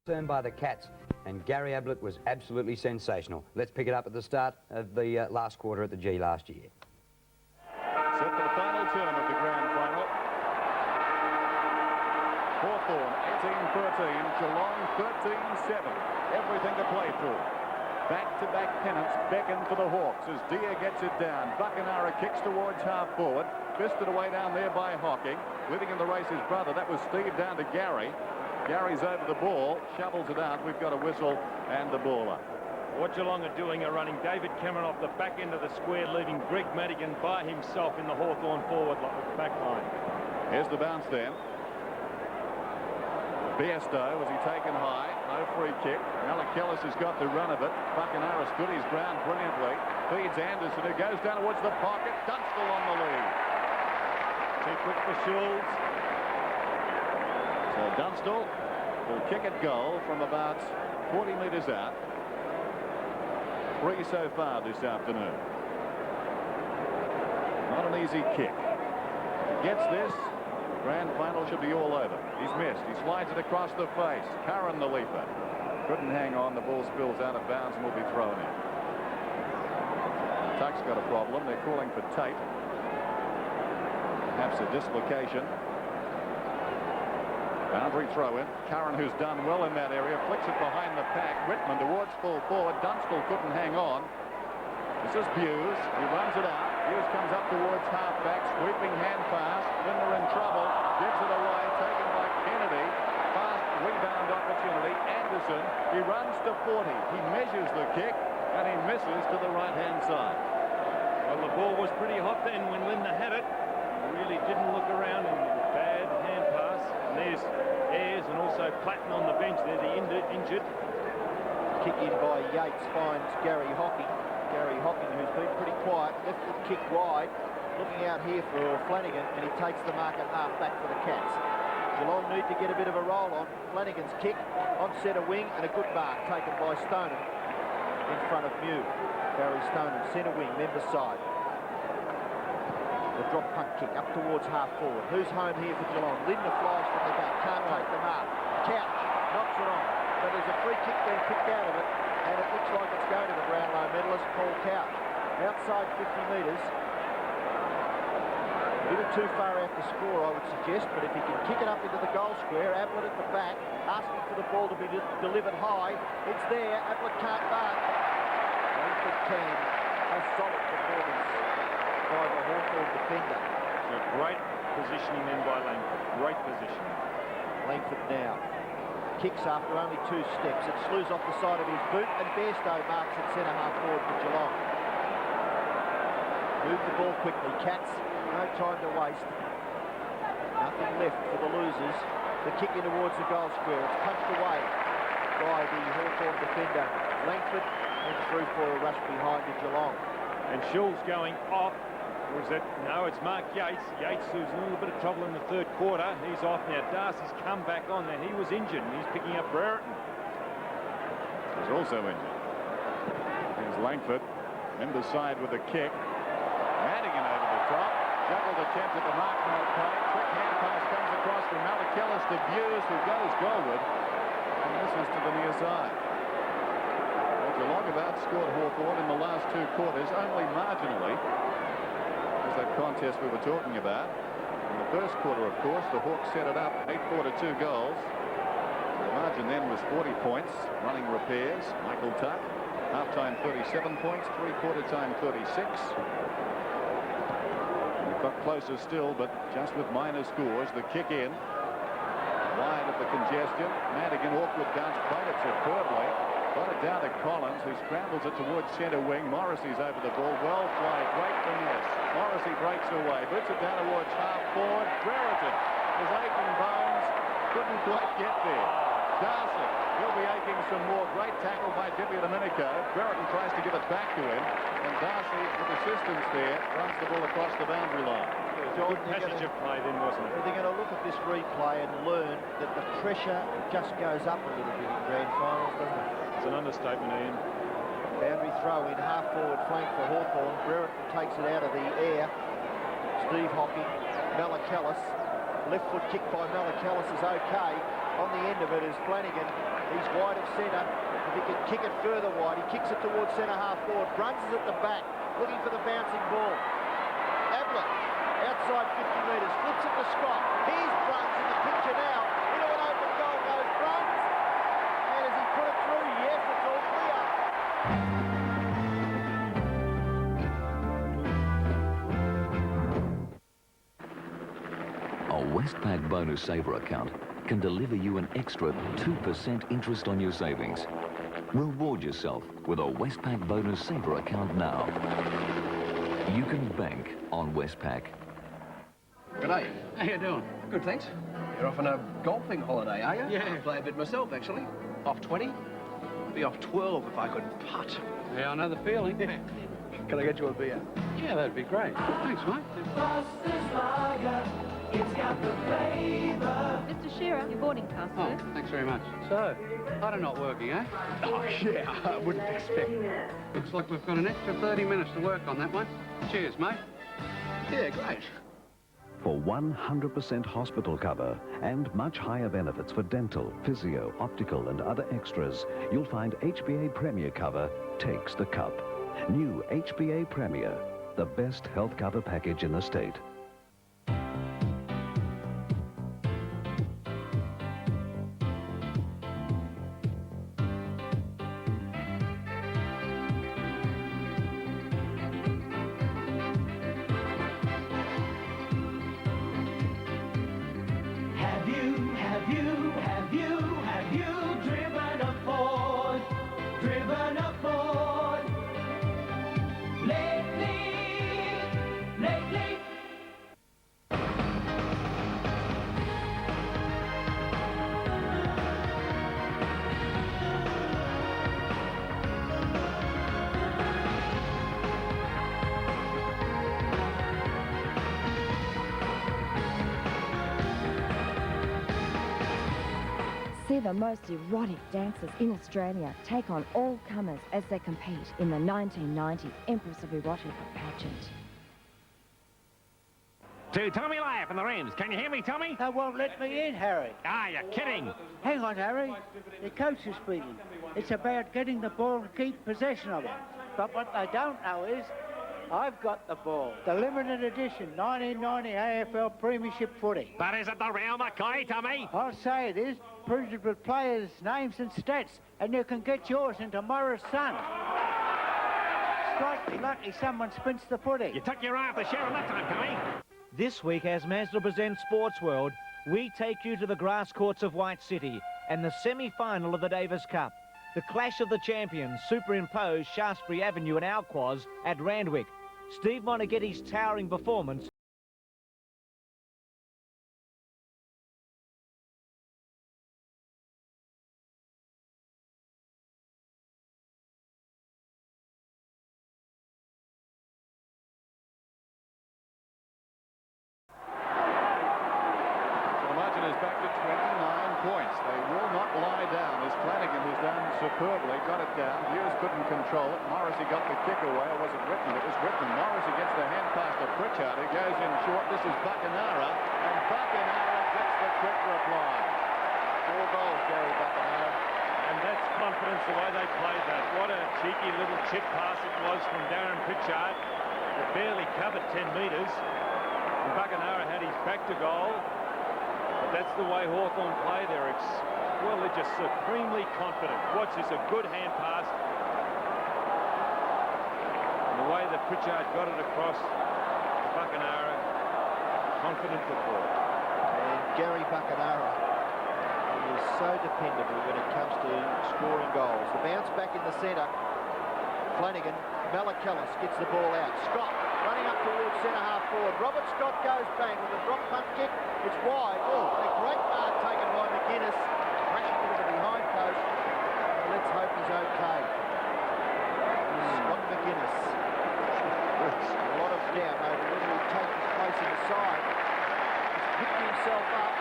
Turned by the Cats, and Gary Ablett was absolutely sensational. Let's pick it up at the start of the last quarter at the G last year. Set for the final term of the grand final. Hawthorn 18-13, Geelong 13-7. Everything to play through. Back-to-back pennants beckon for the Hawks as Deere gets it down. Buckenara kicks towards half forward. Fisted away down there by Hocking. Leading in the race his brother. That was Steve down to Gary. Gary's over the ball, shovels it out. We've got a whistle and the ball up. What Geelong are doing are running David Cameron off the back end of the square, leaving Greg Madigan by himself in the Hawthorn forward back line. Here's the bounce then. Bairstow, was he taken high? No free kick. Malakellis has got the run of it. Buckenara stood his ground brilliantly. Feeds Anderson, who goes down towards the pocket. Dunstall on the lead. Too quick for Schultz. So Dunstall will kick at goal from about 40 metres out. 3 so far this afternoon. Not an easy kick. If he gets this, the grand final should be all over. He's missed. He slides it across the face. Curran the leaper. Couldn't hang on. The ball spills out of bounds and will be thrown in. Tuck's got a problem. They're calling for Tate. Perhaps a dislocation. Boundary throw in. Curran, who's done well in that area, flicks it behind the pack. Richmond towards full forward. Dunstall couldn't hang on. This is Hughes. He runs it out. Hughes comes up towards half-back. Sweeping hand pass. Linder in trouble. Gives it away. Taken by Kennedy. Fast rebound opportunity. Anderson. He runs to 40. He measures the kick and he misses to the right-hand side. Well, the ball was pretty hot then when Linder had it. He really didn't look around, and bad hand pass. And there's Ayres and also Platten on the bench there, the injured. Kick in by Yates finds Gary Hocking. Gary Hocking, who's been pretty quiet, left foot kick wide, looking out here for Flanagan, and he takes the mark at half back for the Cats. Geelong need to get a bit of a roll on. Flanagan's kick on centre wing, and a good mark taken by Stoneham in front of Mew. Barry Stoneham, centre wing, member side. The drop punt kick up towards half forward. Who's home here for Geelong? Linder flies from the back, can't take the mark. Couch knocks it on. So there's a free kick being picked out of it, and it looks like it's going to the Brownlow medalist, Paul Couch. Outside 50 metres. A little too far out to score, I would suggest, but if he can kick it up into the goal square, Ablett at the back, asking for the ball to be delivered high. It's there. Ablett can't mark. Langford can. A solid performance by the Hawthorn defender. So great positioning then by Langford. Great positioning. Langford now kicks after only 2 steps. It slews off the side of his boot, and Bairstow marks at centre half forward for Geelong. Move the ball quickly. Cats, no time to waste. Nothing left for the losers. The kick in towards the goal square. It's punched away by the Hawthorn defender. Langford went through for a rush behind to Geelong. And Schultz going off. Or is it? No, it's Mark Yates. Yates, who's in a little bit of trouble in the third quarter. He's off now. Darcy's come back on there. He was injured, and he's picking up Brereton. He's also injured. Here's Langford. Member side with a kick. Madigan over the top. Juggled attempt at the mark, not paid. Quick hand pass comes across from Malakellis to Hughes, who goes goalward. And misses to the near side. Well, Geelong have outscored Hawthorn in the last 2 quarters, only marginally. That contest we were talking about. In the first quarter, of course, the Hawks set it up 8-4 to 2 goals. The margin then was 40 points. Running repairs, Michael Tuck. Half-time 37 points, 3-quarter time 36. We've got closer still, but just with minor scores. The kick in. Wide of the congestion. Madigan, awkward bounce, played it superbly. Got it down to Collins, who scrambles it towards centre wing. Morrissey's over the ball. Well played. Great finesse. Morrissey breaks away. Boots it down towards half forward. Brereton, his aching bones, couldn't quite get there. Darcy, he'll be aching some more. Great tackle by Dippy Domenico. Brereton tries to give it back to him. And Darcy, with assistance there, runs the ball across the boundary line. Good passage of play then, wasn't it? They're going to look at this replay and learn that the pressure just goes up a little bit in grand finals, doesn't it? It's an understatement, Ian. Boundary throw in, half forward flank for Hawthorn. Brereton takes it out of the air. Steve Hocking, Malakellis, Left foot kick by Melachellus is okay. On the end of it is Flanagan. He's wide of centre. If he can kick it further wide, he kicks it towards centre half forward. Bruns is at the back, looking for the bouncing ball. Ablett, outside 50 metres, flips it to Scott. Here's Bruns in the picture now. Into an open goal goes Bruns. And as he put it through, yes, it's all clear. A Westpac Bonus Saver account can deliver you an extra 2% interest on your savings. Reward yourself with a Westpac Bonus Saver account now. You can bank on Westpac. G'day. How you doing? Good, thanks. You're off on a golfing holiday, are you? Yeah. I play a bit myself, actually. Off 20? Be off 12 if I could putt. Yeah, I know the feeling. Can I get you a beer? Yeah, that'd be great. Thanks, mate. Mr. Shearer, your boarding pass, Oh, sir. thanks very much. So, I'm not working, eh? Oh, yeah, I wouldn't expect it. Looks like we've got an extra 30 minutes to work on that one. Cheers, mate. Yeah, great. For 100% hospital cover and much higher benefits for dental, physio, optical and other extras, you'll find HBA Premier Cover takes the cup. New HBA Premier, the best health cover package in the state. Have you driven a Ford? Driven a Ford? Lately. See the most erotic dancers in Australia take on all comers as they compete in the 1990 Empress of Erotica pageant. To Tommy Lapp in the rims. Can you hear me, Tommy? They won't let me in, Harry. Ah, you're kidding. Hang on, Harry. The coach is speaking. It's about getting the ball and keep possession of it. But what they don't know is I've got the ball. The limited edition 1990 AFL Premiership footy. But is it the real McCoy, Tommy? I'll say it is. Printed with players' names and stats, and you can get yours in tomorrow's Sun. Strike lucky someone spins the footy. You took your eye off the share on that time, Tommy. This week, as Mazda presents Sports World, we take you to the grass courts of White City and the semi-final of the Davis Cup. The clash of the champions superimposed Shaftesbury Avenue and Alquoz at Randwick. Steve Monaghetti's towering performance Back to 29 points. They will not lie down as Flanagan has done superbly. Got it down. Hughes couldn't control it. Morrissey got the kick away. Or was it Whitman? It was Whitman. Morrissey gets the hand pass to Pritchard, who goes in short. This is Buckenara. And Buckenara gets the quick reply. 4 goals, Gary Buckenara. And that's confidence, the way they played that. What a cheeky little chip pass it was from Darren Pritchard. It barely covered 10 metres. And Buckenara had his back to goal. But that's the way Hawthorn play. They're just supremely confident. Watch this, a good hand pass. And the way that Pritchard got it across to Buckenara, confident football. And Gary Buckenara is so dependable when it comes to scoring goals. The bounce back in the centre. Flanagan, Melachellus gets the ball out. Scott running up towards centre half forward. Robert Scott goes bang with a drop punt kick. It's wide. Oh, a great mark taken by McGuinness. Crashing into the behind post. Let's hope he's okay. Scott McGuinness. A lot of doubt over whether he'll take his place in the side. He's picked himself up.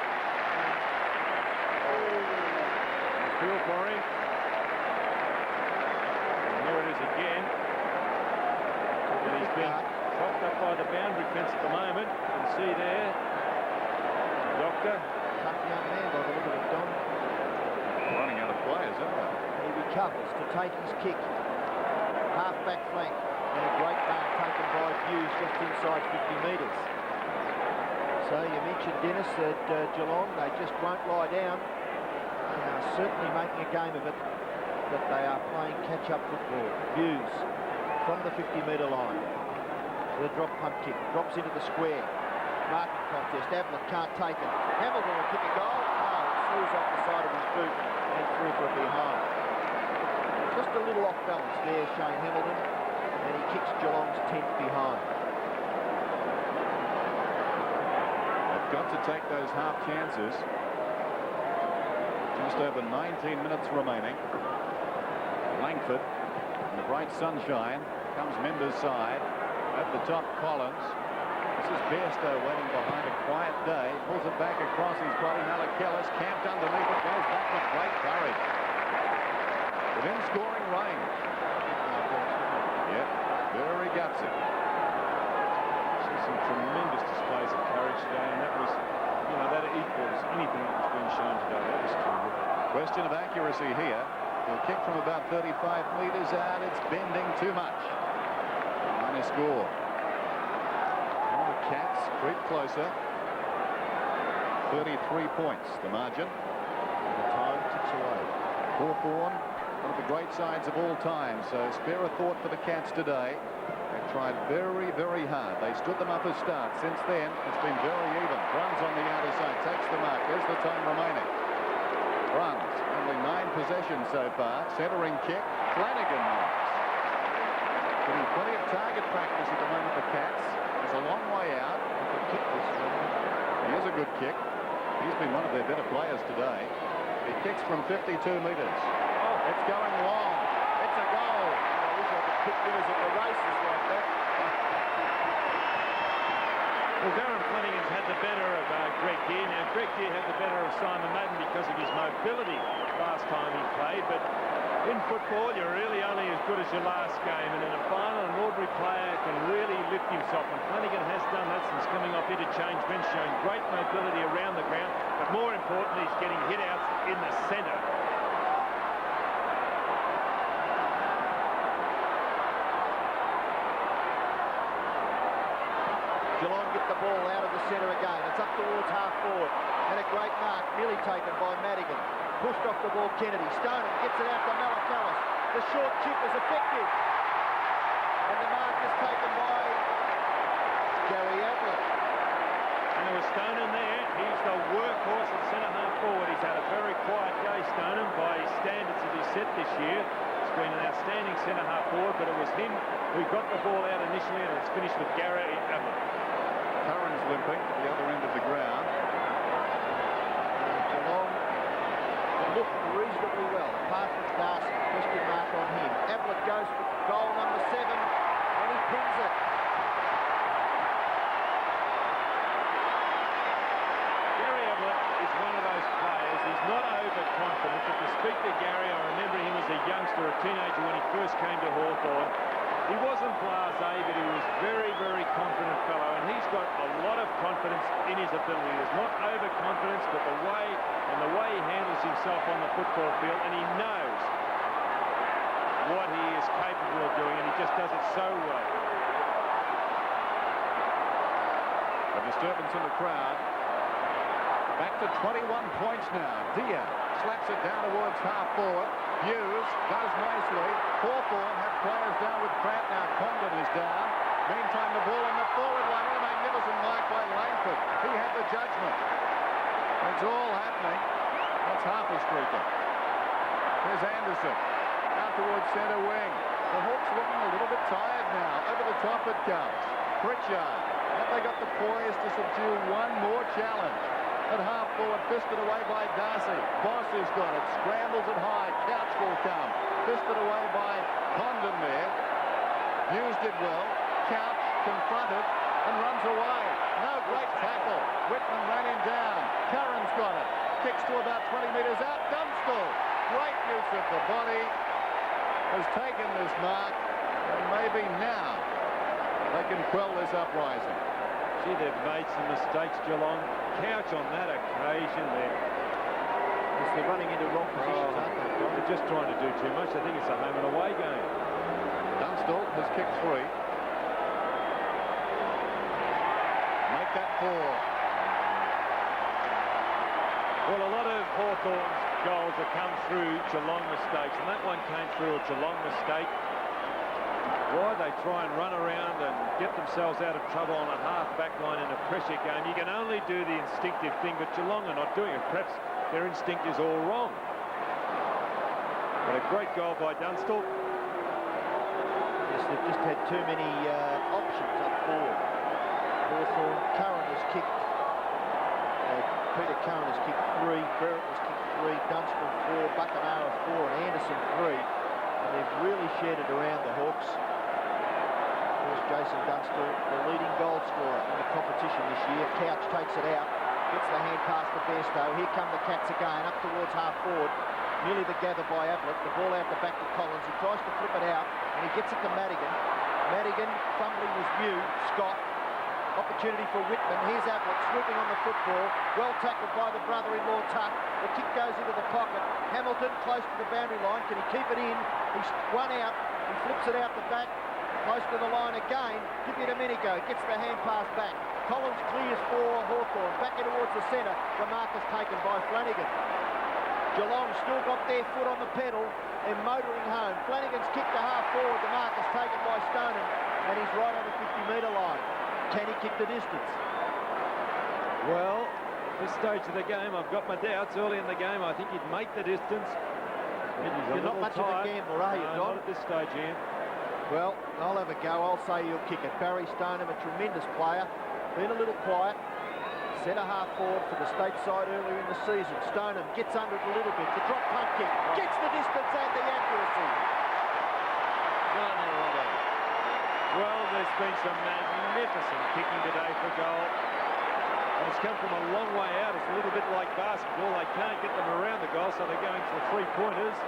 I feel for him. And here it is again. And he's been propped up by the boundary fence at the moment. You can see there. Victor. Tough young man by the look of it, Don. Running out of players, isn't it? He recovers to take his kick. Half-back flank. And a great mark taken by Hughes just inside 50 metres. So you mentioned, Dennis, that Geelong, they just won't lie down. They are certainly making a game of it, but they are playing catch-up football. Hughes from the 50-metre line. The drop punt kick, drops into the square. Marking contest, Ablett can't take it. Hamilton will kick a goal. No, it slews off the side of his boot and through for a behind. Just a little off balance there, Shane Hamilton, and he kicks Geelong's 10th behind. They've got to take those half chances. Just over 19 minutes remaining. Langford, in the bright sunshine, comes Mendes' side. At the top, Collins. This is Bairstow waiting behind a quiet day. Pulls it back across his body. Malakellis camped underneath it. Goes back with great courage. Within scoring range. Yep, very gutsy. See some tremendous displays of courage today, and that was, you know, that equals anything that was being shown today. That was terrific. Question of accuracy here. He'll kick from about 35 metres out. It's bending too much. Minor score. Well, the Cats creep closer. 33 points, the margin. And the time ticks away. Hawthorn, one of the great sides of all time. So spare a thought for the Cats today. They tried very, very hard. They stood them up a start. Since then, it's been very even. Bruns on the outer side, takes the mark. There's the time remaining. Bruns, only 9 possessions so far. Centering kick, Flanagan marks. Getting plenty of target practice at the moment, the Cats. He's a long way out. He is a good kick. He's been one of their better players today. He kicks from 52 metres. Oh, it's going long. It's a goal. I wish I could pick winners at the races like that. Well, Darren Flanagan's had the better of Greg Deere. Now, Greg Deere had the better of Simon Madden because of his mobility last time he played, but in football, you're really only as good as your last game, and in a final, an ordinary player can really lift himself, and Flanagan has done that since coming off interchange bench, showing great mobility around the ground, but more importantly, he's getting hit-outs in the centre. Geelong get the ball out of the centre again. It's up towards half forward. And a great mark, nearly taken by Madigan. Pushed off the ball, Kennedy. Stoneham gets it out to Malakellis. The short chip is effective. And the mark is taken by Gary Ablett. And there was Stoneham there. He's the workhorse at centre half forward. He's had a very quiet day, Stoneham, by his standards of his set this year. He's been an outstanding centre half forward, but it was him who got the ball out initially, and it's finished with Gary Ablett. Curran's limping to the other end of the ground. Geelong looked reasonably well. Apart from Darcy, question mark on him. Ablett goes for goal number 7, and he pins it. Gary Ablett is one of those players. He's not overconfident, but to speak to Gary, I remember him as a youngster, a teenager, when he first came to Hawthorn. He wasn't blasé, but he was very, very confident fellow, and he's got a lot of confidence in his ability. There's not overconfidence, but the way he handles himself on the football field, and he knows what he is capable of doing, and he just does it so well. A disturbance in the crowd. Back to 21 points now. Dia slaps it down towards half forward. Hughes does nicely. Hawthorn have players down with cramp now. Condon is down. Meantime, the ball on the forward line. What a magnificent mark by Langford. He had the judgment. It's all happening. That's half a streaker. Here's Anderson. Out towards centre wing. The Hawks looking a little bit tired now. Over the top it comes. Pritchard. Have they got the poise to subdue one more challenge? At half forward, fisted away by Darcy. Boss has got it, scrambles it high. Couch will come. Fisted away by Condon there. Hughes did well. Couch confronted and runs away. No great tackle. Whitman ran him down. Curran's got it. Kicks to about 20 metres out. Dunstall. Great use of the body. Has taken this mark. And maybe now they can quell this uprising. Gee, they've made some mistakes, Geelong. Couch on that occasion there. Yes, they're running into wrong positions, aren't they? They're just trying to do too much. I think it's a home and away game. Dunstall has kicked 3. Make that 4. Well, a lot of Hawthorn's goals have come through Geelong mistakes, and that one came through a Geelong mistake. Why they try and run around and get themselves out of trouble on a half-back line in a pressure game. You can only do the instinctive thing, but Geelong are not doing it. Perhaps their instinct is all wrong. But a great goal by Dunstall. Yes, they've just had too many options up forward. Hawthorn, Curran has kicked. Peter Curran has kicked 3. Berrett has kicked 3. Dunstall 4. Buckenara 4. And Anderson 3. And they've really shared it around the Hawks. Of course, Jason Dunstall, the leading goal scorer in the competition this year. Couch takes it out. Gets the hand past the Bairstow. Here come the Cats again, up towards half forward. Nearly the gather by Ablett. The ball out the back to Collins. He tries to flip it out, and he gets it to Madigan. Madigan fumbling with Mew. Scott. Opportunity for Whitman. Here's Ablett swooping on the football. Well tackled by the brother-in-law Tuck. The kick goes into the pocket. Hamilton close to the boundary line. Can he keep it in? He's one out. He flips it out the back. Close to the line again. Give it a Minigo. Gets the hand pass back. Collins clears for Hawthorn. Back in towards the centre. The mark is taken by Flanagan. Geelong still got their foot on the pedal and motoring home. Flanagan's kicked to half forward. The mark is taken by Stoneham. And he's right on the 50-metre line. Can he kick the distance? Well, this stage of the game, I've got my doubts. Early in the game, I think he'd make the distance. You're not much of a gambler, are you, Don? Not at this stage, Ian. Well, I'll have a go. I'll say he'll kick it. Barry Stoneham, a tremendous player. Been a little quiet. Centre half forward for the state side earlier in the season. Stoneham gets under it a little bit. The drop punt kick. Gets the distance and the accuracy. Well, there's been some magnificent kicking today for goal. And it's come from a long way out. It's a little bit like basketball. They can't get them around the goal, so they're going for the 3-pointers.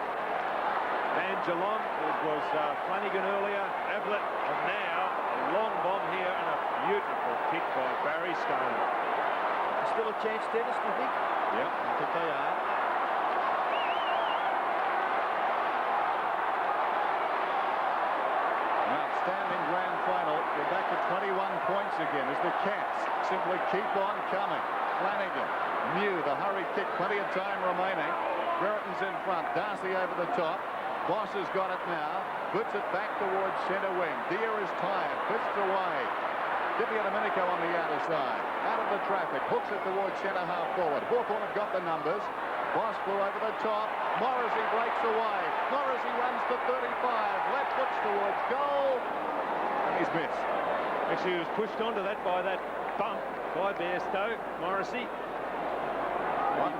And Geelong, it was Flanagan earlier, Ablett, and now a long bomb here and a beautiful kick by Barry Stoneham. Still a chance, Dennis, do you think? Yep, I think they are. Outstanding grand final. We're back to 21 points again as the Cats simply keep on coming. Flanagan, Mew, the hurried kick, plenty of time remaining. Brereton's in front, Darcy over the top. Boss has got it now, puts it back towards centre wing. Deere is tired, Fitzroy. Domenico on the outer side, out of the traffic, hooks it towards centre half forward. Hawthorn have got the numbers. Boss flew over the top. Morrissey breaks away. Morrissey runs to 35. Left foot towards goal. And he's missed. Actually, he was pushed onto that by that bump by Bairstow. Morrissey.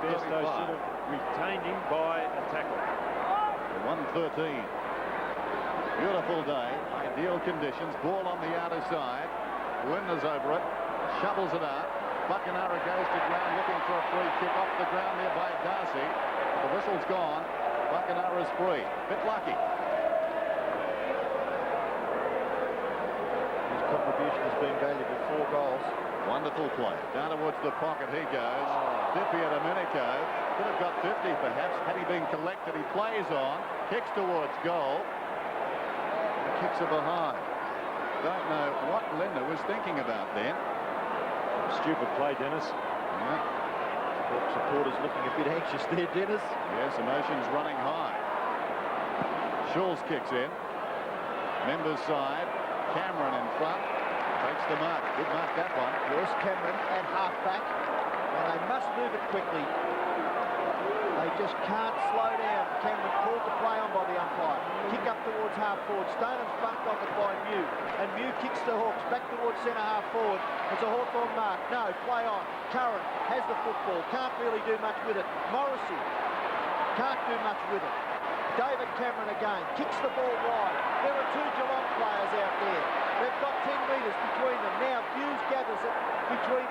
Bairstow should have retained him by a tackle. 1:13. Beautiful day. Ideal conditions. Ball on the outer side. Winders over it. Shovels it up. Buckenara goes to ground looking for a free kick off the ground there by Darcy. The whistle's gone. Buckenara's free. Bit lucky. His contribution has been valuable. 4 goals. Wonderful play. Down towards the pocket he goes. Dippy at Domenico. Could have got 50 perhaps had he been collected. He plays on. Kicks towards goal. The kicks are behind. Don't know what Linda was thinking about then. Stupid play, Dennis. Yeah. Hawk supporters looking a bit anxious there, Dennis. Yes, emotions running high. Schulz kicks in. Members side. Cameron in front. Takes the mark. Good mark, that one. Yes, Cameron at half-back. And they must move it quickly. They just can't slow down. Cameron called the play on by the umpire. Kick up towards half forward. Stoneham's bumped off it by Mew. And Mew kicks the Hawks back towards centre half forward. It's a Hawthorn mark. No, play on. Curran has the football. Can't really do much with it. Morrissey can't do much with it. David Cameron again. Kicks the ball wide. There are 2 Geelong players out there. They've got 10 metres between them. Now Hughes gathers it between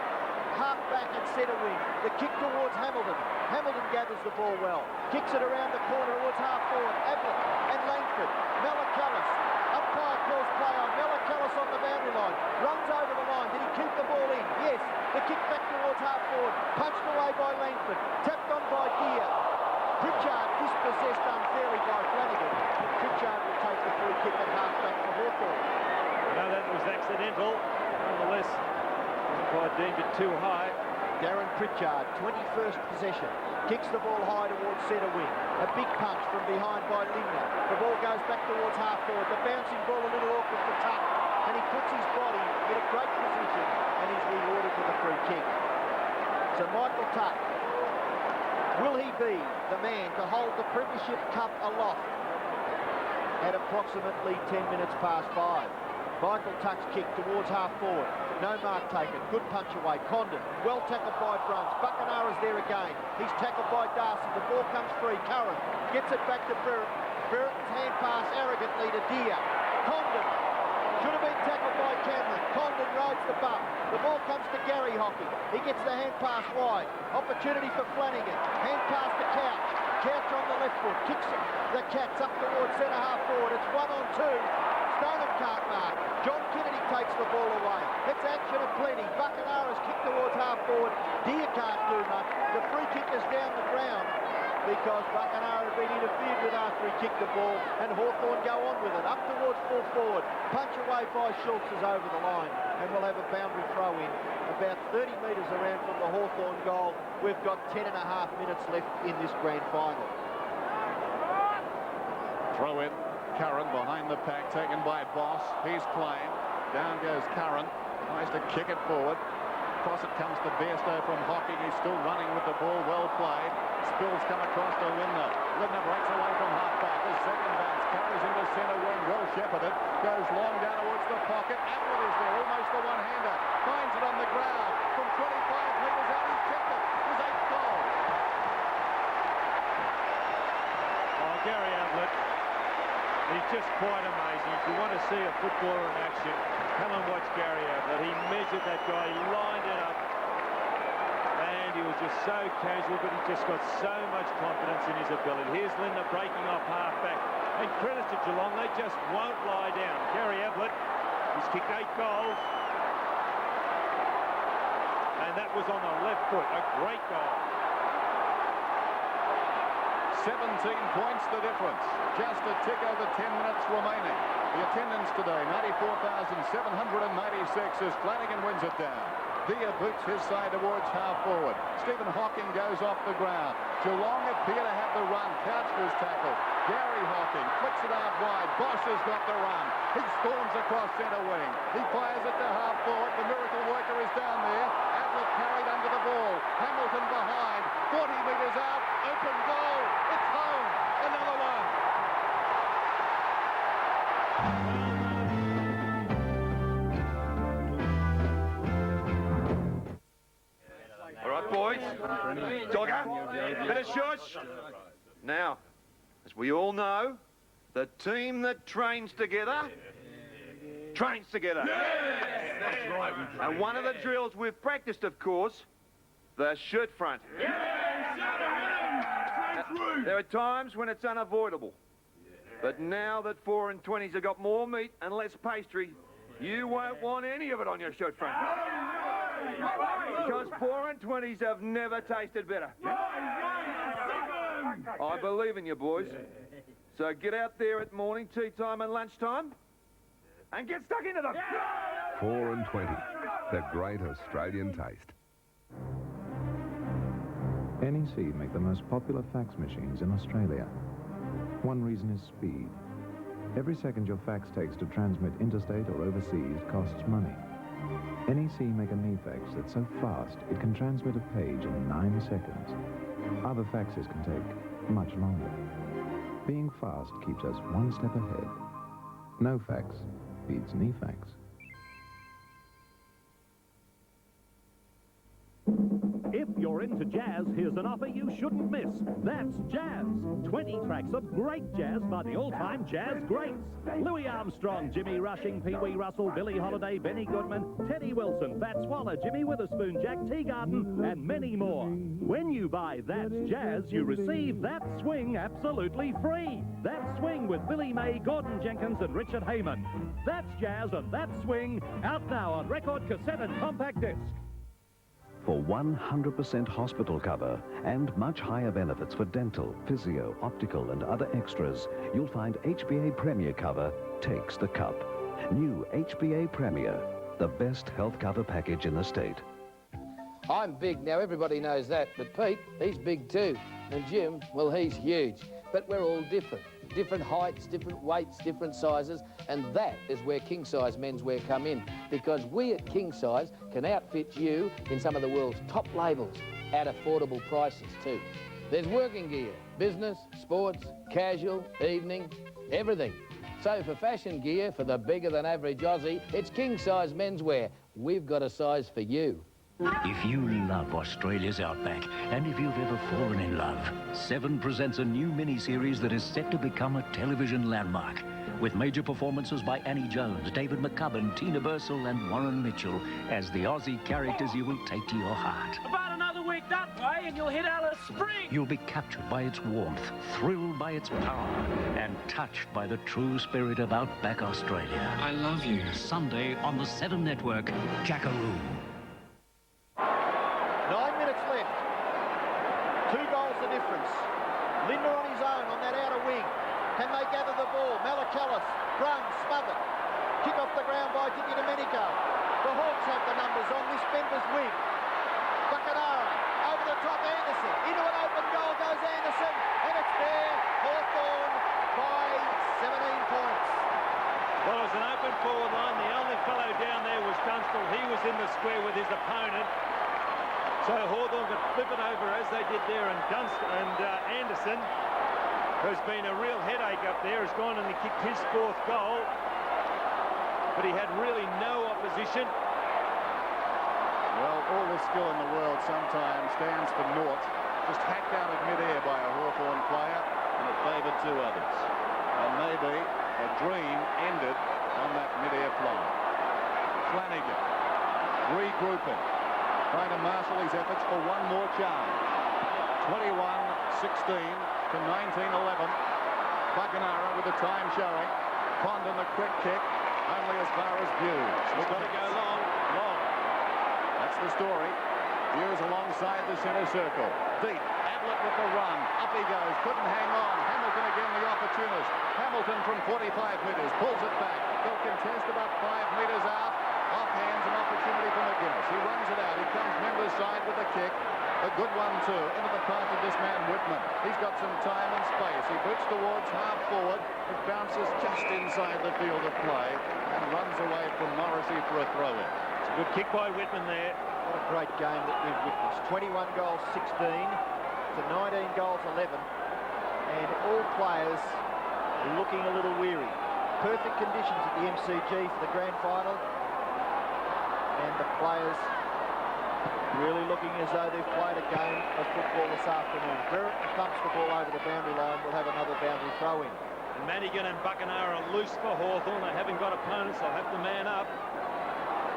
half-back and centre wing. The kick towards Hamilton. Hamilton gathers the ball well. Kicks it around the corner towards half-forward. Ablett and Langford. Malacallis up umpire calls play on. Mellicallis on the boundary line. Runs over the line. Did he keep the ball in? Yes. The kick back towards half forward. Punched away by Langford. Tapped on by Deere. Pritchard dispossessed unfairly by Flanagan. Pritchard will take the free kick at half back for Hawthorn. No, that was accidental. Nonetheless, quite deemed it too high. Darren Pritchard, 21st possession. Kicks the ball high towards centre wing. A big punch from behind by Limner. The ball goes back towards half forward. The bouncing ball a little awkward for Tuck. And he puts his body in a great position and he's rewarded with a free kick. So Michael Tuck, will he be the man to hold the Premiership Cup aloft at approximately 10 minutes past 5? Michael Tuck's kick towards half forward. No mark taken. Good punch away. Condon, well tackled by Bruns. Buckenara's there again. He's tackled by Darcy. The ball comes free. Curran gets it back to Brereton. Brereton's hand pass arrogantly to Deere. Condon should have been tackled by Cameron. Condon rides the bump. The ball comes to Gary Hockey. He gets the hand pass wide. Opportunity for Flanagan. Hand pass to Couch. Couch on the left foot. Kicks the Cats up towards centre half forward. It's 1-on-2. Stoneham can't mark. John Kennedy takes the ball away. It's action aplenty. Buckenara's kick towards half forward. Deere can't do much. The free kick is down the ground because Buckenara had been interfered with after he kicked the ball, and Hawthorn go on with it. Up towards full forward. Punch away by Schultz is over the line, and we'll have a boundary throw in. About 30 metres around from the Hawthorn goal. We've got 10.5 minutes left in this grand final. Throw in. Curran behind the pack, taken by Boss. He's claimed. Down goes Curran. Tries to kick it forward. Across it comes to Bairstow from Hocking. He's still running with the ball. Well played. Spills come across to Limner. Limner breaks away from half-back. His second bounce carries into centre wing. Well shepherded. Goes long down towards the pocket. Ablett is there. Almost a one-hander. Finds it on the ground. From 25 metres out. He's kicked it. His 8th goal. Oh, Gary Ablett. He's just quite amazing. If you want to see a footballer in action, come and watch Gary Ablett. He measured that guy, he lined it up, and he was just so casual, but he just got so much confidence in his ability. Here's Limner breaking off half-back. And credit to Geelong, they just won't lie down. Gary Ablett, he's kicked 8 goals. And that was on the left foot, a great goal. 17 points the difference. Just a tick over 10 minutes remaining. The attendance today, 94,796 as Flanagan wins it down. Deere boots his side towards half forward. Stephen Hocking goes off the ground. Geelong appear to have the run. Couch was tackled. Gary Hocking flicks it out wide. Bosch has got the run. He storms across centre wing. He fires it to half forward. The miracle worker is down there. Ablett carried under the ball. Hamilton behind. 40 metres out. Open goal. It's home. Another one. All right, boys. Dogger, bit of shush. Now, as we all know, the team that trains together, trains together. That's right. And one of the drills we've practiced, of course, the shirt front. There are times when it's unavoidable. But now that 4 and 20s have got more meat and less pastry, you won't want any of it on your shirt front. Because 4 and 20s have never tasted better. I believe in you, boys. So get out there at morning, tea time and lunchtime and get stuck into them. 4 and 20, the great Australian taste. NEC make the most popular fax machines in Australia. One reason is speed. Every second your fax takes to transmit interstate or overseas costs money. NEC make a NEFAX that's so fast it can transmit a page in 9 seconds. Other faxes can take much longer. Being fast keeps us one step ahead. No fax beats NEFAX. If you're in to Jazz, here's an offer you shouldn't miss. That's Jazz. 20 tracks of great jazz by the all-time jazz greats. Louis Armstrong, Jimmy Rushing, Pee Wee Russell, Billie Holiday, Benny Goodman, Teddy Wilson, Fats Waller, Jimmy Witherspoon, Jack Teagarden, and many more. When you buy That's Jazz, you receive That Swing absolutely free. That Swing with Billy May, Gordon Jenkins, and Richard Heyman. That's Jazz and That Swing, out now on record, cassette, and compact disc. For 100% hospital cover and much higher benefits for dental, physio, optical and other extras, you'll find HBA Premier Cover takes the cup. New HBA Premier, the best health cover package in the state. I'm big now, everybody knows that, but Pete, he's big too. And Jim, well, he's huge. But we're all different. Different heights, different weights, different sizes, and that is where king-size menswear come in, because we at King Size can outfit you in some of the world's top labels at affordable prices too. There's working gear, business, sports, casual, evening, everything. So for fashion gear for the bigger than average Aussie, it's king-size menswear. We've got a size for you. If you love Australia's outback, and if you've ever fallen in love, Seven presents a new mini-series that is set to become a television landmark. With major performances by Annie Jones, David McCubbin, Tina Bursell and Warren Mitchell as the Aussie characters you will take to your heart. About another week that way and you'll hit Alice Springs. You'll be captured by its warmth, thrilled by its power, and touched by the true spirit of outback Australia. I love you. Sunday on the Seven Network, Jackaroo. 9 minutes left. 2 goals the difference. Linder on his own on that outer wing. Can they gather the ball? Malakalis, Brun, smothered. Kick off the ground by Dicky Domenico. The Hawks have the numbers on this Members wing. Buckenara, over the top, Anderson. Into an open goal goes Anderson, and it's there. Hawthorn by 17 points. Well, it was an open forward line. The only fellow down there was Dunstall. He was in the square with his opponent. So Hawthorn could flip it over as they did there, and Anderson, who's been a real headache up there, has gone and he kicked his 4th goal. But he had really no opposition. Well, all the skill in the world sometimes stands for naught. Just hacked out of mid-air by a Hawthorn player, and it favoured 2 others. And maybe a dream ended on that mid-air fly. Flanagan, regrouping, trying to marshal his efforts for one more charge. 21-16 to 19-11. Buckenara with the time showing. Condon the quick kick, only as far as Hughes. We've got to go long. That's the story. Hughes alongside the centre circle. Deep. Ablett with the run. Up he goes. Couldn't hang on. Hamilton again the opportunist. Hamilton from 45 metres. Pulls it back. They'll contest about 5 metres out. Off hands, an opportunity for McGuinness. He runs it out. He comes Members side with a kick. A good one too. Into the path of this man Whitman. He's got some time and space. He boots towards half forward. It bounces just inside the field of play and runs away from Morrissey for a throw-in. It's a good kick by Whitman there. What a great game that we've witnessed. 21 goals 16 to 19 goals 11. And all players looking a little weary. Perfect conditions at the MCG for the grand final. And the players really looking as though they've played a game of football this afternoon. Brereton thumps the ball over the boundary line. We'll have another boundary throw in. Madigan and Buckenara are loose for Hawthorn. They haven't got opponents. They'll have to man up.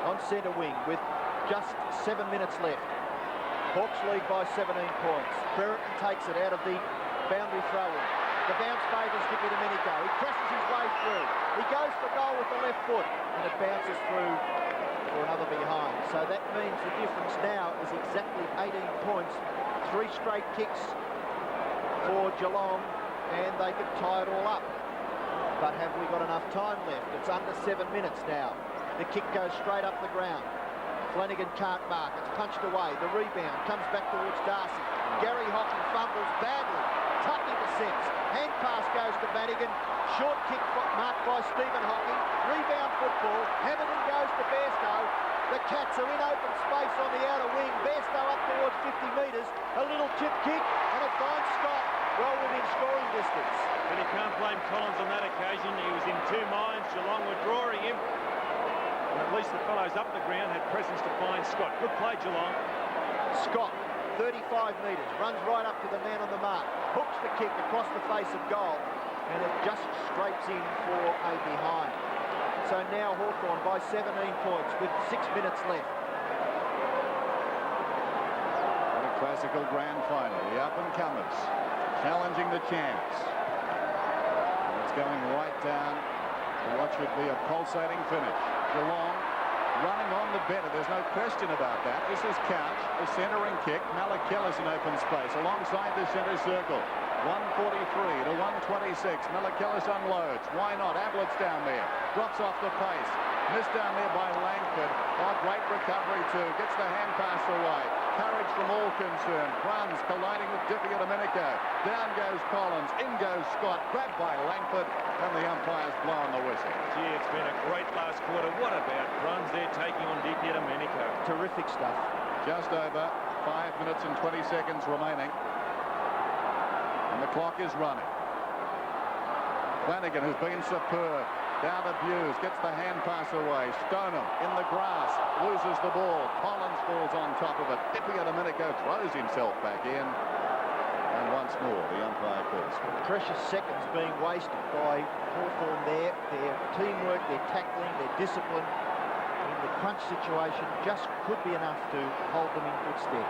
On centre wing with just 7 minutes left. Hawks lead by 17 points. Brereton takes it out of the boundary throw in. The bounce favours Dicky Domenico. He crashes his way through. He goes for goal with the left foot, and it bounces through for another behind. So that means the difference now is exactly 18 points. 3 straight kicks for Geelong, and they could tie it all up. But have we got enough time left? It's under 7 minutes now. The kick goes straight up the ground. Flanagan can't mark. It's punched away. The rebound comes back towards Darcy. Gary Hockey fumbles badly. Tuck intercepts. Hand pass goes to Madigan. Short kick marked by Stephen Hockey. Rebound football. Hamilton goes to Bairstow. The Cats are in open space on the outer wing. Bairstow up towards 50 metres. A little chip kick, and it finds Scott well within scoring distance. But you can't blame Collins on that occasion. He was in 2 minds. Geelong were drawing him. And at least the fellows up the ground had presence to find Scott. Good play, Geelong. Scott, 35 metres, runs right up to the man on the mark, hooks the kick across the face of goal, and it just scrapes in for a behind. So now Hawthorn by 17 points with 6 minutes left. What a classical grand final. The up-and-comers challenging the champs. And it's going right down to what should be a pulsating finish. Geelong running on the better. There's no question about that. This is Couch, a centering kick. Malakella's in open space alongside the centre circle. 143 to 126. Malakella's unloads. Why not? Ablett's down there. Drops off the pace. Missed down there by Langford. Oh, great recovery too. Gets the hand pass away. Courage from all concerned. Runs colliding with Dippy Domenico. Down goes Collins. In goes Scott. Grabbed by Langford. And the umpire's blowing the whistle. Gee, it's been a great last quarter. What about runs there taking on Dippy Domenico? Terrific stuff. Just over 5 minutes and 20 seconds remaining. And the clock is running. Flanagan, who's been superb, down abused, gets the hand pass away. Stoneham in the grass, loses the ball. Collins falls on top of it. Dippy Domenico throws himself back in. And once more, the umpire calls for it. Precious seconds being wasted by Hawthorn there. Their teamwork, their tackling, their discipline in the crunch situation just could be enough to hold them in good stead.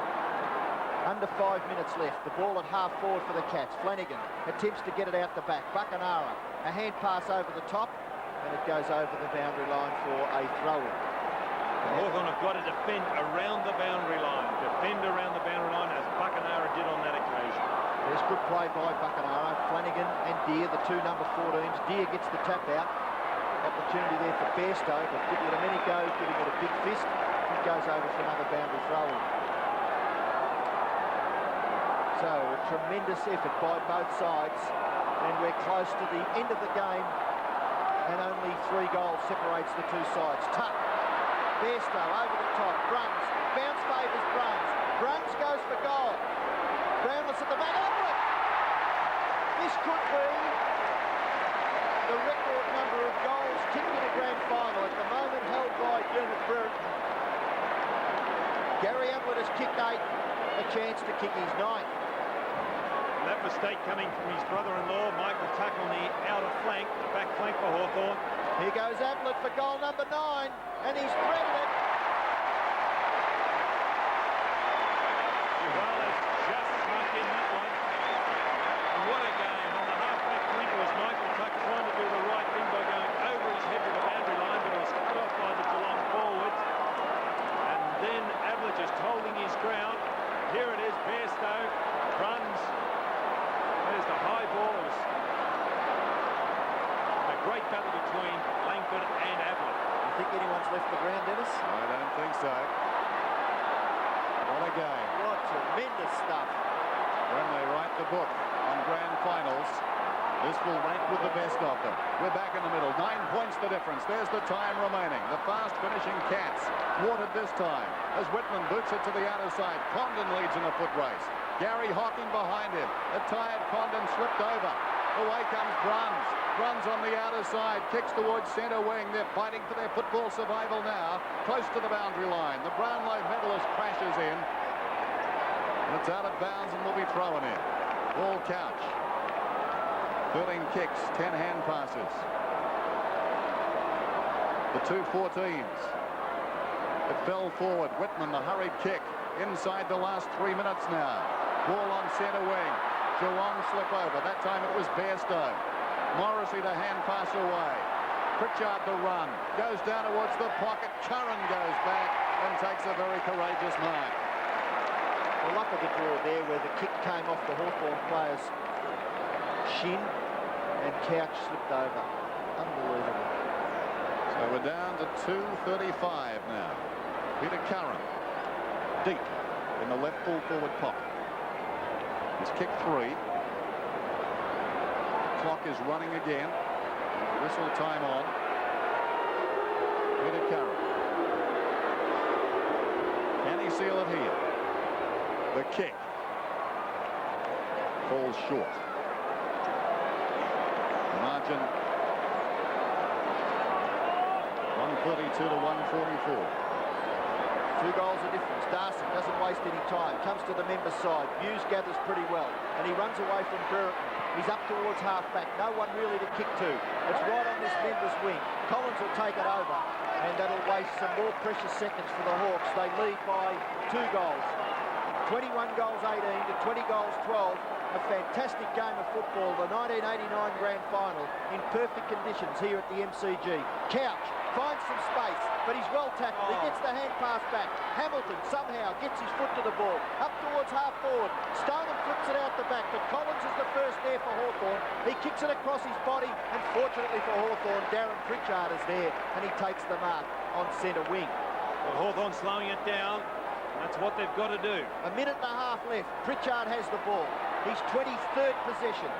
Under 5 minutes left. The ball at half forward for the Cats. Flanagan attempts to get it out the back. Buckenara, a hand pass over the top, and it goes over the boundary line for a throw-in. Hawthorn have got to defend around the boundary line. Defend around the boundary line as Buckenara did on that occasion. There's good play by Buckenara. Flanagan and Deere, the two number 14s. Deere gets the tap out. Opportunity there for Bairstow, but Dippy Domenico giving it a big fist. It goes over for another boundary throw-in. So a tremendous effort by both sides, and we're close to the end of the game, and only 3 goals separates the two sides. Tuck, Bairstow over the top, Bruns, bounce favours Bruns. Bruns goes for goal. Brownless at the back, Ablett! This could be the record number of goals kicked in a grand final, at the moment held by Dermot Brereton. Gary Ablett has kicked 8, a chance to kick his 9th. That mistake coming from his brother-in-law, Michael Tuck, on the outer flank, the back flank for Hawthorn. Here goes Ablett for goal number 9, and he's threaded it. Well, it's just snuck in that one. And what a game. On the half-back flank, it was Michael Tuck trying to do the right thing by going over his head to the boundary line, but it was cut off by the Geelong forwards. And then Ablett just holding his ground. Here it is, Bairstow runs. There's the high ball. It was a great battle between Langford and Ablett. You think anyone's left the ground, Dennis? I don't think so. What a game. What tremendous stuff. When they write the book on grand finals, this will rank with the best of them. We're back in the middle. 9 points the difference. There's the time remaining. The fast finishing Cats. Watered this time as Whitman boots it to the outer side. Condon leads in a foot race. Gary Hocking behind him. A tired Condon slipped over. Away comes Bruns. Bruns on the outer side. Kicks towards centre wing. They're fighting for their football survival now. Close to the boundary line. The Brownlow medalist crashes in. And it's out of bounds and will be thrown in. Ball Couch. 13 kicks, 10 hand passes. The two 14s. It fell forward. Whitman, the hurried kick. Inside the last 3 minutes now. Ball on centre wing. Geelong slip over. That time it was Bairstow. Morrissey the hand pass away. Pritchard the run. Goes down towards the pocket. Curran goes back and takes a very courageous mark. The luck of the draw there where the kick came off the Hawthorn player's shin and Couch slipped over. Unbelievable. So we're down to 2:35 now. Peter Curran deep in the left full forward pocket. He's kicked 3. Clock is running again. Whistle time on. Peter Curran. Can he seal it here? The kick falls short. Margin 132 to 144. 2 goals of difference. Darcy doesn't waste any time. Comes to the members' side. Hughes gathers pretty well. And he runs away from Brereton. He's up towards half-back. No one really to kick to. It's right on this members' wing. Collins will take it over. And that'll waste some more precious seconds for the Hawks. They lead by 2 goals. 21 goals 18 to 20 goals 12. A fantastic game of football. The 1989 Grand Final in perfect conditions here at the MCG. Couch finds some space, but he's well tackled. He gets the hand pass back. Hamilton somehow gets his foot to the ball. Up towards half forward. Stoneham flips it out the back, but Collins is the first there for Hawthorn. He kicks it across his body, and fortunately for Hawthorn, Darren Pritchard is there, and he takes the mark on centre wing. Well, Hawthorn slowing it down. That's what they've got to do. A minute and a half left. Pritchard has the ball. His 23rd possession.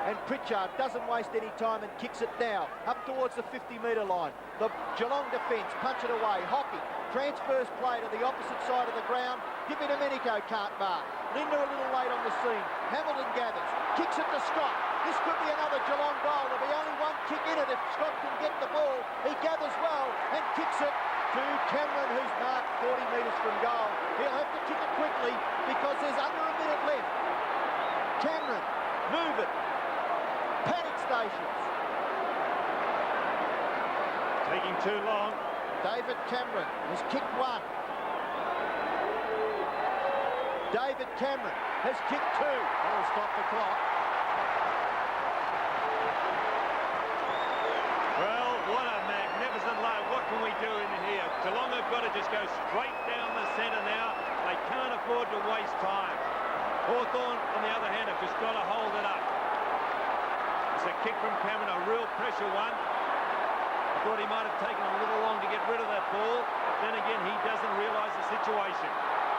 And Pritchard doesn't waste any time and kicks it now up towards the 50-metre line. The Geelong defence punch it away. Hockey transfers play to the opposite side of the ground. Dippy Domenico can't mark. Linda a little late on the scene. Hamilton gathers. Kicks it to Scott. This could be another Geelong goal. There'll be only one kick in it if Scott can get the ball. He gathers well and kicks it to Cameron, who's marked 40 metres from goal. He'll have to kick it quickly because there's under a minute left. Cameron, move it. Panic stations. Taking too long. David Cameron has kicked one. David Cameron has kicked 2. That'll stop the clock. Well, what a magnificent load. What can we do in here? Geelong have got to just go straight down the centre now. They can't afford to waste time. Hawthorn, on the other hand, have just got to hold it up. It's a kick from Cameron, a real pressure one. I thought he might have taken a little long to get rid of that ball. But then again, he doesn't realise the situation.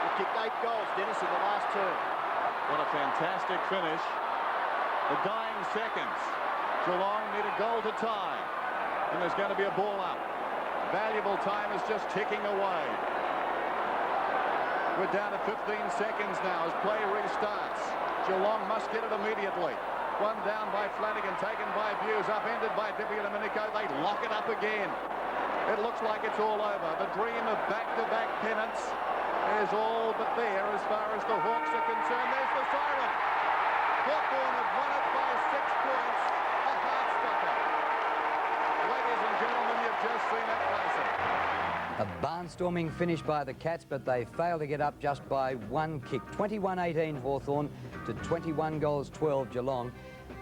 He kicked 8 goals, Dennis, in the last term. What a fantastic finish. The dying seconds. Geelong need a goal to tie. And there's going to be a ball up. Valuable time is just ticking away. We're down to 15 seconds now as play restarts. Geelong must get it immediately. One down by Flanagan, taken by Views, upended by Dippy Domenico. They lock it up again. It looks like it's all over. The dream of back-to-back pennants is all but there as far as the Hawks are concerned. There's the siren. Hawthorn have won it by 6 points. A heart-stopper. Ladies and gentlemen, you've just seen that racing. A barnstorming finish by the Cats, but they failed to get up just by 1 kick. 21-18 Hawthorn to 21 goals 12 Geelong.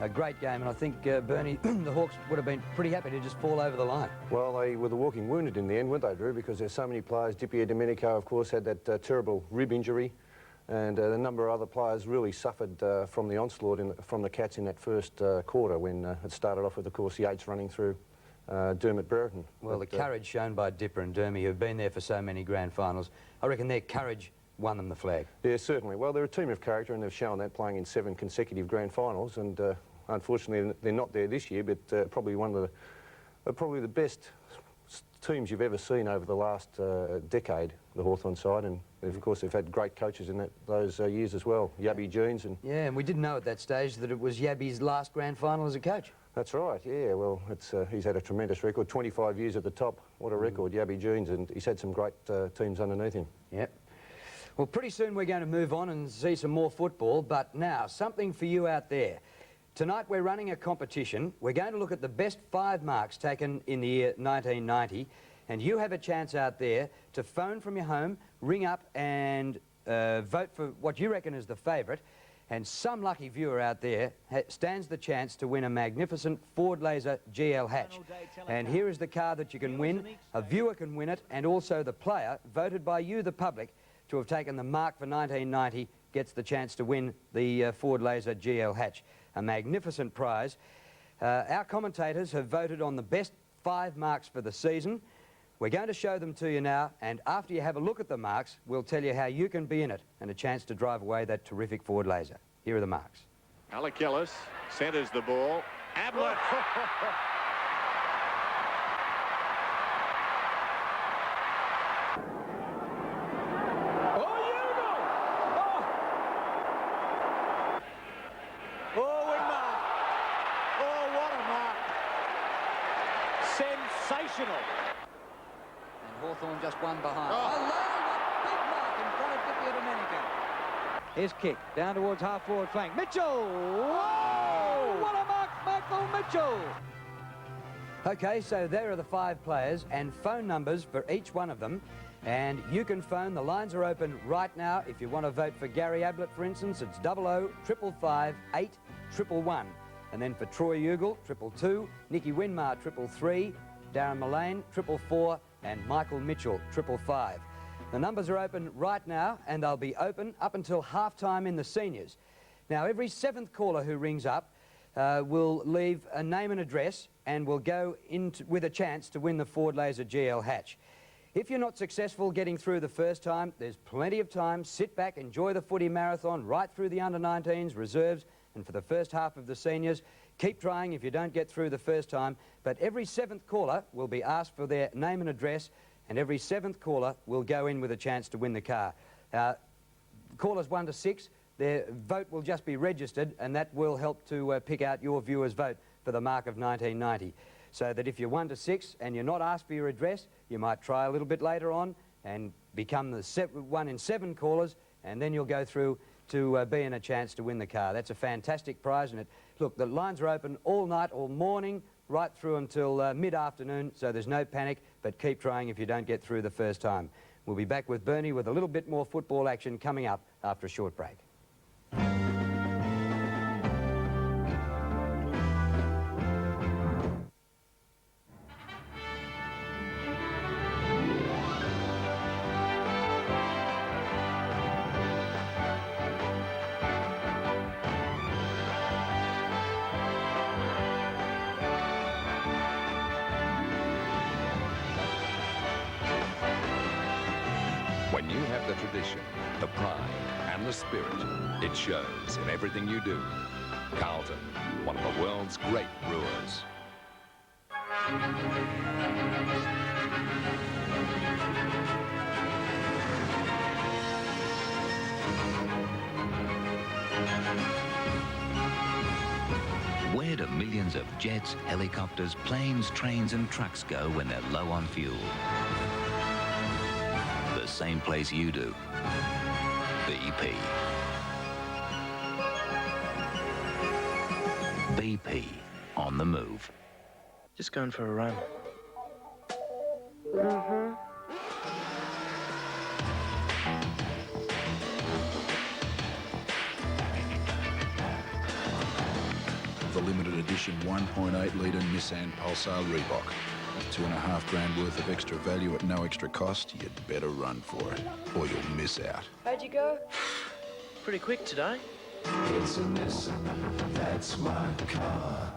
A great game, and I think, Bernie, the Hawks would have been pretty happy to just fall over the line. Well, they were the walking wounded in the end, weren't they, Drew? Because there's so many players. Dippy Domenico, of course, had that terrible rib injury, and a number of other players really suffered from the onslaught from the Cats in that first quarter when it started off with, of course, Yates running through Dermot Brereton. Well, the courage shown by Dipper and Dermy, who've been there for so many grand finals, I reckon their courage won them the flag. Yeah, certainly. Well, they're a team of character, and they've shown that playing in 7 consecutive grand finals, and unfortunately they're not there this year, but probably one of the best teams you've ever seen over the last decade, the Hawthorn side, and of course they've had great coaches in those years as well, Yabby Jeans. And yeah, and we didn't know at that stage that it was Yabby's last grand final as a coach. That's right, yeah. Well, he's had a tremendous record, 25 years at the top. What a record, Yabby Jeans, and he's had some great teams underneath him. Yep. Well, pretty soon we're going to move on and see some more football, but now, something for you out there. Tonight we're running a competition. We're going to look at the best 5 marks taken in the year 1990, and you have a chance out there to phone from your home, ring up and vote for what you reckon is the favourite, and some lucky viewer out there stands the chance to win a magnificent Ford Laser GL hatch. And here is the car that you can win. A viewer can win it, and also the player, voted by you, the public, to have taken the mark for 1990, gets the chance to win the Ford Laser GL hatch. A magnificent prize. Our commentators have voted on the best 5 marks for the season. We're going to show them to you now, and after you have a look at the marks, we'll tell you how you can be in it and a chance to drive away that terrific Ford Laser. Here are the marks. Alec Ellis centres the ball. Ablett. Sensational. And Hawthorn just one behind. Oh. His kick down towards half-forward flank. Mitchell! Whoa! What a mark, Michael Mitchell! Okay, so there are the 5 players and phone numbers for each one of them. And you can phone. The lines are open right now. If you want to vote for Gary Ablett, for instance, it's 00 555 811. And then for Troy Ugle, 222, Nicky Winmar, 333, Darren Mullane, 444, and Michael Mitchell, 555. The numbers are open right now, and they'll be open up until half-time in the seniors. Now, every 7th caller who rings up will leave a name and address and will go with a chance to win the Ford Laser GL hatch. If you're not successful getting through the first time, there's plenty of time. Sit back, enjoy the footy marathon right through the under-19s, reserves, and for the first half of the seniors. Keep trying if you don't get through the first time, but every 7th caller will be asked for their name and address, and every 7th caller will go in with a chance to win the car. Callers 1 to 6, their vote will just be registered, and that will help to pick out your viewer's vote for the mark of 1990. So that if you're 1 to 6 and you're not asked for your address, you might try a little bit later on and become the 1 in 7 callers, and then you'll go through to be in a chance to win the car. That's a fantastic prize, and look, the lines are open all night, all morning, right through until mid-afternoon, so there's no panic, but keep trying if you don't get through the first time. We'll be back with Bernie with a little bit more football action coming up after a short break. When you have the tradition, the pride, and the spirit, it shows in everything you do. Carlton, one of the world's great brewers. Where do millions of jets, helicopters, planes, trains and trucks go when they're low on fuel? The same place you do. BP. BP on the move. Just going for a run. The limited edition 1.8 litre Nissan Pulsar Reebok. 2.5 grand worth of extra value at no extra cost. You'd better run for it, or you'll miss out. How'd you go? Pretty quick today. It's a Nissan, that's my car.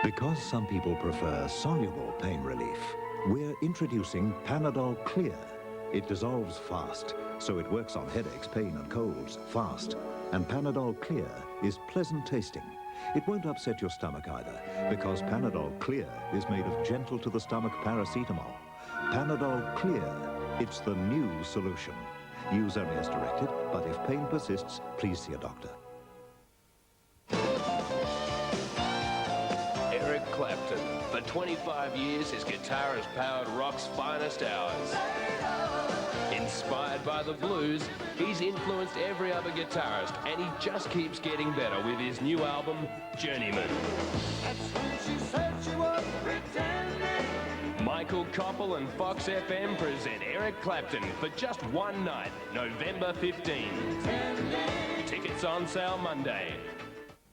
Because some people prefer soluble pain relief, we're introducing Panadol Clear. It dissolves fast, so it works on headaches, pain and colds fast. And Panadol Clear is pleasant tasting. It won't upset your stomach either, because Panadol Clear is made of gentle-to-the-stomach paracetamol. Panadol Clear, it's the new solution. Use only as directed, but if pain persists, please see a doctor. Eric Clapton. For 25 years, his guitar has powered rock's finest hours. Inspired by the blues, he's influenced every other guitarist, and he just keeps getting better with his new album, Journeyman. That's when she said she was pretending. Michael Koppel and Fox FM present Eric Clapton for just one night, November 15. Tickets on sale Monday.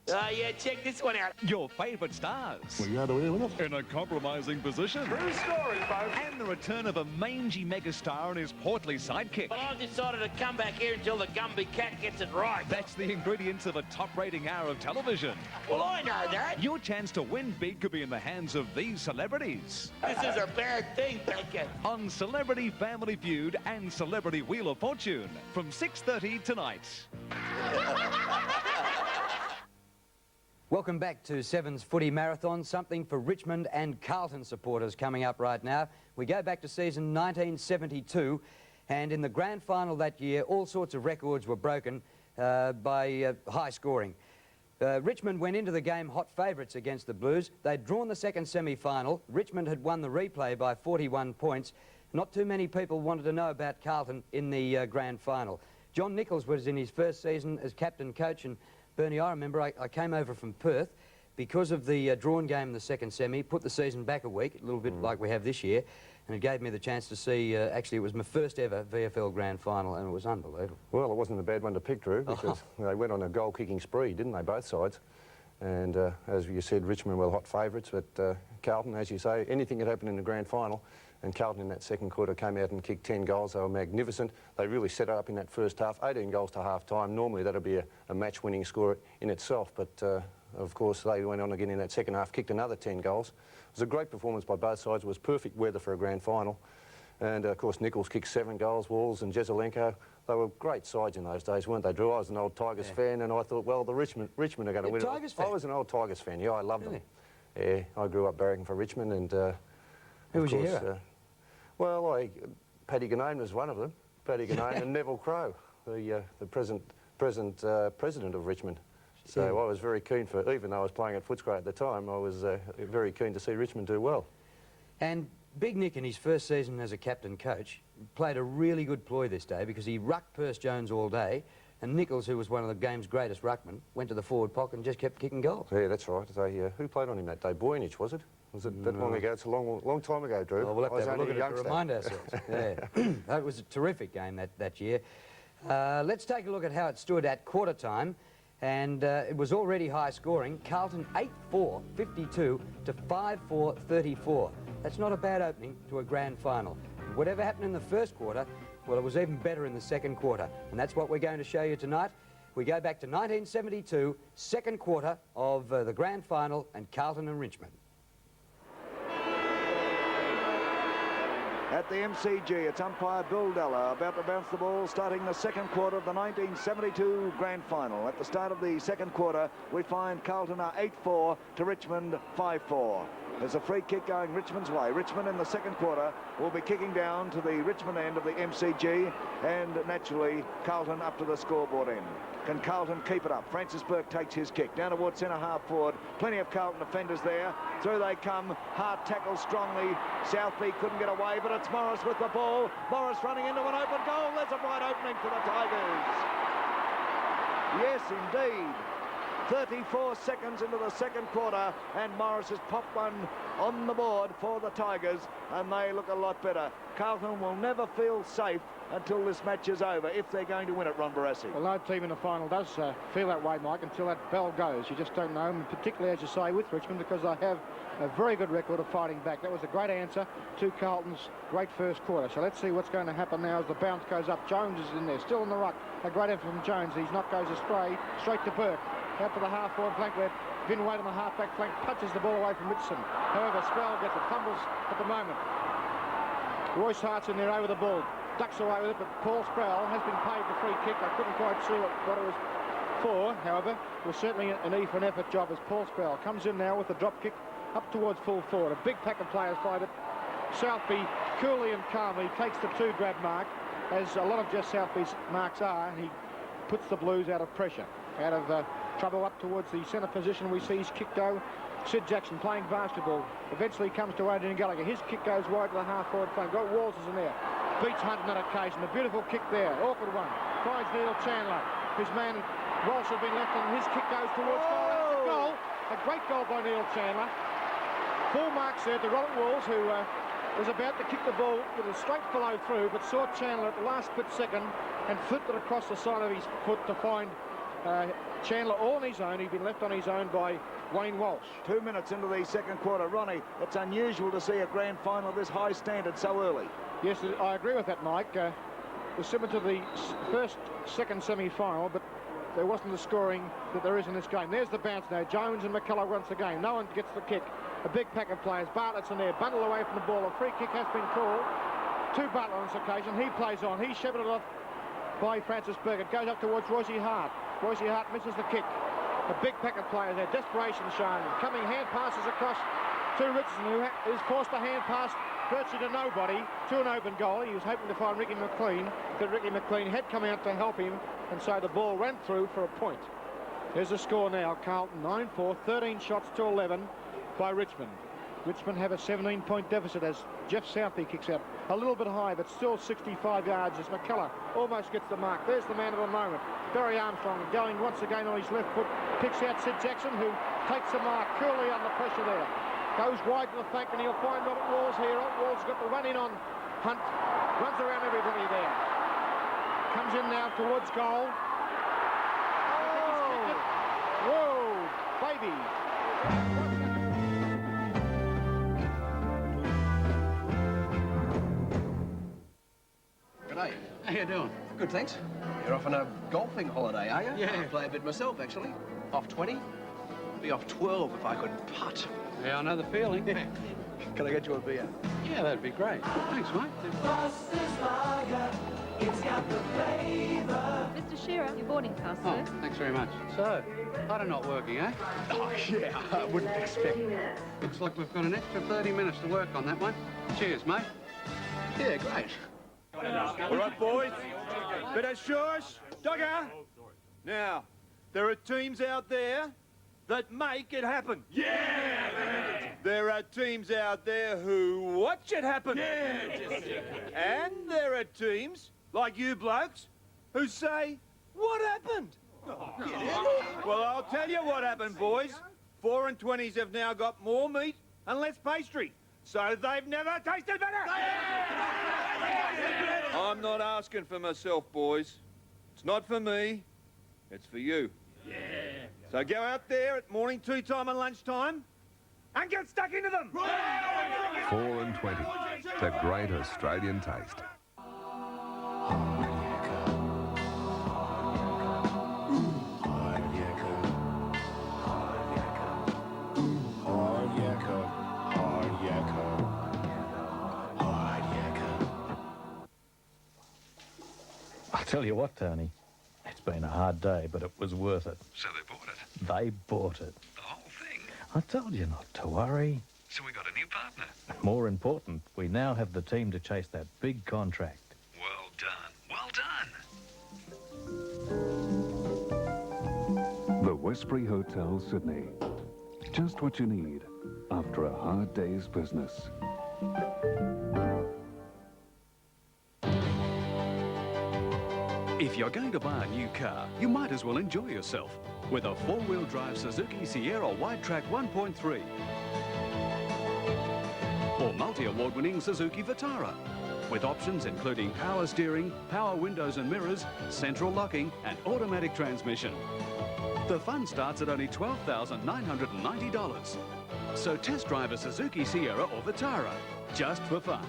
Yeah, check this one out. Your favourite stars. We got away with it. In a compromising position. True story, folks. And the return of a mangy megastar and his portly sidekick. But I've decided to come back here until the Gumby cat gets it right. That's the ingredients of a top-rating hour of television. Well, I know that. Your chance to win big could be in the hands of these celebrities. This is a bad thing, Bacon. On Celebrity Family Feud and Celebrity Wheel of Fortune from 6:30 tonight. Welcome back to Seven's Footy Marathon, something for Richmond and Carlton supporters coming up right now. We go back to season 1972, and in the grand final that year, all sorts of records were broken by high scoring. Richmond went into the game hot favourites against the Blues. They'd drawn the second semi-final. Richmond had won the replay by 41 points. not too many people wanted to know about Carlton in the grand final. John Nichols was in his first season as captain coach, and Bernie, I remember I came over from Perth because of the drawn game in the second semi, put the season back a week, a little bit like we have this year, and it gave me the chance to see, actually it was my first ever VFL grand final, and it was unbelievable. Well, it wasn't a bad one to pick, Drew, because they went on a goal-kicking spree, didn't they, both sides? And as you said, Richmond were hot favourites, but Carlton, as you say, anything could happen in the grand final. And Carlton in that second quarter came out and kicked 10 goals. They were magnificent. They really set it up in that first half, 18 goals to half-time. Normally that'd be a match-winning score in itself, but of course they went on again in that second half, kicked another 10 goals. It was a great performance by both sides. It was perfect weather for a grand final. And of course Nichols kicked 7 goals, Walls and Jezelenko. They were great sides in those days, weren't they, Drew? I was an old Tigers fan, and I thought, well, the Richmond are going to win. Tigers fan? I was an old Tigers fan, yeah, I loved them. Yeah, I grew up barracking for Richmond, and who was your hero? Well, Paddy Ganane was one of them. Paddy Ganane and Neville Crowe, the present president of Richmond. So I was very keen for, even though I was playing at Fitzroy at the time, I was very keen to see Richmond do well. And Big Nick, in his first season as a captain coach, played a really good ploy this day because he rucked Perce Jones all day, and Nichols, who was one of the game's greatest ruckmen, went to the forward pocket and just kept kicking goals. Yeah, that's right. Who played on him that day? Boyanich, was it? Was it that long ago? It's a long time ago, Drew. Well, we'll have to have a look at it to remind ourselves. Yeah. That was a terrific game that year. Let's take a look at how it stood at quarter time. And it was already high scoring. Carlton 8-4, 52 to 5-4, 34. That's not a bad opening to a grand final. Whatever happened in the first quarter, well, it was even better in the second quarter. And that's what we're going to show you tonight. We go back to 1972, second quarter of the grand final, and Carlton and Richmond. At the MCG, it's umpire Bill Della about to bounce the ball, starting the second quarter of the 1972 grand final. At the start of the second quarter, we find Carlton are 8-4 to Richmond 5-4. There's a free kick going Richmond's way. Richmond in the second quarter will be kicking down to the Richmond end of the MCG, and naturally Carlton up to the scoreboard end. Can Carlton keep it up? Francis Burke takes his kick down towards centre half forward. Plenty of Carlton defenders there. Through they come. Hard tackle strongly. Southby couldn't get away, but it's Morris with the ball. Morris running into an open goal. There's a bright opening for the Tigers. Yes, indeed. 34 seconds into the second quarter, and Morris has popped one on the board for the Tigers, and they look a lot better. Carlton will never feel safe until this match is over, if they're going to win it, Ron Barassi. Well, no team in the final does feel that way, Mike, until that bell goes. You just don't know, and particularly, as you say, with Richmond, because they have a very good record of fighting back. That was a great answer to Carlton's great first quarter. So let's see what's going to happen now as the bounce goes up. Jones is in there, still in the ruck. A great effort from Jones. He's not goes astray, straight to Burke. Out to the half-forward flank where Vin Wade on the half-back flank punches the ball away from Richardson. However, Sproul gets it, fumbles at the moment. Royce Hart's in there over the ball. Ducks away with it, but Paul Sproul has been paid the free kick. I couldn't quite see what it was for. However, it was certainly an E for an effort job as Paul Sproul comes in now with the drop kick up towards full forward. A big pack of players fight it. Southby coolly and calmly takes the 2 grab mark, as a lot of Jess Southby's marks are, and he puts the Blues out of pressure. Out of trouble up towards the centre position. We see his kick go. Sid Jackson playing basketball. Eventually comes to Adrian Gallagher. His kick goes wide to the half-forward flank. Got Walls is in there. Beats Hunt on that occasion. A beautiful kick there. Awkward one. Finds Neil Chandler. His man Walsh has been left, and his kick goes towards goal. And it's a goal. A great goal by Neil Chandler. Full marks there to Robert Walls, who was about to kick the ball with a straight follow through, but saw Chandler at the last split second and flipped it across the side of his foot to find Chandler all on his own. He'd been left on his own by Wayne Walsh. 2 minutes into the second quarter. Ronnie, it's unusual to see a grand final of this high standard so early. Yes, I agree with that, Mike. It was similar to the second semi-final, but there wasn't the scoring that there is in this game. There's the bounce now. Jones and McKenna once again. No one gets the kick. A big pack of players. Bartlett's in there. Bundle away from the ball. A free kick has been called to Bartlett on this occasion. He plays on. He's shepherded off by Francis Burke. It goes up towards Royce Hart. Royce Hart misses the kick. A big pack of players there. Desperation shown. Coming hand passes across to Richardson, who is forced to hand pass virtually to nobody to an open goal. He was hoping to find Ricky McLean, but Ricky McLean had come out to help him, and so the ball ran through for a point. There's the score now. Carlton 9-4, 13 shots to 11 by Richmond. Richmond have a 17-point deficit as Jeff Southby kicks out a little bit high, but still 65 yards as McKenna almost gets the mark. There's the man of the moment. Barry Armstrong going once again on his left foot, picks out Sid Jackson, who takes the mark coolly under pressure there. Goes wide to the flank, and he'll find Robert Walls here. Robert Walls got the run in on Hunt, runs around everybody there. Comes in now towards goal. Oh! Whoa, baby! G'day. How you doing? Good, thanks. You're off on a golfing holiday, are you? Yeah. I play a bit myself, actually. Off 20. Be off 12 if I could putt. Yeah, I know the feeling. Can I get you a beer? Yeah, that'd be great. Thanks, mate. It's got the flavor. Mr. Shearer, your boarding pass, Oh, sir. thanks very much. So, butter not working, eh? Oh, yeah, I wouldn't expect. Looks like we've got an extra 30 minutes to work on that one. Cheers, mate. Yeah, great. All right, boys. Bit of shush. Dogger. Now, there are teams out there that make it happen. Yeah! There are teams out there who watch it happen. Yeah! And there are teams, like you blokes, who say, what happened? Well, I'll tell you what happened, boys. 4 and 20s have now got more meat and less pastry. So they've never tasted better. I'm not asking for myself, boys. It's not for me. It's for you. Yeah. So go out there at morning tea time and lunchtime and get stuck into them. 4 and 20. The great Australian taste. I tell you what, Tony, it's been a hard day, but it was worth it. So they bought it. They bought it. The whole thing. I told you not to worry. So we got a new partner. More important, we now have the team to chase that big contract. Well done. Well done. The Westbury Hotel, Sydney. Just what you need after a hard day's business. If you're going to buy a new car, you might as well enjoy yourself with a four-wheel drive Suzuki Sierra Wide Track 1.3 or multi-award-winning Suzuki Vitara with options including power steering, power windows and mirrors, central locking and automatic transmission. The fun starts at only $12,990. So test drive a Suzuki Sierra or Vitara, just for fun.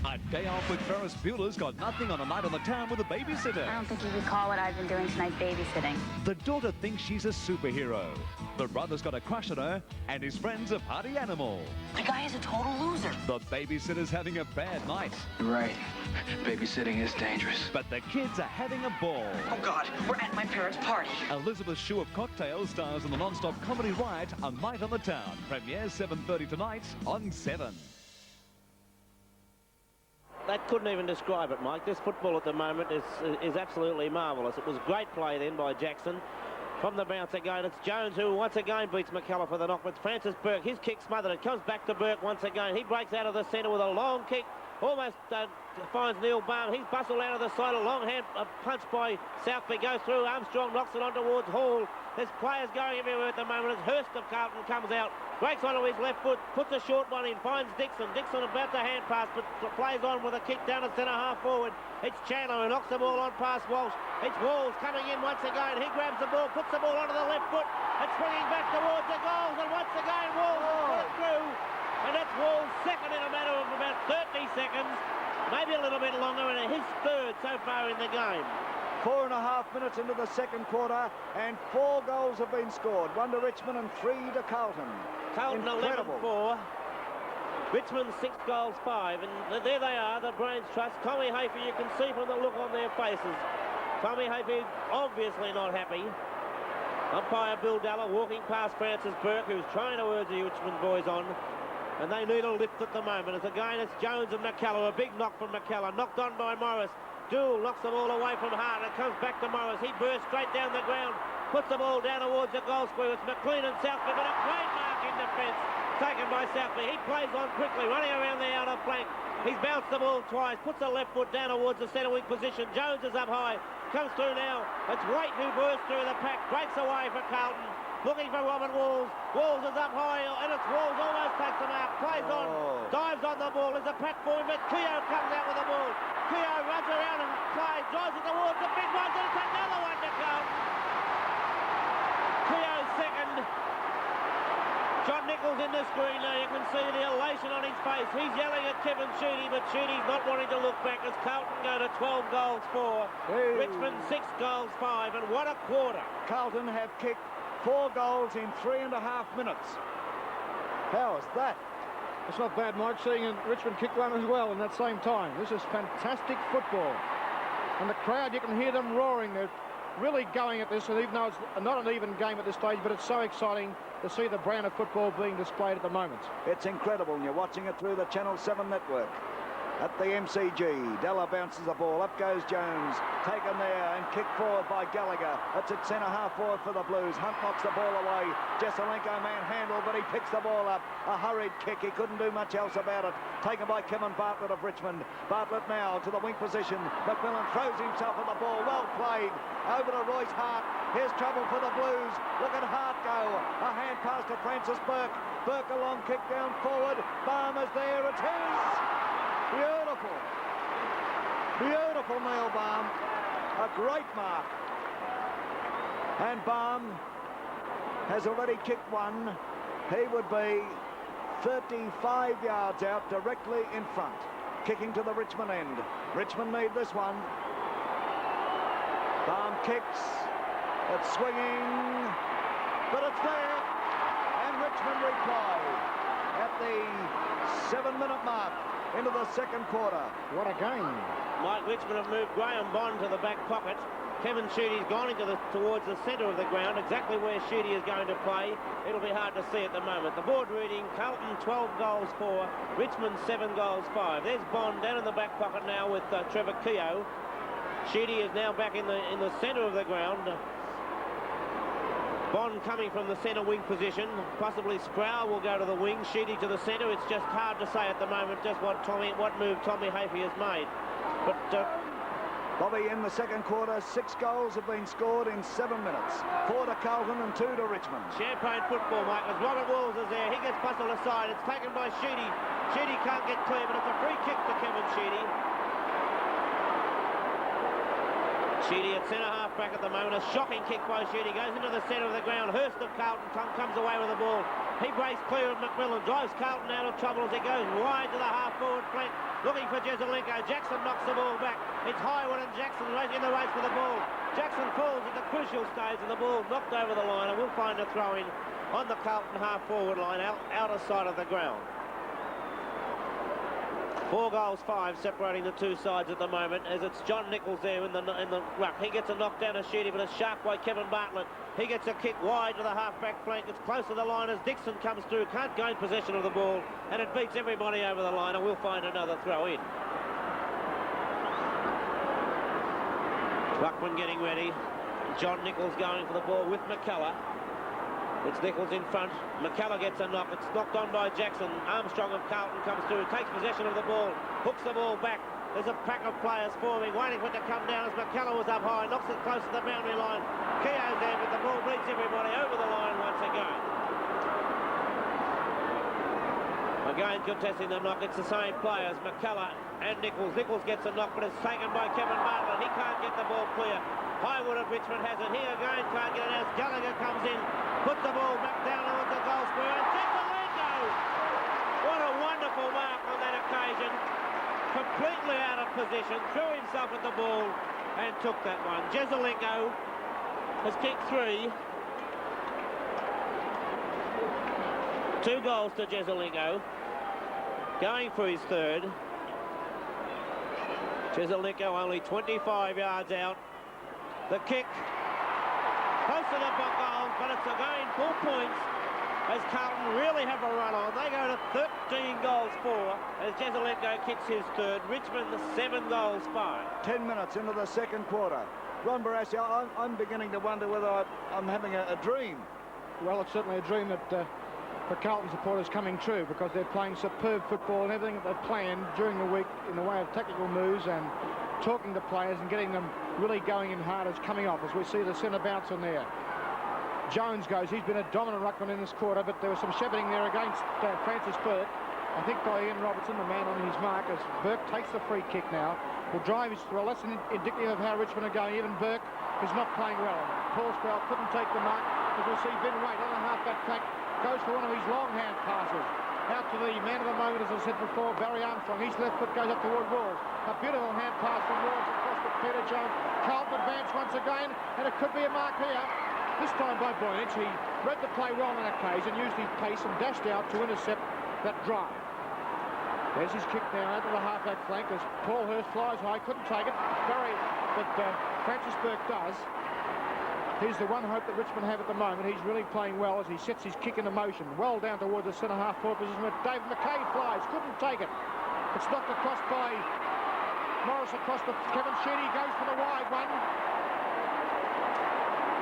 A day off with Ferris Bueller's got nothing on a night on the town with a babysitter. I don't think you recall what I've been doing tonight babysitting. The daughter thinks she's a superhero. The brother's got a crush on her, and his friend's a party animal. The guy is a total loser. The babysitter's having a bad night. Right. Babysitting is dangerous. But the kids are having a ball. Oh, God. We're at my parents' party. Elizabeth Shue of Cocktails stars in the non-stop comedy riot A Night on the Town. Premieres 7:30 tonight on 7. That couldn't even describe it, Mike. This football at the moment is absolutely marvellous. It was great play then by Jackson. From the bounce again, it's Jones who once again beats McKenna for the knock with Francis Burke. His kick smothered. It comes back to Burke once again. He breaks out of the centre with a long kick. Almost finds Neil Barham. He's bustled out of the side. A long hand punch by Southby goes through. Armstrong knocks it on towards Hall. There's players going everywhere at the moment as Hurst of Carlton comes out. Breaks onto his left foot, puts a short one in, finds Dixon. Dixon about to hand pass, but plays on with a kick down at centre half forward. It's Chandler who knocks the ball on past Walsh. It's Walls coming in once again. He grabs the ball, puts the ball onto the left foot. It's swinging back towards the goals, and once again Walls has put it through. And that's Walls' second in a matter of about 30 seconds, maybe a little bit longer, and his third so far in the game. 4.5 minutes into the second quarter, and 4 goals have been scored. 1 to Richmond and 3 to Carlton. Carlton 11-4. Richmond 6 goals 5, and there they are, the Brains Trust. Tommy Hafey, you can see from the look on their faces. Tommy Hafey obviously not happy. Umpire Bill Dalla walking past Francis Burke, who's trying to urge the Richmond boys on. And they need a lift at the moment. As again, it's Jones and McKellar. A big knock from McKellar. Knocked on by Morris. Dool knocks the ball away from Hart. It comes back to Morris. He bursts straight down the ground. Puts the ball down towards the goal square. It's McLean and Southby. But a great mark in defence. Taken by Southby. He plays on quickly, running around the outer flank. He's bounced the ball twice, puts the left foot down towards the centre wing position. Jones is up high, comes through now. It's Waite who bursts through the pack, breaks away for Carlton. Looking for Robert Walls. Walls is up high, and it's Walls almost takes the mark. Plays on, dives on the ball. There's a pack for him, but Keogh comes out with the ball. Keogh runs around and plays, drives it towards the big one. It's another one to Carlton. Keogh's second. John Nichols in the screen now. You can see the elation on his face. He's yelling at Kevin Sheedy, but Sheedy's not wanting to look back as Carlton go to 12 goals 4. Richmond 6 goals 5, and what a quarter. Carlton have kicked 4 goals in 3.5 minutes. How is that? It's not bad, Mike, seeing Richmond kick one as well in that same time. This is fantastic football. And the crowd, you can hear them roaring. They're really going at this, and even though it's not an even game at this stage, but it's so exciting to see the brand of football being displayed at the moment. It's incredible, and you're watching it through the Channel 7 network. At the MCG, Della bounces the ball, up goes Jones, taken there and kicked forward by Gallagher. It's at centre half forward for the Blues. Hunt knocks the ball away. Jesselenko manhandled, but he picks the ball up. A hurried kick, he couldn't do much else about it. Taken by Kevin Bartlett of Richmond. Bartlett now to the wing position. McMillan throws himself at the ball, well played. Over to Royce Hart. Here's trouble for the Blues. Look at Hart go. A hand pass to Francis Burke. Burke a long kick down forward. Balmer's there, it's his. Beautiful. Beautiful Neil Balme. A great mark. And Balme has already kicked one. He would be 35 yards out, directly in front. Kicking to the Richmond end. Richmond need this one. Balme kicks. It's swinging. But it's there. And Richmond reply at the 7-minute mark into the second quarter. What a game. Mike, Richmond have moved Graham Bond to the back pocket. Kevin Sheedy's gone towards the centre of the ground, exactly where Sheedy is going to play. It'll be hard to see at the moment. The board reading, Carlton 12 goals 4, Richmond 7 goals 5. There's Bond down in the back pocket now with Trevor Keogh. Sheedy is now back in the centre of the ground. Bond coming from the centre wing position. Possibly Sproul will go to the wing. Sheedy to the centre. It's just hard to say at the moment just what move Tommy Hafey has made. But Bobby, in the second quarter, 6 goals have been scored in 7 minutes. 4 to Carlton and 2 to Richmond. Champagne football, Mike, as Robert Walls is there. He gets bustled aside. It's taken by Sheedy. Sheedy can't get clear, but it's a free kick for Kevin Sheedy. Sheedy at centre-half back at the moment. A shocking kick by Sheedy. Goes into the centre of the ground. Hurst of Carlton comes away with the ball. He breaks clear of McMillan. Drives Carlton out of trouble as he goes wide to the half-forward flank. Looking for Jesselenko. Jackson knocks the ball back. It's Highwood and Jackson in the race for the ball. Jackson falls at the crucial stage and the ball knocked over the line, and we'll find a throw-in on the Carlton half-forward line outer side of the ground. 4 goals 5 separating the two sides at the moment, as it's John Nichols there in the ruck. He gets a knockdown to Sheedy, but it's sharp by Kevin Bartlett. He gets a kick wide to the half-back flank. It's close to the line as Dixon comes through. Can't gain possession of the ball, and it beats everybody over the line, and we'll find another throw-in. Ruckman getting ready. John Nichols going for the ball with McKellar. It's Nichols in front. McKellar gets a knock. It's knocked on by Jackson. Armstrong of Carlton comes through, takes possession of the ball, hooks the ball back. There's a pack of players forming, waiting for it to come down as McKellar was up high, knocks it close to the boundary line. Keogh's there, but the ball beats everybody over the line once again. Again, contesting the knock. It's the same players, McKellar and Nichols. Nichols gets a knock, but it's taken by Kevin Bartlett. He can't get the ball clear. Highwood of Richmond has it. He again can't get it out. Gallagher comes in, puts the ball back down towards the goal square, and Jesselenko! What a wonderful mark on that occasion. Completely out of position, threw himself at the ball and took that one. Jesselenko has kicked 3. 2 goals to Jesselenko. Going for his third. Jesselenko only 25 yards out. The kick, close to the goal, but it's again 4 points as Carlton really have a run on. They go to 13 goals 4 as Jesselenko kicks his third. Richmond 7 goals 5. 10 minutes into the second quarter. Ron Barassi, I'm beginning to wonder whether I'm having a dream. Well, it's certainly a dream that for Carlton supporters coming true, because they're playing superb football, and everything that they've planned during the week in the way of tactical moves and talking to players and getting them really going in hard is coming off, as we see the centre bounce in there. Jones goes. He's been a dominant ruckman in this quarter, but there was some shepherding there against Francis Burke, I think by Ian Robertson, the man on his mark, as Burke takes the free kick now. Will drive his throw. That's indicative of how Richmond are going. Even Burke is not playing well. Paul Sproul couldn't take the mark. As we see Ben Waite on the half-back flank, goes for one of his long hand passes. Out to the man of the moment, as I said before, Barry Armstrong. His left foot goes up toward Walls. A beautiful hand pass from Walls across to Peter Jones. Carlton advance once again, and it could be a mark here. This time by Boynich. He read the play well on occasion, used his pace and dashed out to intercept that drive. There's his kick now out to the half-back flank as Paul Hurst flies high, couldn't take it. But Francis Burke does. He's the one hope that Richmond have at the moment. He's really playing well as he sets his kick into motion. Well down towards the centre-half forward position where David McKay flies. Couldn't take it. It's knocked across by Morris across to Kevin Sheedy. Goes for the wide one.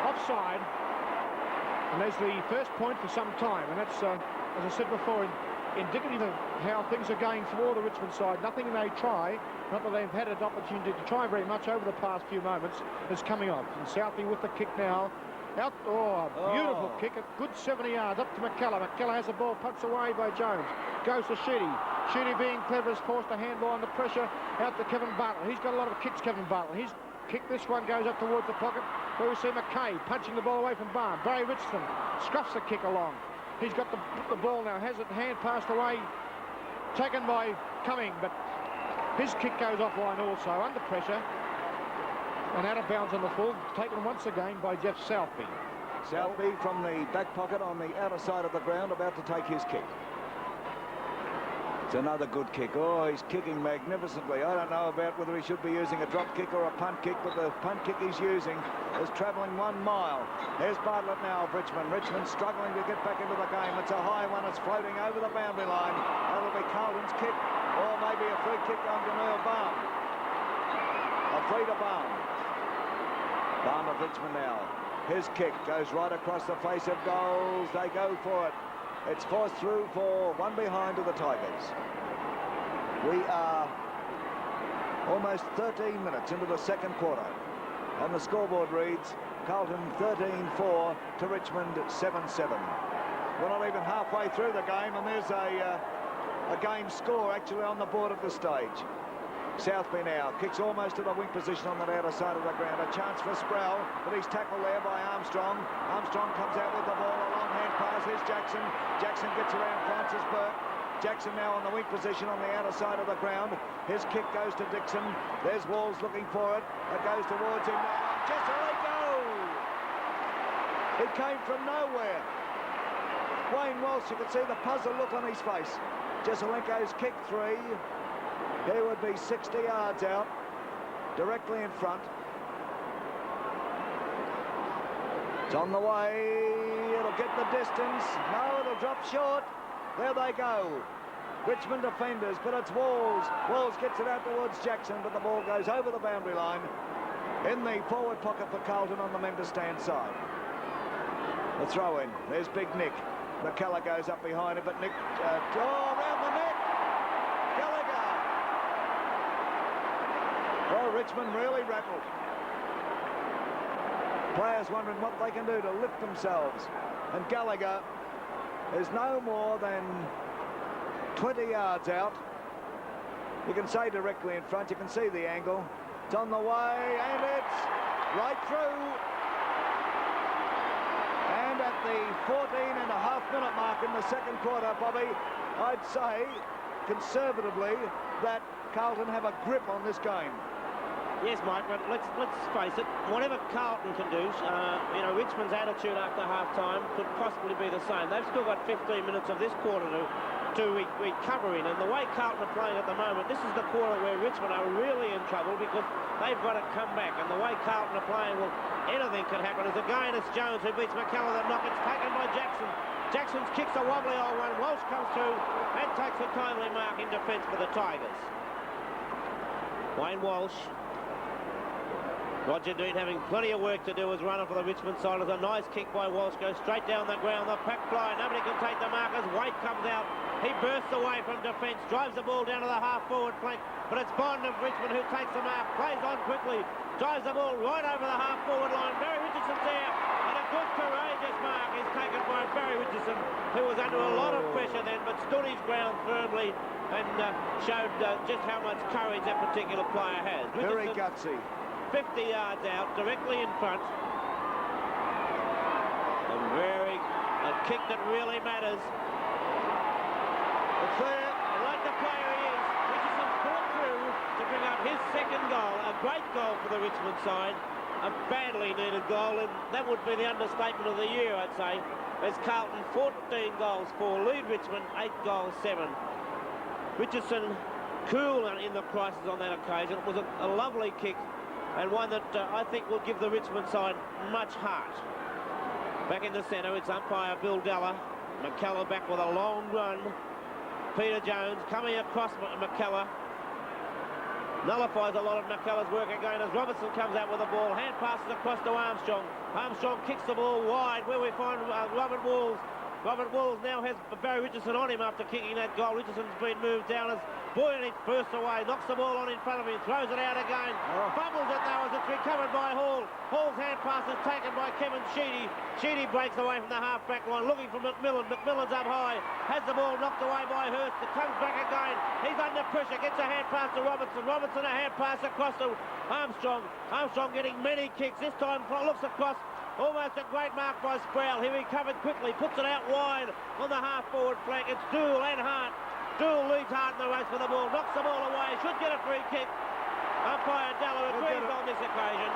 Offside. And there's the first point for some time. And that's, as I said before, indicative of how things are going for the Richmond side. Nothing they try, not that they've had an opportunity to try very much over the past few moments, is coming off. And Southey with the kick now. Out, a beautiful kick, a good 70 yards, up to McKenna. McKenna has the ball, punched away by Jones. Goes to Sheedy. Sheedy being clever, is forced a handball under pressure. Out to Kevin Bartlett. He's got a lot of kicks, Kevin Bartlett. His kick, this one goes up towards the pocket, where we see McKay punching the ball away from Barn. Barry Richardson scruffs the kick along. He's got the ball now, has it, hand passed away, taken by Cumming, but his kick goes offline also, under pressure, and out of bounds on the full, taken once again by Jeff Southby. Southby from the back pocket on the outer side of the ground, about to take his kick. It's another good kick. Oh, he's kicking magnificently. I don't know about whether he should be using a drop kick or a punt kick, but the punt kick he's using is travelling 1 mile. There's Bartlett now of Richmond. Richmond struggling to get back into the game. It's a high one. It's floating over the boundary line. That'll be Carlton's kick, or maybe a free kick on to Neil Baum. A free to Baum. Baum of Richmond now. His kick goes right across the face of goals. They go for it. It's forced through for one behind to the Tigers. We are almost 13 minutes into the second quarter, and the scoreboard reads Carlton 13-4 to Richmond 7-7. We're not even halfway through the game, and there's a game score actually on the board at this stage. Southby now kicks almost to the wing position on that outer side of the ground. A chance for Sproul, but he's tackled there by Armstrong. Armstrong comes out with the ball. A long hand pass. Here's Jackson. Jackson gets around Francis Burke. Jackson now on the wing position on the outer side of the ground. His kick goes to Dixon. There's Walls looking for it. It goes towards him now. Jesselenko! It came from nowhere. Wayne Walsh, you could see the puzzled look on his face. Jesselenko's kick 3. He would be 60 yards out, directly in front. It's on the way. It'll get the distance. No, it'll drop short. There they go. Richmond defenders, but it's Walls. Walls gets it out towards Jackson, but the ball goes over the boundary line in the forward pocket for Carlton on the men to stand side. The throw in. There's Big Nick. McKellar goes up behind him, but Nick, around the neck. Gallagher. Well, Richmond really rattled. Players wondering what they can do to lift themselves. And Gallagher is no more than 20 yards out. You can say directly in front. You can see the angle. It's on the way, and it's right through. And at the 14.5-minute mark in the second quarter, Bobby, I'd say conservatively that Carlton have a grip on this game. Yes, Mike, but let's face it, whatever Carlton can do, Richmond's attitude after half-time could possibly be the same. They've still got 15 minutes of this quarter to recover in, and the way Carlton are playing at the moment, this is the quarter where Richmond are really in trouble because they've got to come back, and the way Carlton are playing, well, anything could happen. As again, it's Jones who beats McKenna. The knock, it's taken by Jackson. Jackson's kicks a wobbly old one. Walsh comes through and takes a timely mark in defence for the Tigers. Wayne Walsh Roger Dean having plenty of work to do as runner for the Richmond side. It's a nice kick by Walsh, goes straight down the ground. The pack fly, nobody can take the markers. Waite comes out. He bursts away from defence, drives the ball down to the half-forward flank, but it's Bond of Richmond who takes the mark, plays on quickly, drives the ball right over the half-forward line. Barry Richardson's there, and a good, courageous mark is taken by Barry Richardson, who was under a lot of pressure then, but stood his ground firmly and showed just how much courage that particular player has. Very gutsy. 50 yards out, directly in front. A kick that really matters. It's there. Like the player he is, Richardson fought through to bring up his second goal. A great goal for the Richmond side. A badly needed goal, and that would be the understatement of the year, I'd say. As Carlton 14 goals for, lead Richmond 8 goals 7. Richardson cool in the crisis on that occasion. It was a lovely kick, and one that I think will give the Richmond side much heart. Back in the centre, it's umpire Bill Della. McKenna back with a long run. Peter Jones coming across McKenna. Nullifies a lot of McKenna's work again as Robertson comes out with the ball. Hand passes across to Armstrong. Armstrong kicks the ball wide, where we find Robert Walls. Robert Walls now has Barry Richardson on him after kicking that goal. Richardson's been moved down as Boyle bursts away, knocks the ball on in front of him, throws it out again, fumbles it though as it's recovered by Hall. Hall's hand pass is taken by Kevin Sheedy. Sheedy breaks away from the half-back line, looking for McMillan. McMillan's up high, has the ball knocked away by Hurst. It comes back again. He's under pressure, gets a hand pass to Robertson. Robertson a hand pass across to Armstrong. Armstrong getting many kicks. This time looks across. Almost a great mark by Sproul. He recovered quickly, puts it out wide on the half-forward flank. It's Dool and Hart. Dool leads Hart in the race for the ball, knocks the ball away, should get a free kick. Umpire Dalla agrees on this occasion.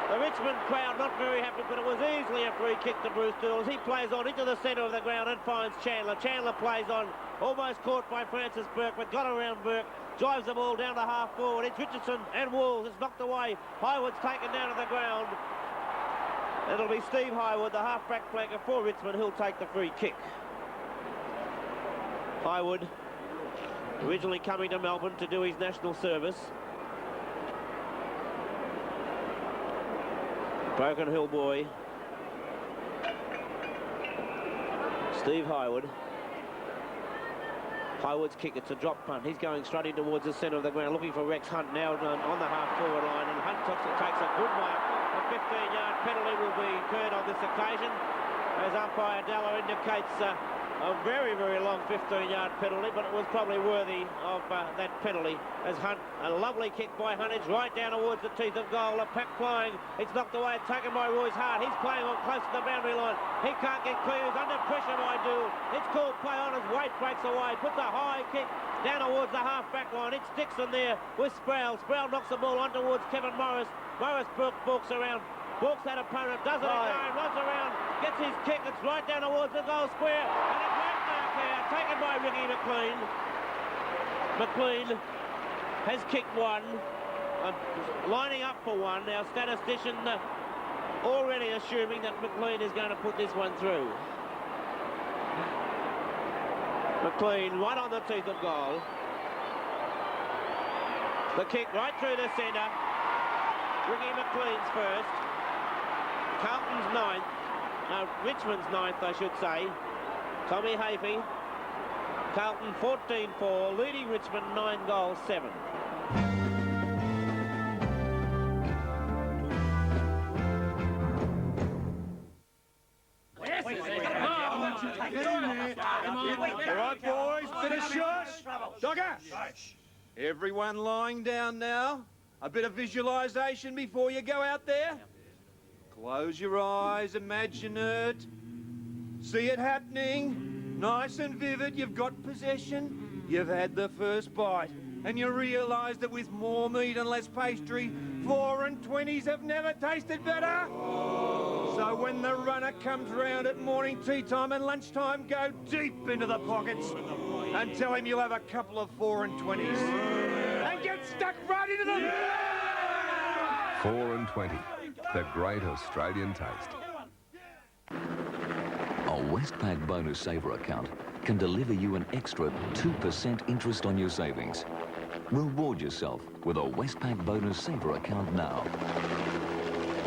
The Richmond crowd not very happy, but it was easily a free kick to Bruce Dool as he plays on into the centre of the ground and finds Chandler. Chandler plays on, almost caught by Francis Burke, but got around Burke. Drives the ball down to half-forward. It's Richardson and Walls. It's knocked away. Highwood's taken down to the ground. It'll be Steve Highwood, the half-back flanker for Richmond, who'll take the free kick. Highwood, originally coming to Melbourne to do his national service. Broken Hill boy. Steve Highwood. Highwood's kick, it's a drop punt. He's going straight in towards the centre of the ground, looking for Rex Hunt now on the half-forward line, and Hunt takes a good mark. A 15-yard penalty will be incurred on this occasion, as umpire Dalla indicates a very, very long 15-yard penalty, but it was probably worthy of that penalty, as Hunt, a lovely kick by Hunt, it's right down towards the teeth of goal. A pack flying, it's knocked away, taken by Royce Hart. He's playing on close to the boundary line. He can't get clear, he's under pressure by Dool. It's called play on as Waite breaks away, puts a high kick down towards the half-back line. It's Dixon there with Sproul. Sproul knocks the ball on towards Kevin Morris. Morris balks around, balks that opponent, does it again, runs around, gets his kick, it's right down towards the goal square, and a great mark there, taken by Ricky McLean. McLean has kicked one, lining up for one. Now, statistician already assuming that McLean is going to put this one through. McLean right on the teeth of goal. The kick right through the centre. Ricky McLean's first. Carlton's ninth. Richmond's ninth, I should say. Tommy Hafey. Carlton 14-4, leading Richmond 9 goals 7. All right, boys, bit of shush. Dogger. Everyone lying down now. A bit of visualisation before you go out there. Close your eyes, imagine it. See it happening. Nice and vivid, you've got possession. You've had the first bite. And you realise that with more meat and less pastry, 4 and 20s have never tasted better. So when the runner comes round at morning tea time and lunchtime, go deep into the pockets and tell him you'll have a couple of 4 and 20s. And get stuck right into them. 4 and 20, the great Australian taste. A Westpac Bonus Saver account can deliver you an extra 2% interest on your savings. Reward yourself with a Westpac Bonus Saver account now.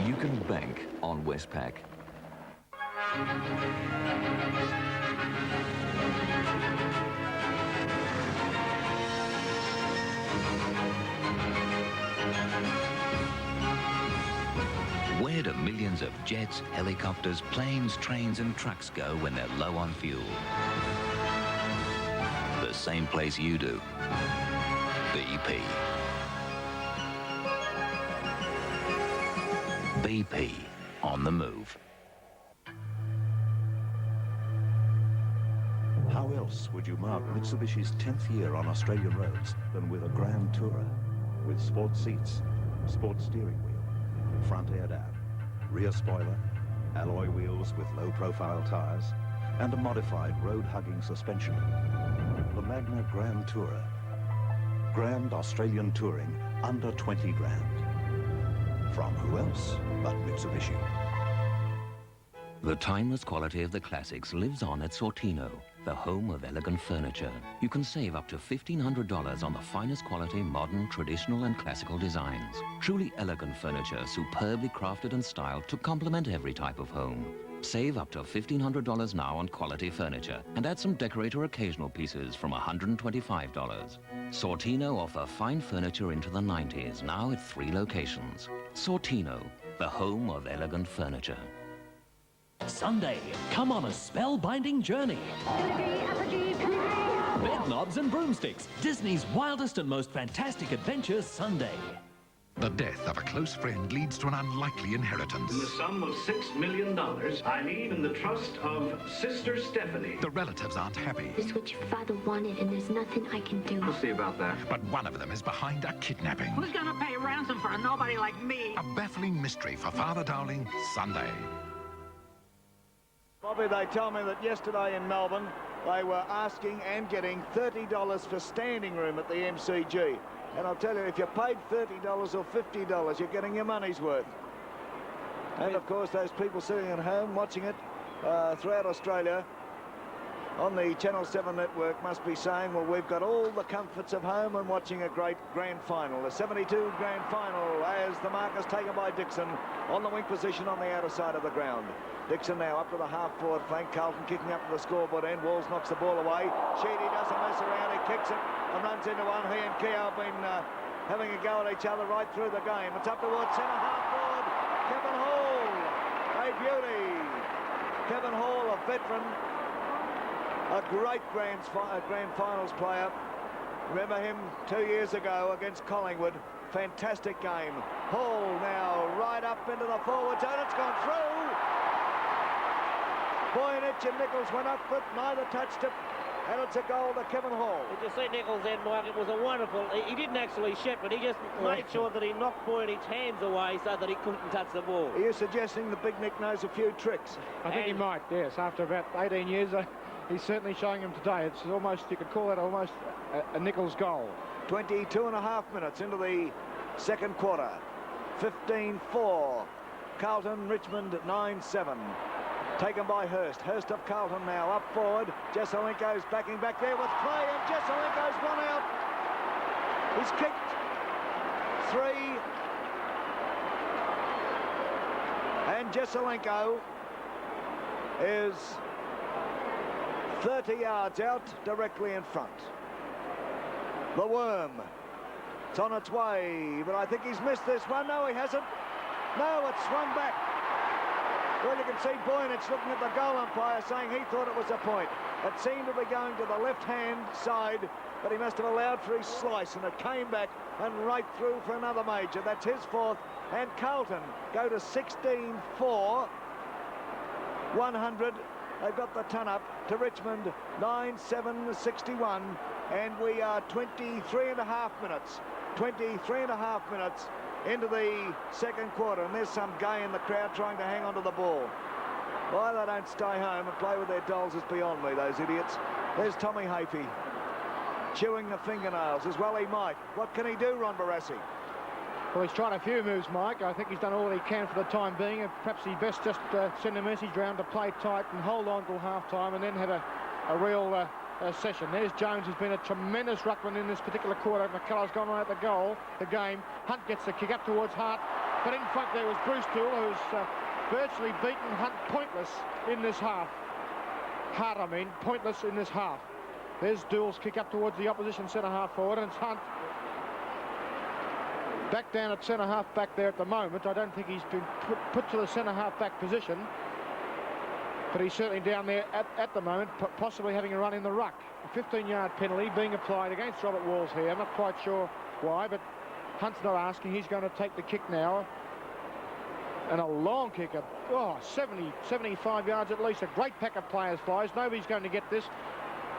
You can bank on Westpac. Where do millions of jets, helicopters, planes, trains and trucks go when they're low on fuel? The same place you do. BP. BP on the move. How else would you mark Mitsubishi's 10th year on Australian roads than with a Grand Tourer? With sport seats, sport steering wheel, front air dam, rear spoiler, alloy wheels with low-profile tyres, and a modified road-hugging suspension. The Magna Grand Tourer. Grand Australian Touring under 20 grand. From who else but Mitsubishi? The timeless quality of the classics lives on at Sortino, the home of elegant furniture. You can save up to $1,500 on the finest quality modern, traditional and classical designs. Truly elegant furniture, superbly crafted and styled to complement every type of home. Save up to $1,500 now on quality furniture and add some decorator occasional pieces from $125. Sortino offer fine furniture into the 90s, now at 3 locations. Sortino, the home of elegant furniture. Sunday, come on a spellbinding journey. Bed knobs and broomsticks, Disney's wildest and most fantastic adventures Sunday. The death of a close friend leads to an unlikely inheritance. In the sum of $6 million, I leave in the trust of Sister Stephanie. The relatives aren't happy. This is what your father wanted, and there's nothing I can do. We'll see about that. But one of them is behind a kidnapping. Who's gonna pay ransom for a nobody like me? A baffling mystery for Father Dowling, Sunday. Bobby, they tell me that yesterday in Melbourne, they were asking and getting $30 for standing room at the MCG. And I'll tell you, if you paid $30 or $50, you're getting your money's worth. And of course, those people sitting at home watching it throughout Australia on the Channel 7 network must be saying, well, we've got all the comforts of home and watching a great grand final. The 72 grand final as the mark is taken by Dixon on the wing position on the outer side of the ground. Dixon now up to the half-forward flank. Carlton kicking up to the scoreboard end. Walls knocks the ball away. Sheedy doesn't mess around. He kicks it and runs into one. He and Keogh have been having a go at each other right through the game. It's up towards centre half-forward. Kevin Hall, a beauty. Kevin Hall, a veteran, a great grand finals player. Remember him 2 years ago against Collingwood. Fantastic game. Hall now right up into the forward zone. It's gone through. Boyanich and Nichols went up, but neither touched it. And it's a goal to Kevin Hall. Did you see Nichols then, Mike? It was a wonderful... He didn't actually shepherd. He just made sure that he knocked Boyanich's hands away so that he couldn't touch the ball. Are you suggesting the Big Nick knows a few tricks? I think he might, yes. After about 18 years, he's certainly showing them today. It's almost, you could call that almost a Nichols goal. 22.5 minutes into the second quarter. 15-4. Carlton, Richmond at 9-7. Taken by Hurst. Hurst of Carlton now up forward. Jesselenko's backing back there with play, and Jesselenko's one out. He's kicked 3. And Jesselenko is 30 yards out, directly in front. The Worm. It's on its way, but I think he's missed this one. No, he hasn't. No, it's swung back. Well, you can see Boyanich looking at the goal umpire saying he thought it was a point. It seemed to be going to the left-hand side, but he must have allowed for his slice, and it came back and right through for another major. That's his 4th, and Carlton go to 16-4. 100. They've got the ton up to Richmond, 9-7-61, and we are 23.5 minutes. 23.5 minutes into the second quarter, and there's some gay in the crowd trying to hang on to the ball. Why they don't stay home and play with their dolls is beyond me, those idiots. There's Tommy Hafey chewing the fingernails, as well he might. What can he do, Ron Barassi? Well, he's tried a few moves, Mike. I think he's done all he can for the time being, and perhaps he best just send a message round to play tight and hold on till half-time, and then have a real session. There's Jones, who's been a tremendous ruckman in this particular quarter. McKenna's gone right at the game. Hunt gets the kick up towards Hart, but in front there was Bruce Toole, who's virtually beaten Hunt pointless in this half. Hart, I mean, pointless in this half. There's Doole's kick up towards the opposition centre-half forward, and it's Hunt back down at centre-half back there at the moment. I don't think he's been put to the centre-half back position, but he's certainly down there at the moment, possibly having a run in the ruck. A 15-yard penalty being applied against Robert Walls here. I'm not quite sure why, but Hunt's not asking. He's going to take the kick now. And a long kick of 70, 75 yards at least. A great pack of players flies. Nobody's going to get this.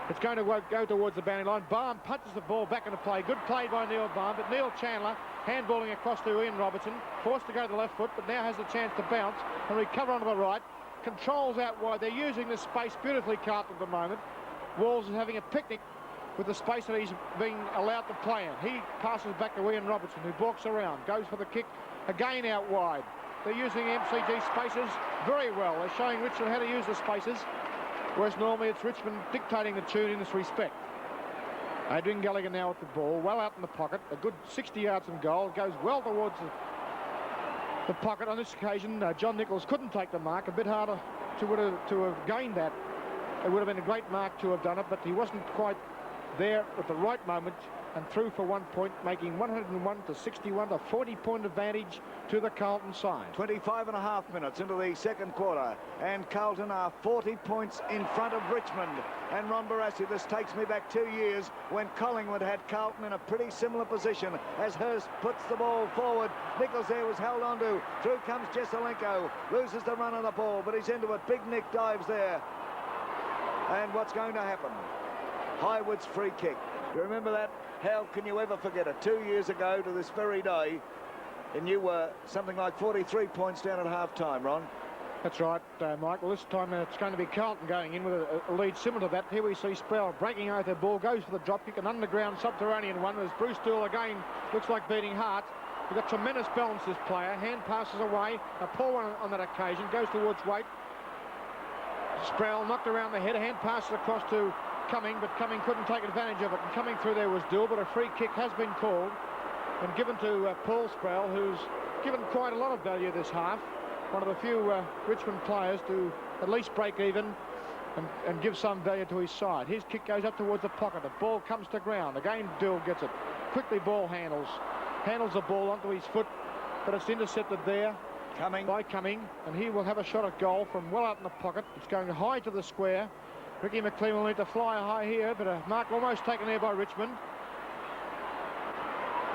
It's going to go towards the boundary line. Baum punches the ball back into play. Good play by Neil Baum, but Neil Chandler handballing across to Ian Robertson, forced to go to the left foot, but now has the chance to bounce and recover onto the right. Controls out wide. They're using this space beautifully, Carlton, at the moment. Walls is having a picnic with the space that he's being allowed to play in. He passes back to Ian Robertson, who balks around, goes for the kick again out wide. They're using MCG spaces very well. They're showing Richmond how to use the spaces, whereas normally it's Richmond dictating the tune in this respect. Adrian Gallagher now with the ball, well out in the pocket, a good 60 yards from goal, goes well towards the pocket. On this occasion, John Nichols couldn't take the mark, a bit harder to have gained that. It would have been a great mark to have done it, but he wasn't quite there at the right moment and through for 1 point, making 101 to 61, a 40-point advantage to the Carlton side. 25.5 minutes into the second quarter, and Carlton are 40 points in front of Richmond. And Ron Barassi, this takes me back 2 years when Collingwood had Carlton in a pretty similar position as Hurst puts the ball forward. Nichols there was held onto. Through comes Jesselenko, loses the run on the ball, but he's into it. Big Nick dives there. And what's going to happen? Highwood's free kick. Do you remember that? How can you ever forget it? 2 years ago to this very day, and you were something like 43 points down at half-time, Ron. That's right, Mike. Well, this time it's going to be Carlton going in with a lead similar to that. Here we see Sproul breaking out the ball, goes for the drop kick, an underground subterranean one as Bruce Toole again looks like beating Hart. We've got tremendous balance, this player. Hand passes away, a poor one on that occasion, goes towards Waite. Sproul knocked around the head, a hand passes across to Cumming, but Cumming couldn't take advantage of it, and coming through there was Dool, but a free kick has been called and given to Paul Sproul, who's given quite a lot of value this half. One of the few Richmond players to at least break even and give some value to his side. His kick goes up towards the pocket. The ball comes to ground. Again, Dool gets it. Quickly ball handles the ball onto his foot, but it's intercepted there by Cumming, and he will have a shot at goal from well out in the pocket. It's going high to the square. Ricky McLean will need to fly high here, but a mark almost taken there by Richmond.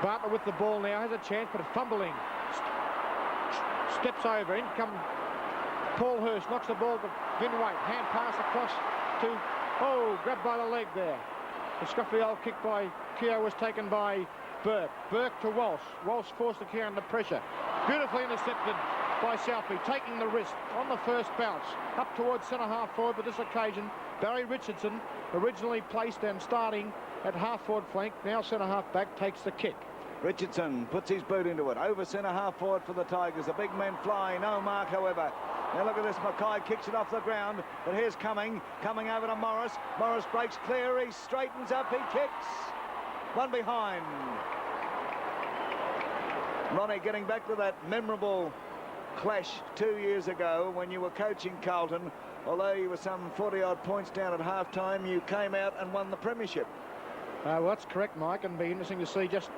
Bartlett with the ball now has a chance, but fumbling. Steps over. In come Paul Hurst, knocks the ball to Vin Waite. Hand pass across to, grabbed by the leg there. The scuffy old kick by Keogh was taken by Burke. Burke to Walsh. Walsh forced the Keogh under pressure. Beautifully intercepted by Southby, taking the risk on the first bounce. Up towards centre-half forward, but this occasion, Barry Richardson, originally placed and starting at half-forward flank, now centre-half back, takes the kick. Richardson puts his boot into it. Over centre-half forward for the Tigers. The big men fly. No mark, however. Now look at this. Mackay kicks it off the ground, but here's Coming over to Morris. Morris breaks clear. He straightens up. He kicks. One behind. Ronnie, getting back to that memorable clash 2 years ago when you were coaching Carlton, although you were some 40-odd points down at half-time, you came out and won the premiership. Well, that's correct, Mike, and it'll be interesting to see just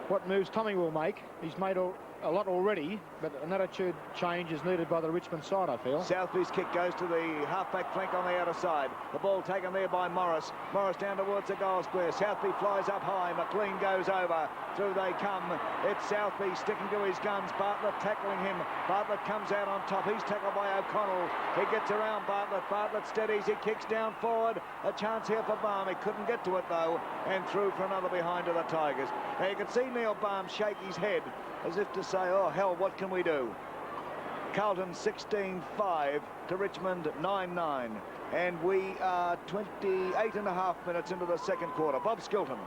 what moves Tommy will make. He's made a lot already, but an attitude change is needed by the Richmond side, I feel. Southby's kick goes to the half-back flank on the outer side. The ball taken there by Morris. Morris down towards the goal square. Southby flies up high. McLean goes over. Through they come. It's Southby sticking to his guns. Bartlett tackling him. Bartlett comes out on top. He's tackled by O'Connell. He gets around Bartlett. Bartlett steadies. He kicks down forward. A chance here for Baum. He couldn't get to it, though, and threw for another behind to the Tigers. Now, you can see Neil Baum shake his head as if to say, oh, hell, what can we do? Carlton 16-5 to Richmond 9-9. And we are 28.5 minutes into the second quarter. Bob Skilton.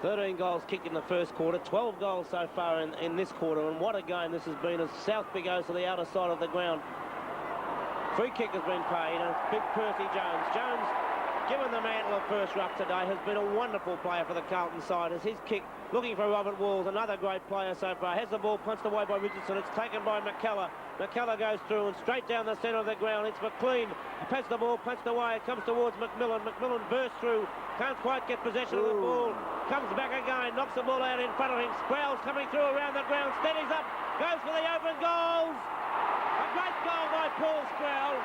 13 goals kicked in the first quarter, 12 goals so far in this quarter, and what a game this has been as Southby goes to the outer side of the ground. Free kick has been paid, and it's big Percy Jones. Jones given the mantle of first ruck today, has been a wonderful player for the Carlton side as his kick, looking for Robert Walls, another great player so far. Has the ball punched away by Richardson. It's taken by McKenna. McKenna goes through and straight down the centre of the ground. It's McLean. Pats the ball, punched away. It comes towards McMillan. McMillan bursts through. Can't quite get possession of the ball. Comes back again. Knocks the ball out in front of him. Sproul's coming through around the ground. Steadies up. Goes for the open goals. A great goal by Paul Sproul.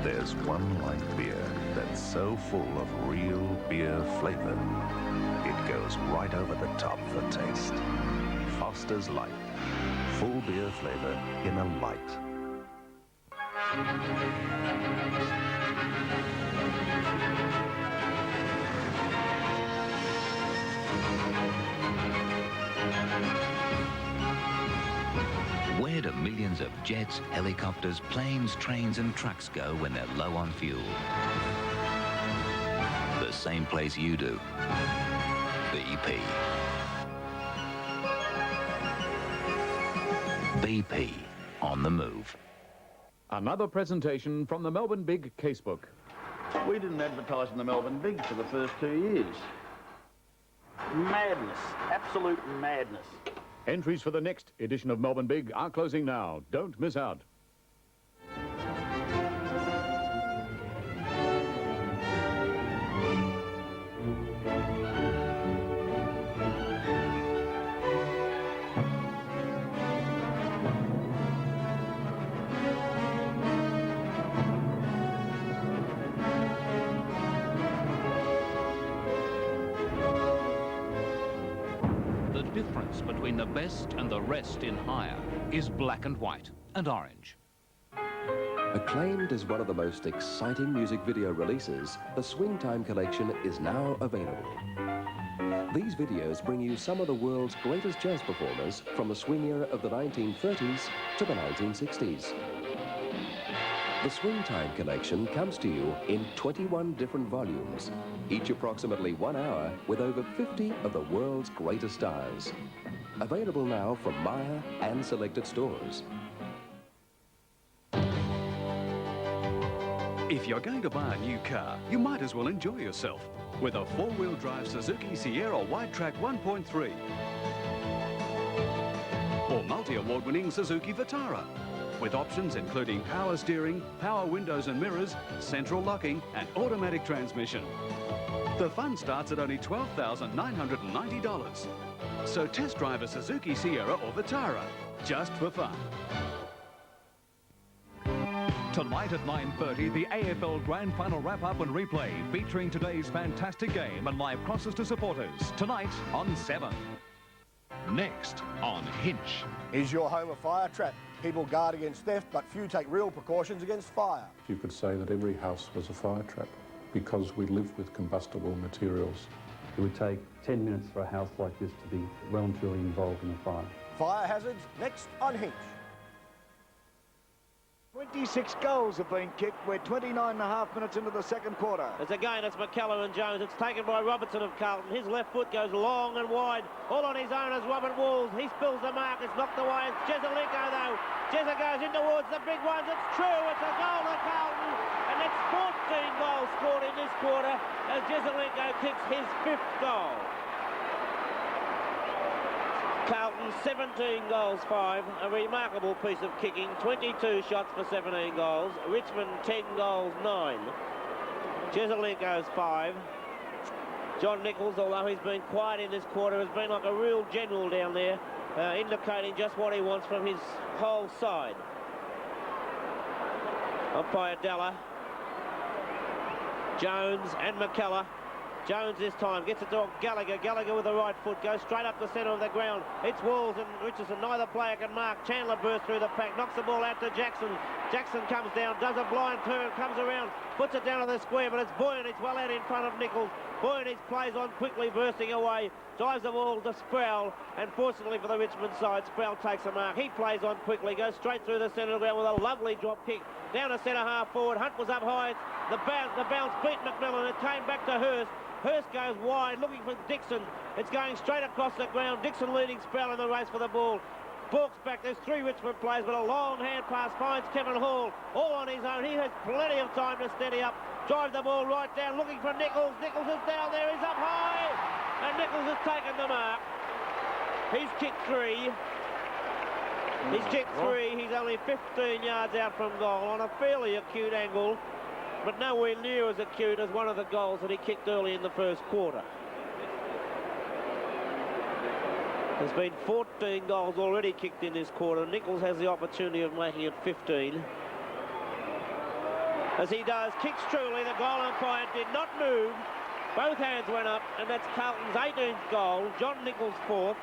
There's one light beer that's so full of real beer flavor, it goes right over the top for taste. Foster's Light. Full beer flavor in a light. Where do millions of jets, helicopters, planes, trains and trucks go when they're low on fuel? The same place you do. BP. BP. On the move. Another presentation from the Melbourne Big Casebook. We didn't advertise in the Melbourne Big for the first 2 years. Madness. Absolute madness. Entries for the next edition of Melbourne Big are closing now. Don't miss out. The difference between the best and the rest in hire is black and white and orange. Acclaimed as one of the most exciting music video releases, the Swing Time collection is now available. These videos bring you some of the world's greatest jazz performers from the swing era of the 1930s to the 1960s. The Swing Time collection comes to you in 21 different volumes, each approximately 1 hour with over 50 of the world's greatest stars. Available now from Maya and selected stores. If you're going to buy a new car, you might as well enjoy yourself with a four-wheel drive Suzuki Sierra Wide Track 1.3 or multi-award winning Suzuki Vitara with options including power steering, power windows and mirrors, central locking and automatic transmission. The fun starts at only $12,990. So test drive a Suzuki Sierra or Vitara, just for fun. Tonight at 9:30, the AFL Grand Final wrap-up and replay, featuring today's fantastic game and live crosses to supporters. Tonight on 7. Next on Hinch. Is your home a fire trap? People guard against theft, but few take real precautions against fire. You could say that every house was a fire trap because we live with combustible materials. It would take 10 minutes for a house like this to be well and truly involved in a fire. Fire hazards, next on Hinch. 26 goals have been kicked. We're 29.5 minutes into the second quarter. It's again, it's McKellar and Jones. It's taken by Robertson of Carlton. His left foot goes long and wide. All on his own as Robert Walls. He spills the mark. It's knocked away. It's Jezelenko, though. Jezza goes in towards the big ones. It's true. It's a goal to Carlton. And it's 14 goals scored in this quarter as Jezelenko kicks his 5th goal. Carlton 17 goals 5, a remarkable piece of kicking, 22 shots for 17 goals. Richmond 10 goals 9. Jezelenko's 5. John Nichols, although he's been quiet in this quarter, has been like a real general down there, indicating just what he wants from his whole side. Umpire Della, Jones and McKellar. Jones this time gets it to Gallagher. Gallagher with the right foot goes straight up the centre of the ground. It's Walls and Richardson. Neither player can mark. Chandler bursts through the pack, knocks the ball out to Jackson. Jackson comes down, does a blind turn, comes around, puts it down to the square, but it's Boyan. It's well out in front of Nichols. Boyan plays on quickly, bursting away. Drives the ball to Sproul, and fortunately for the Richmond side, Sproul takes a mark. He plays on quickly, goes straight through the centre of the ground with a lovely drop kick. down to centre-half forward. Hunt was up high. The bounce beat McMillan. It came back to Hurst. Hurst goes wide, looking for Dixon. It's going straight across the ground. Dixon leading spell in the race for the ball. Balks back. There's 3 Richmond players, but a long hand pass finds Kevin Hall. All on his own. He has plenty of time to steady up. Drive the ball right down, looking for Nichols. Nichols is down there. He's up high. And Nichols has taken the mark. He's kicked 3. He's kicked 3. He's only 15 yards out from goal on a fairly acute angle, but nowhere near as acute as one of the goals that he kicked early in the first quarter. There's been 14 goals already kicked in this quarter. Nichols has the opportunity of making it 15. As he does, kicks truly. The goal umpire did not move. Both hands went up, and that's Carlton's 18th goal. John Nichols 4th.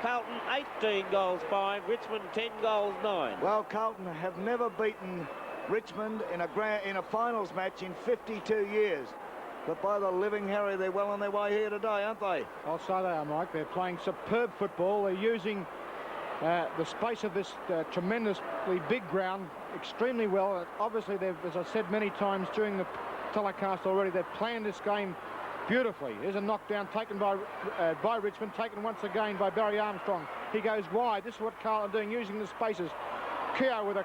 Carlton 18 goals 5, Richmond 10 goals 9. Well, Carlton have never beaten Richmond in a finals match in 52 years. But by the living Harry, they're well on their way here today, aren't they? I'll say they are, Mike. They're playing superb football. They're using the space of this tremendously big ground extremely well. Obviously, they've, as I said many times during the telecast already, they've planned this game beautifully. There's a knockdown taken by Richmond, taken once again by Barry Armstrong. He goes wide. This is what Carlton are doing, using the spaces. Keogh with a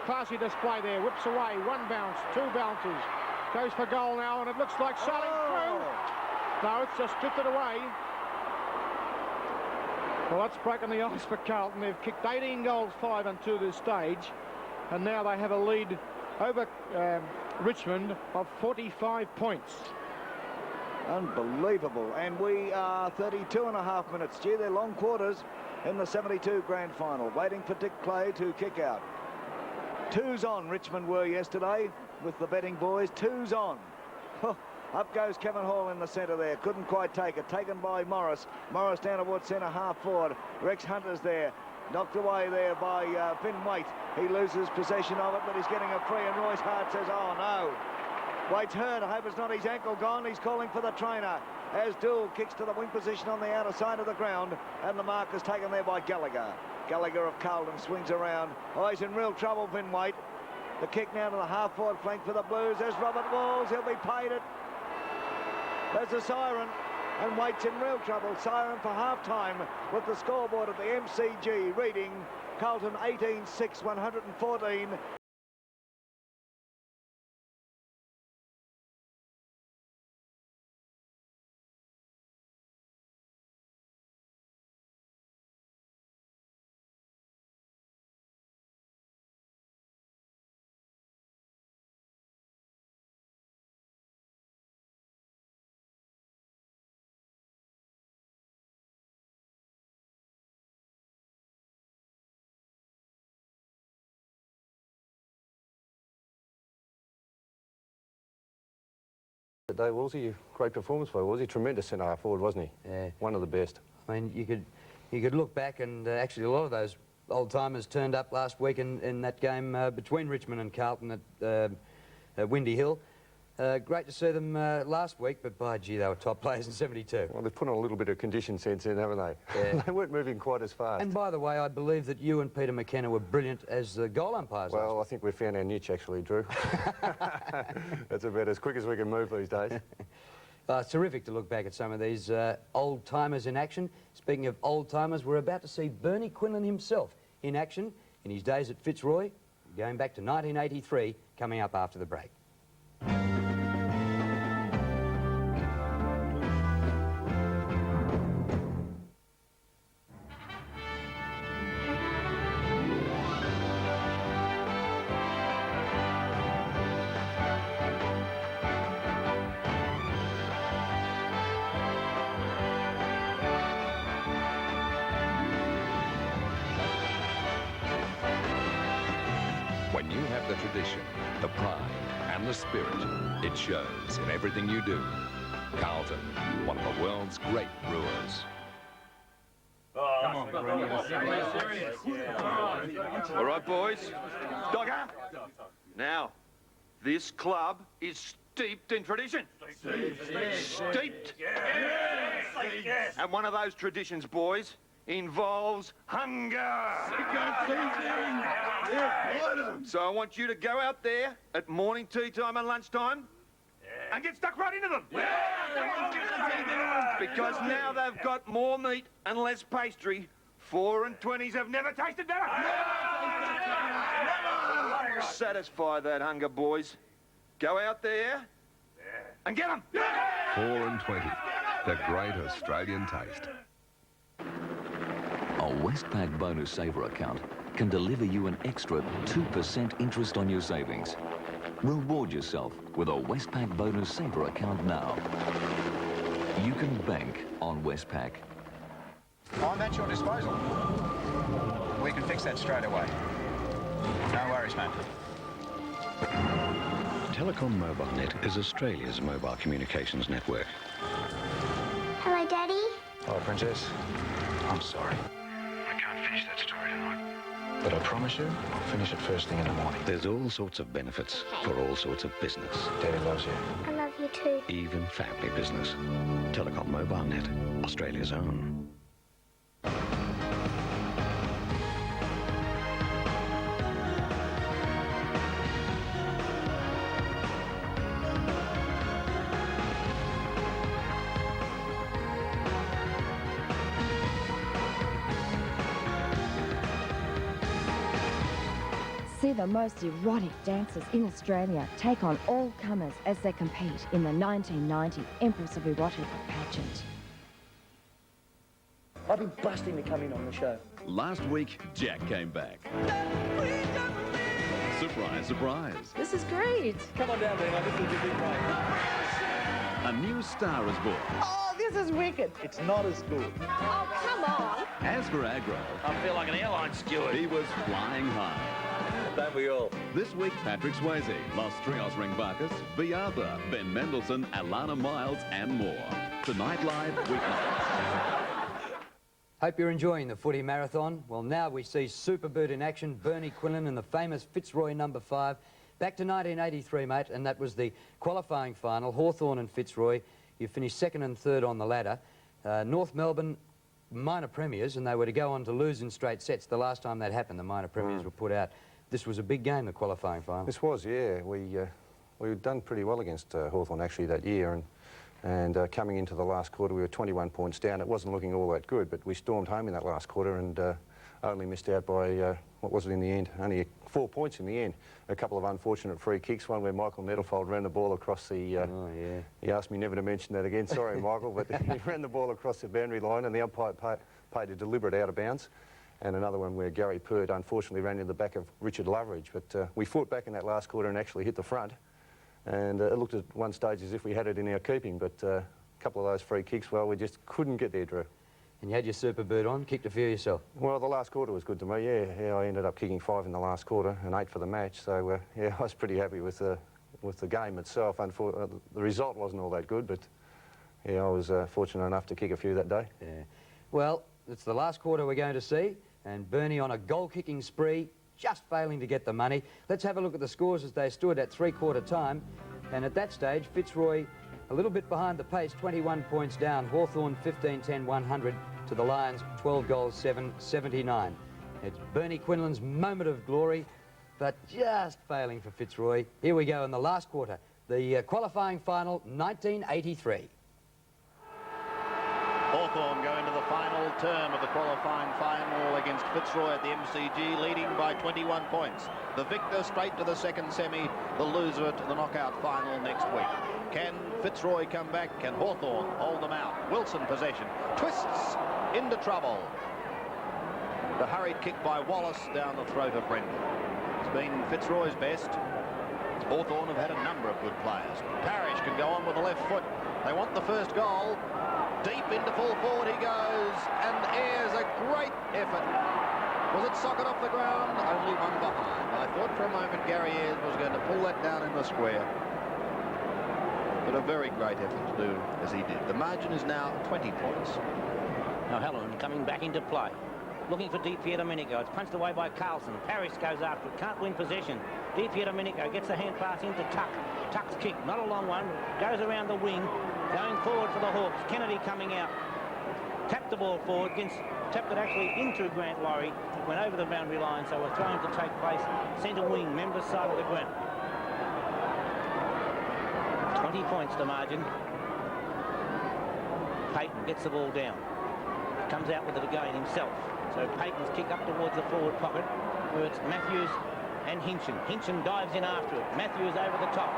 classy display there. Whips away. 1 bounce, 2 bounces. Goes for goal now, and it looks like sailing through. No, it's just stripped it away. Well, that's broken the ice for Carlton. They've kicked 18 goals 5 until this stage, and now they have a lead over Richmond of 45 points. Unbelievable. And we are 32.5 minutes. Gee, they're long quarters in the 72 grand final. Waiting for Dick Clay to kick out. 2's on Richmond were yesterday with the betting boys. 2's on. Up goes Kevin Hall in the centre there. Couldn't quite take it. Taken by Morris. Morris down towards centre half forward. Rex Hunter's there. Knocked away there by Finn Waite. He loses possession of it, but he's getting a free, and Royce Hart says, oh no. Waite's hurt. I hope it's not his ankle gone. He's calling for the trainer as Dool kicks to the wing position on the outer side of the ground, and the mark is taken there by Gallagher. Gallagher of Carlton swings around. Oh, he's in real trouble, Finn Waite. The kick now to the half-forward flank for the Blues. There's Robert Walls. He'll be paid it. There's a siren, and Waite's in real trouble. Siren for half-time with the scoreboard at the MCG reading Carlton 18-6, 114. Today, Woolsey, great performance by Woolsey. Tremendous centre-half forward, wasn't he? Yeah. One of the best. I mean, you could look back, and actually a lot of those old-timers turned up last week in that game between Richmond and Carlton at Windy Hill. Great to see them last week, but by gee, they were top players in 72. Well, they've put on a little bit of condition sense in, haven't they? Yeah. They weren't moving quite as fast. And by the way, I believe that you and Peter McKenna were brilliant as the goal umpires. Well, I think we found our niche, actually, Drew. That's about as quick as we can move these days. It's terrific to look back at some of these old-timers in action. Speaking of old-timers, we're about to see Bernie Quinlan himself in action in his days at Fitzroy, going back to 1983, coming up after the break. When you have the tradition, the pride, and the spirit, it shows in everything you do. Carlton, one of the world's great brewers. All right, boys. Dogger. Now, this club is steeped in tradition. Steeped. And one of those traditions, boys, involves hunger. So I want you to go out there at morning, tea time and lunchtime and get stuck right into them. Because now they've got more meat and less pastry. 4 and 20s have never tasted better. Satisfy that hunger, boys. Go out there and get them. 4 and 20, the great Australian taste. A Westpac Bonus Saver account can deliver you an extra 2% interest on your savings. Reward yourself with a Westpac Bonus Saver account now. You can bank on Westpac. I'm at your disposal. We can fix that straight away. No worries, mate. Telecom Mobile Net is Australia's mobile communications network. Hello, Daddy. Hello, Princess. I'm sorry. I can't finish that story tonight. But I promise you, I'll finish it first thing in the morning. There's all sorts of benefits for all sorts of business. Daddy loves you. I love you too. Even family business. Telecom Mobile Net, Australia's own. See the most erotic dancers in Australia take on all comers as they compete in the 1990 Empress of Erotica pageant. I've been busting to come in on the show. Last week, Jack came back. Surprise, surprise. This is great. Come on down, Dino. This will be a big night. A new star is born. Oh, this is wicked. It's not as good. Oh, come on. As for Agro, I feel like an airline steward. he was flying high. Don't we all? This week, Patrick Swayze, Los Trios Ringbakis, V. Arthur, Ben Mendelsohn, Alana Miles, and more. Tonight Live, weeknights. Hope you're enjoying the footy marathon. Well, now we see Superbird in action, Bernie Quinlan and the famous Fitzroy number 5. Back to 1983, mate, and that was the qualifying final, Hawthorn and Fitzroy. You finished 2nd and 3rd on the ladder. North Melbourne, minor premiers, and they were to go on to lose in straight sets. The last time that happened, the minor premiers were put out. This was a big game, the qualifying final. This was, yeah. We'd done pretty well against Hawthorn actually that year, and coming into the last quarter we were 21 points down. It wasn't looking all that good, but we stormed home in that last quarter and only missed out by, what was it in the end? Only 4 points in the end. A couple of unfortunate free kicks, one where Michael Nettlefold ran the ball across the... oh, yeah. He asked me never to mention that again, sorry Michael, but he ran the ball across the boundary line and the umpire paid a deliberate out of bounds. And another one where Gary Pert unfortunately ran in the back of Richard Loveridge. But we fought back in that last quarter and actually hit the front. And it looked at one stage as if we had it in our keeping, but a couple of those free kicks, well, we just couldn't get there, Drew. And you had your Superbird on, kicked a few yourself? Well, the last quarter was good to me, yeah. I ended up kicking 5 in the last quarter and 8 for the match. So, yeah, I was pretty happy with the game itself. The result wasn't all that good, but, yeah, I was fortunate enough to kick a few that day. Yeah. Well, it's the last quarter we're going to see. And Bernie on a goal-kicking spree, just failing to get the money. Let's have a look at the scores as they stood at three-quarter time. And at that stage, Fitzroy a little bit behind the pace, 21 points down. Hawthorn 15-10-100 to the Lions, 12 goals, 7-79. It's Bernie Quinlan's moment of glory, but just failing for Fitzroy. Here we go in the last quarter, the qualifying final, 1983. Hawthorn go into the final term of the qualifying final against Fitzroy at the MCG, leading by 21 points. The victor straight to the second semi, the loser to the knockout final next week. Can Fitzroy come back? Can Hawthorn hold them out? Wilson possession, twists into trouble. The hurried kick by Wallace down the throat of Brendan. It's been Fitzroy's best. Hawthorn have had a number of good players. Parrish can go on with the left foot. They want the first goal. Deep into full forward he goes, and airs a great effort. Was it socket off the ground? Only one behind. I thought for a moment Gary Ayres was going to pull that down in the square. But a very great effort to do as he did. The margin is now 20 points. Now Helen coming back into play. Looking for Di Domenico. It's punched away by Carlton. Paris goes after it. Can't win possession. Di Domenico gets the hand pass into Tuck. Tuck's kick, not a long one. Goes around the wing. Going forward for the Hawks. Kennedy coming out. tapped the ball forward, tapped it actually into Grant Laurie. It went over the boundary line, so a throw-in to take place. Centre wing, member side of the ground. 20 points to margin. Payton gets the ball down. Comes out with it again himself. So Payton's kick up towards the forward pocket, where it's Matthews and Hinchin. Hinchin dives in after it. Matthews over the top.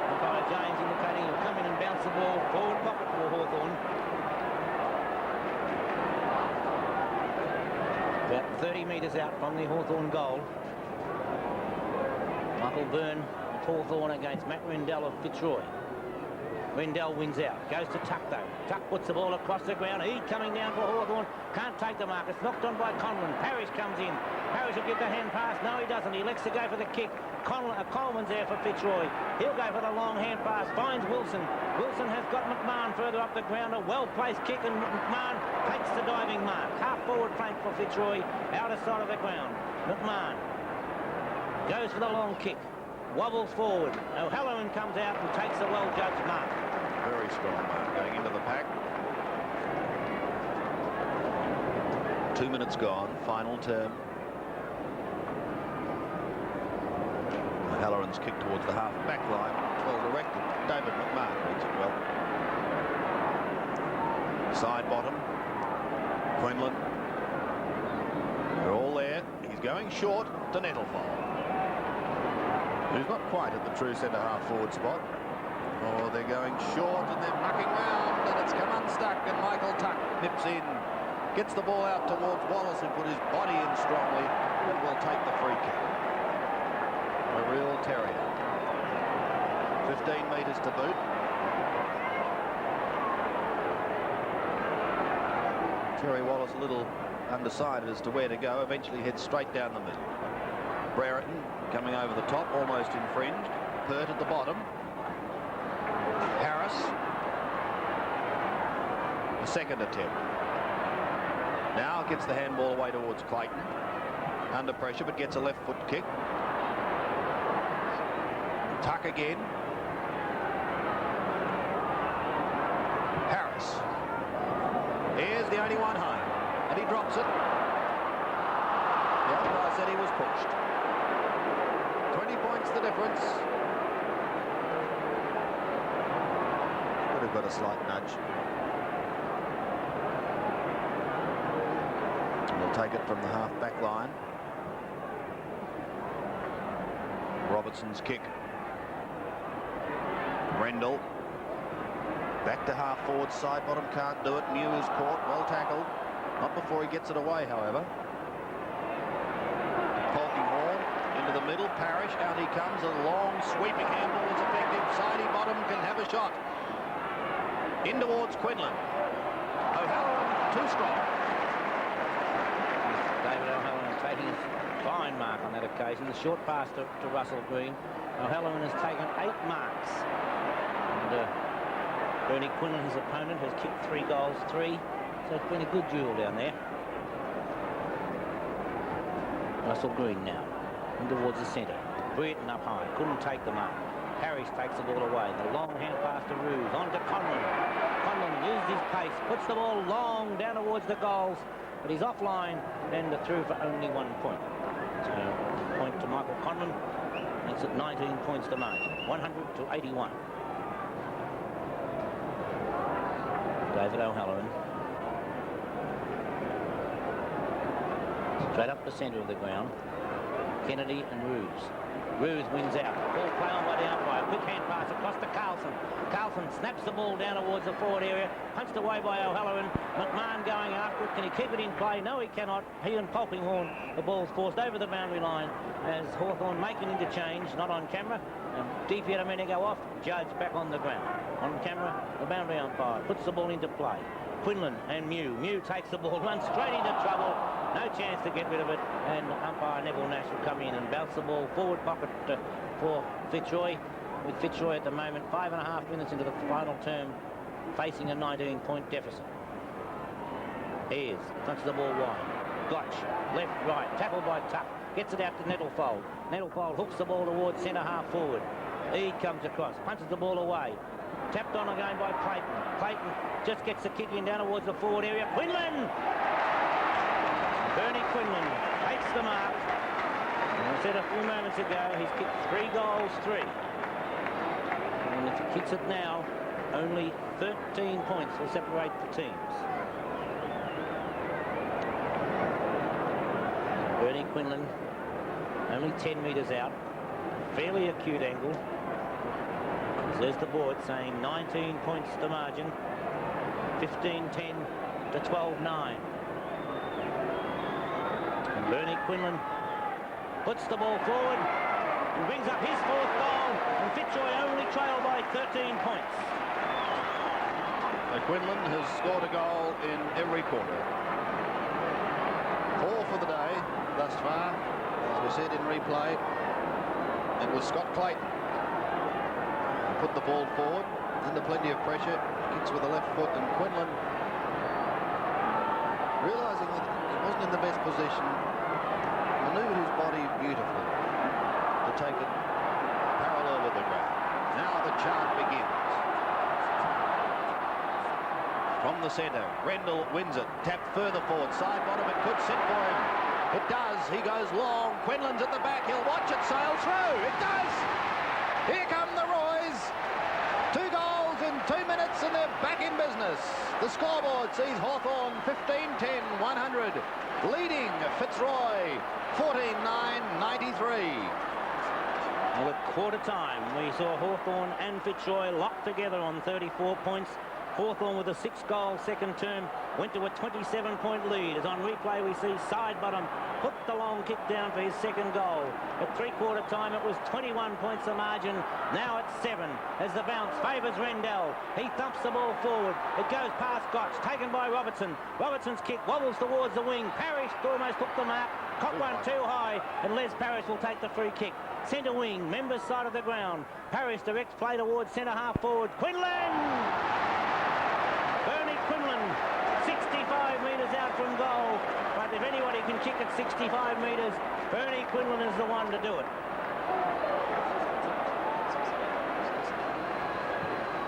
Umpire James indicating he'll come in and bounce the ball forward pocket for Hawthorn. About 30 metres out from the Hawthorn goal. Michael Byrne of Hawthorn against Matt Rendell of Fitzroy. Rendell wins out. Goes to Tuck, though. Tuck puts the ball across the ground. He coming down for Hawthorn. Can't take the mark. It's knocked on by Quinlan. Parrish comes in. Parrish will give the hand pass. No, he doesn't. He elects to go for the kick. Coleman's there for Fitzroy. He'll go for the long hand pass. Finds Wilson. Wilson has got McMahon further up the ground. A well-placed kick, and McMahon takes the diving mark. Half-forward flank for Fitzroy. Outer side of the ground. McMahon goes for the long kick. Wobbles forward. O'Halloran comes out and takes the well-judged mark. Very strong mark going into the pack. 2 minutes gone, final term. O'Halloran's kick towards the half-back line. Well directed. David McMahon reads it well. Side bottom. Quinlan. They're all there. He's going short to Nettlefold. Who's not quite at the true centre-half forward spot. Oh, they're going short and they're mucking round, and it's come unstuck, and Michael Tuck nips in. Gets the ball out towards Wallace, who put his body in strongly, and will take the free kick. A real terrier. 15 metres to boot. Terry Wallace a little undecided as to where to go, eventually heads straight down the middle. Brereton coming over the top, almost infringed. Pert at the bottom. Harris. A second attempt. Now gets the handball away towards Clayton. Under pressure, but gets a left foot kick. Tuck again. Harris. Here's the only one home. And he drops it. The umpire said he was pushed. 20 points the difference. Would have got a slight nudge. We'll take it from the half-back line. Robertson's kick. Rendell. Back to half-forward, side-bottom, can't do it. Mew is caught, well tackled. Not before he gets it away, however. Into the middle, Parrish, out he comes, a long sweeping handball is effective. Sidey bottom can have a shot. In towards Quinlan. O'Halloran too strong. David O'Halloran taking a fine mark on that occasion. The short pass to Russell Green. O'Halloran has taken 8 marks. And Bernie Quinlan, his opponent, has kicked 3 goals, 3. So it's been a good duel down there. Russell Green now. In towards the centre. Brereton up high. Couldn't take the mark. Harris takes the ball away. The long hand pass to Roos. On to Conlon. Conlon used his pace. Puts the ball long down towards the goals. But he's offline and through for only 1 point. So point to Michael Conlon. Makes it 19 points to margin. 100 to 81. David O'Halloran. Straight up the centre of the ground. Kennedy and Roos. Roos wins out. Ball play on by the umpire. Quick hand pass across to Carlton. Carlton snaps the ball down towards the forward area. Punched away by O'Halloran. McMahon going after it. Can he keep it in play? No, he cannot. He and Polkinghorn. The ball's forced over the boundary line as Hawthorn make an interchange. Not on camera. And DP a minute go off. Judge back on the ground. On camera, the boundary umpire puts the ball into play. Quinlan and Mew. Mew takes the ball, runs straight into trouble. No chance to get rid of it, and umpire Neville Nash will come in and bounce the ball forward pocket for Fitzroy. With Fitzroy at the moment 5.5 minutes into the final term, facing a 19-point deficit. Ayres punches the ball wide. Gotch, left, right, tackled by Tuck. Gets it out to Nettlefold. Nettlefold hooks the ball towards centre half forward. He comes across, punches the ball away. Tapped on again by Clayton. Clayton just gets the kick in down towards the forward area. Quinlan! Bernie Quinlan takes the mark. And I said a few moments ago, he's kicked 3 goals, 3. And if he kicks it now, only 13 points will separate the teams. Bernie Quinlan, only 10 metres out. Fairly acute angle. There's the board saying 19 points the margin. 15-10 to 12-9. And Bernie Quinlan puts the ball forward and brings up his 4th goal, and Fitzroy only trail by 13 points. Quinlan has scored a goal in every quarter. 4 for the day thus far. As we said in replay, it was Scott Clayton who put the ball forward under plenty of pressure. Kicks with the left foot, and Quinlan, realising that he wasn't in the best position, manoeuvred his body beautifully to take it parallel with the ground. Now the chant begins. From the centre, Rendell wins it. Tapped further forward, side bottom, it could sit for him. It does. He goes long. Quinlan's at the back. He'll watch it sail through. It does. Here come the Roys. 2 goals in 2 minutes and they're back in business. The scoreboard sees Hawthorn 15-10, 100. Leading Fitzroy 14-9, 93. Well, at quarter time, we saw Hawthorn and Fitzroy locked together on 34 points. Hawthorn with a 6-goal second term went to a 27-point lead. As on replay we see Sidebottom put the long kick down for his 2nd goal. At 3/4 time it was 21 points the margin. Now it's 7 as the bounce favours Rendell. He thumps the ball forward. It goes past Gotch, taken by Robertson. Robertson's kick wobbles towards the wing. Parrish almost took the mark. Caught one too high, and Les Parrish will take the free kick. Centre wing, members side of the ground. Parrish directs play towards centre half forward. Quinlan! Bernie Quinlan, 65 metres out from goal. But if anybody can kick at 65 metres, Bernie Quinlan is the one to do it.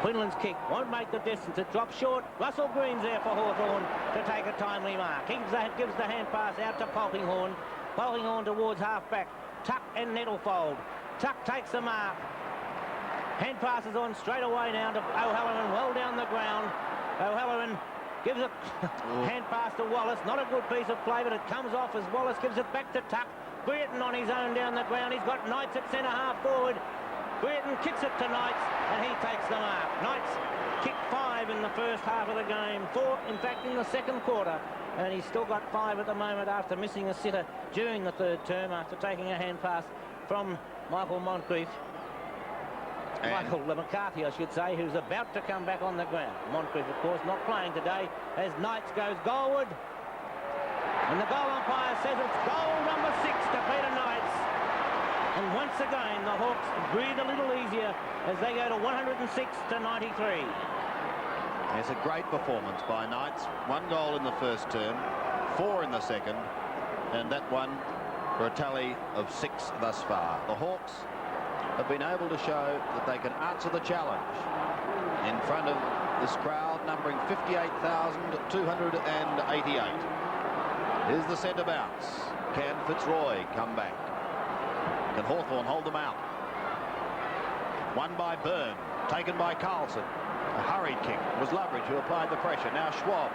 Quinlan's kick won't make the distance. It drops short. Russell Green's there for Hawthorn to take a timely mark. He gives the hand pass out to Polkinghorn. Polkinghorn towards half-back. Tuck and Nettlefold. Tuck takes the mark. Hand passes on straight away now to O'Halloran, well down the ground. O'Halloran gives a hand pass to Wallace. Not a good piece of play, but it comes off as Wallace gives it back to Tuck. Brereton on his own down the ground. He's got Knights at centre half forward. Brereton kicks it to Knights, and he takes the mark. Knights kicked 5 in the first half of the game. 4, in fact, in the 2nd quarter. And he's still got 5 at the moment after missing a sitter during the 3rd term after taking a hand pass from Michael Moncrief. Michael McCarthy, I should say, who's about to come back on the ground. Moncrief, of course, not playing today as Knights goes goalward. And the goal umpire says it's goal number 6 to Peter Knights. And once again, the Hawks breathe a little easier as they go to 106 to 93. It's a great performance by Knights. 1 goal in the 1st term, 4 in the 2nd, and that one for a tally of 6 thus far. The Hawks have been able to show that they can answer the challenge in front of this crowd numbering 58,288. Here's the centre bounce. Can Fitzroy come back? Can Hawthorn hold them out? Won by Byrne, taken by Carlton. A hurried kick. It was Loveridge who applied the pressure. Now Schwab.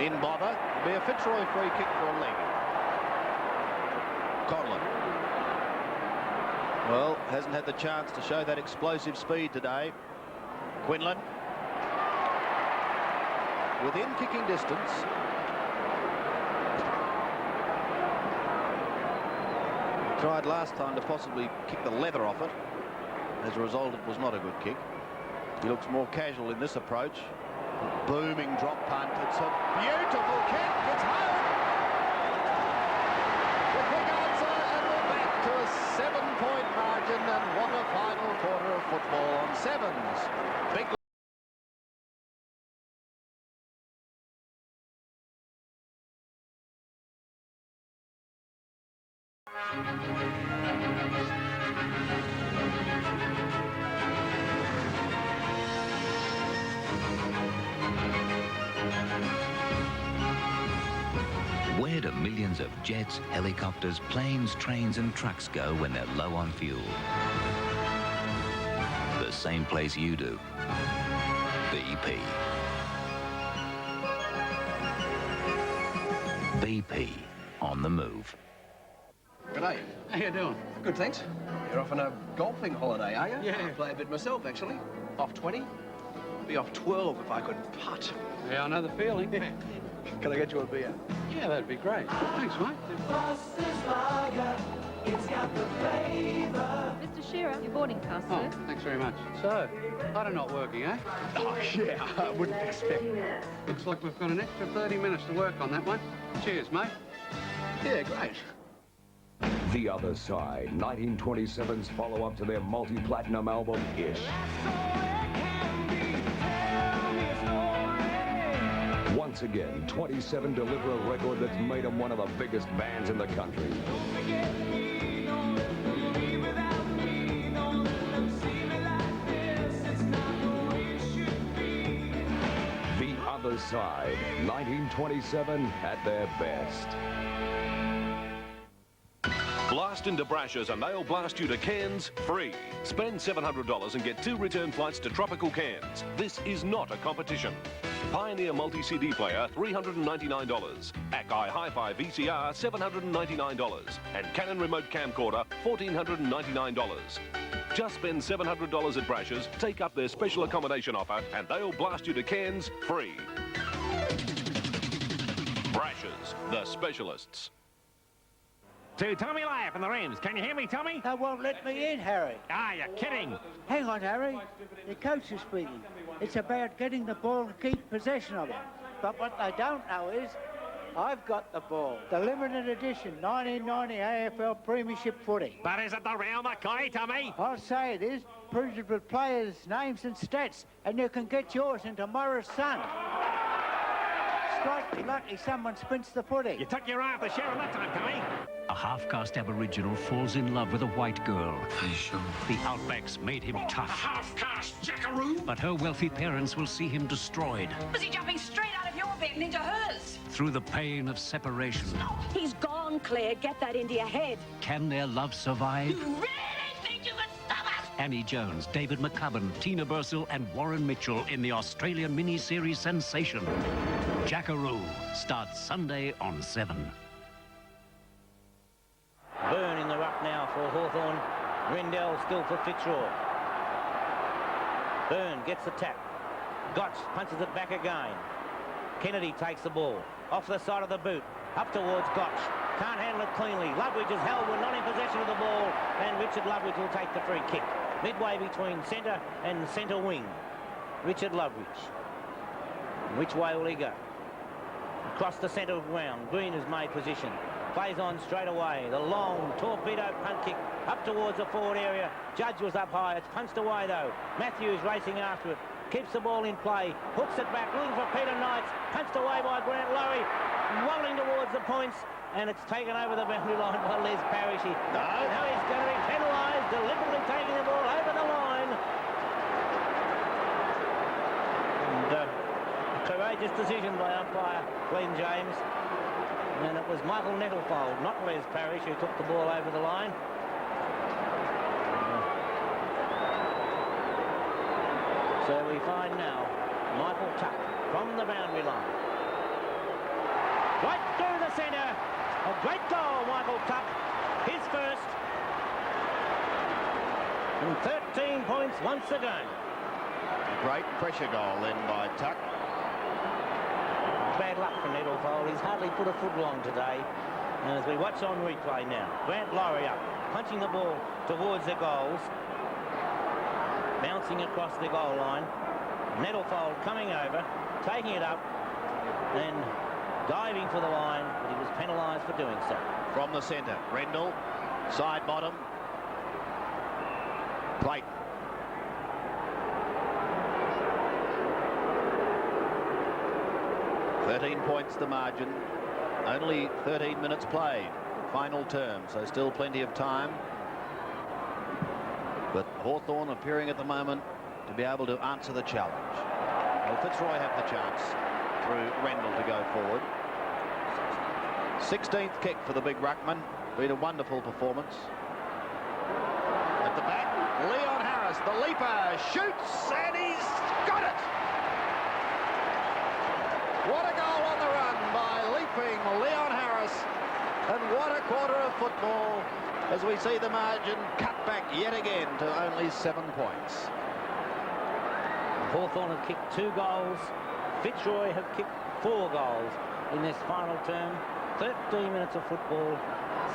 In bother. Be a Fitzroy free kick for a leg. Conlon. Well, hasn't had the chance to show that explosive speed today. Quinlan. Within kicking distance. Tried last time to possibly kick the leather off it. As a result, it was not a good kick. He looks more casual in this approach. Booming drop punt. It's a beautiful kick. It's home. The quick answer, and we're back to a 7-point margin, and what a final quarter of football on 7s. Big millions of jets, helicopters, planes, trains and trucks go when they're low on fuel. The same place you do. BP. BP, on the move. G'day. How you doing? Good, thanks. You're off on a golfing holiday, are you? Yeah. I play a bit myself, actually. Off 20. Be off 12 if I could putt. Yeah, I know the feeling. Can I get you a beer? Yeah, that'd be great. Thanks, mate. Mr. Shearer, your boarding pass, sir. Oh, thanks very much. So, I'm not working, eh? Oh, yeah, I wouldn't expect. Looks like we've got an extra 30 minutes to work on that one. Cheers, mate. Yeah, great. The Other Side, 1927's follow-up to their multi-platinum album, Ish. Once again, 27 deliver a record that's made them one of the biggest bands in the country. The Other Side, 1927 at their best. Blast into Brashers and they'll blast you to Cairns free. Spend $700 and get 2 return flights to tropical Cairns. This is not a competition. Pioneer multi-CD player, $399. Akai Hi-Fi VCR, $799. And Canon remote camcorder, $1,499. Just spend $700 at Brashers, take up their special accommodation offer, and they'll blast you to Cairns free. Brashers, the specialists. To Tommy Lapp in the rims. Can you hear me, Tommy? They won't let me in, Harry. Ah, you're kidding. Hang on, Harry. The coach is speaking. It's about getting the ball and keep possession of it. But what they don't know is I've got the ball. The limited edition 1990 AFL Premiership footy. But is it the real McCoy, Tommy? I'll say it is. Printed with players' names and stats. And you can get yours in tomorrow's Sun. Strike me lucky someone sprints the footy. You took your eye off the share on that time, Tommy. A half-caste Aboriginal falls in love with a white girl. Are you sure? The Outbacks made him tough. A half-caste jackaroo? But her wealthy parents will see him destroyed. Was he jumping straight out of your bed and into hers? Through the pain of separation. He's gone, Claire. Get that into your head. Can their love survive? You really think you can stop us? Annie Jones, David McCubbin, Tina Bursell and Warren Mitchell in the Australian miniseries sensation. Jackaroo starts Sunday on 7. Byrne in the ruck now for Hawthorn. Rendell still for Fitzroy. Byrne gets the tap. Gotch punches it back again. Kennedy takes the ball. Off the side of the boot. Up towards Gotch. Can't handle it cleanly. Loveridge is held. We're not in possession of the ball. And Richard Loveridge will take the free kick. Midway between centre and centre wing. Richard Loveridge. Which way will he go? Across the centre of ground. Green has made position. Plays on straight away. The long torpedo punt kick up towards the forward area. Judge was up high. It's punched away though. Matthews racing after it. Keeps the ball in play. Hooks it back. Looking for Peter Knights. Punched away by Grant Lowry. Wobbling towards the points. And it's taken over the boundary line by Les Parrish. No, he's going to be penalised. Deliberately taking the ball over the line. And courageous decision by umpire Glenn James. And it was Michael Nettlefold, not Les Parrish, who took the ball over the line. So we find now Michael Tuck from the boundary line. Right through the centre. A great goal, Michael Tuck. His first. And 13 points once again. Great pressure goal then by Tuck. Bad luck for Nettlefold. He's hardly put a foot long today. And as we watch on replay now, Grant Lowry up, punching the ball towards the goals. Bouncing across the goal line. Nettlefold coming over, taking it up, and diving for the line, but he was penalised for doing so. From the centre, Rendell, side bottom. Clayton. $13 points the margin. Only 13 minutes played. Final term, so still plenty of time. But Hawthorn appearing at the moment to be able to answer the challenge. Well, Fitzroy have the chance through Rendell to go forward. 16th kick for the big ruckman. Been a wonderful performance. At the back, Leon Harris, the leaper, shoots, and he's got it! What a goal on the run by leaping Leon Harris, and what a quarter of football as we see the margin cut back yet again to only 7 points. Hawthorn have kicked 2 goals. Fitzroy have kicked 4 goals in this final term. 13 minutes of football.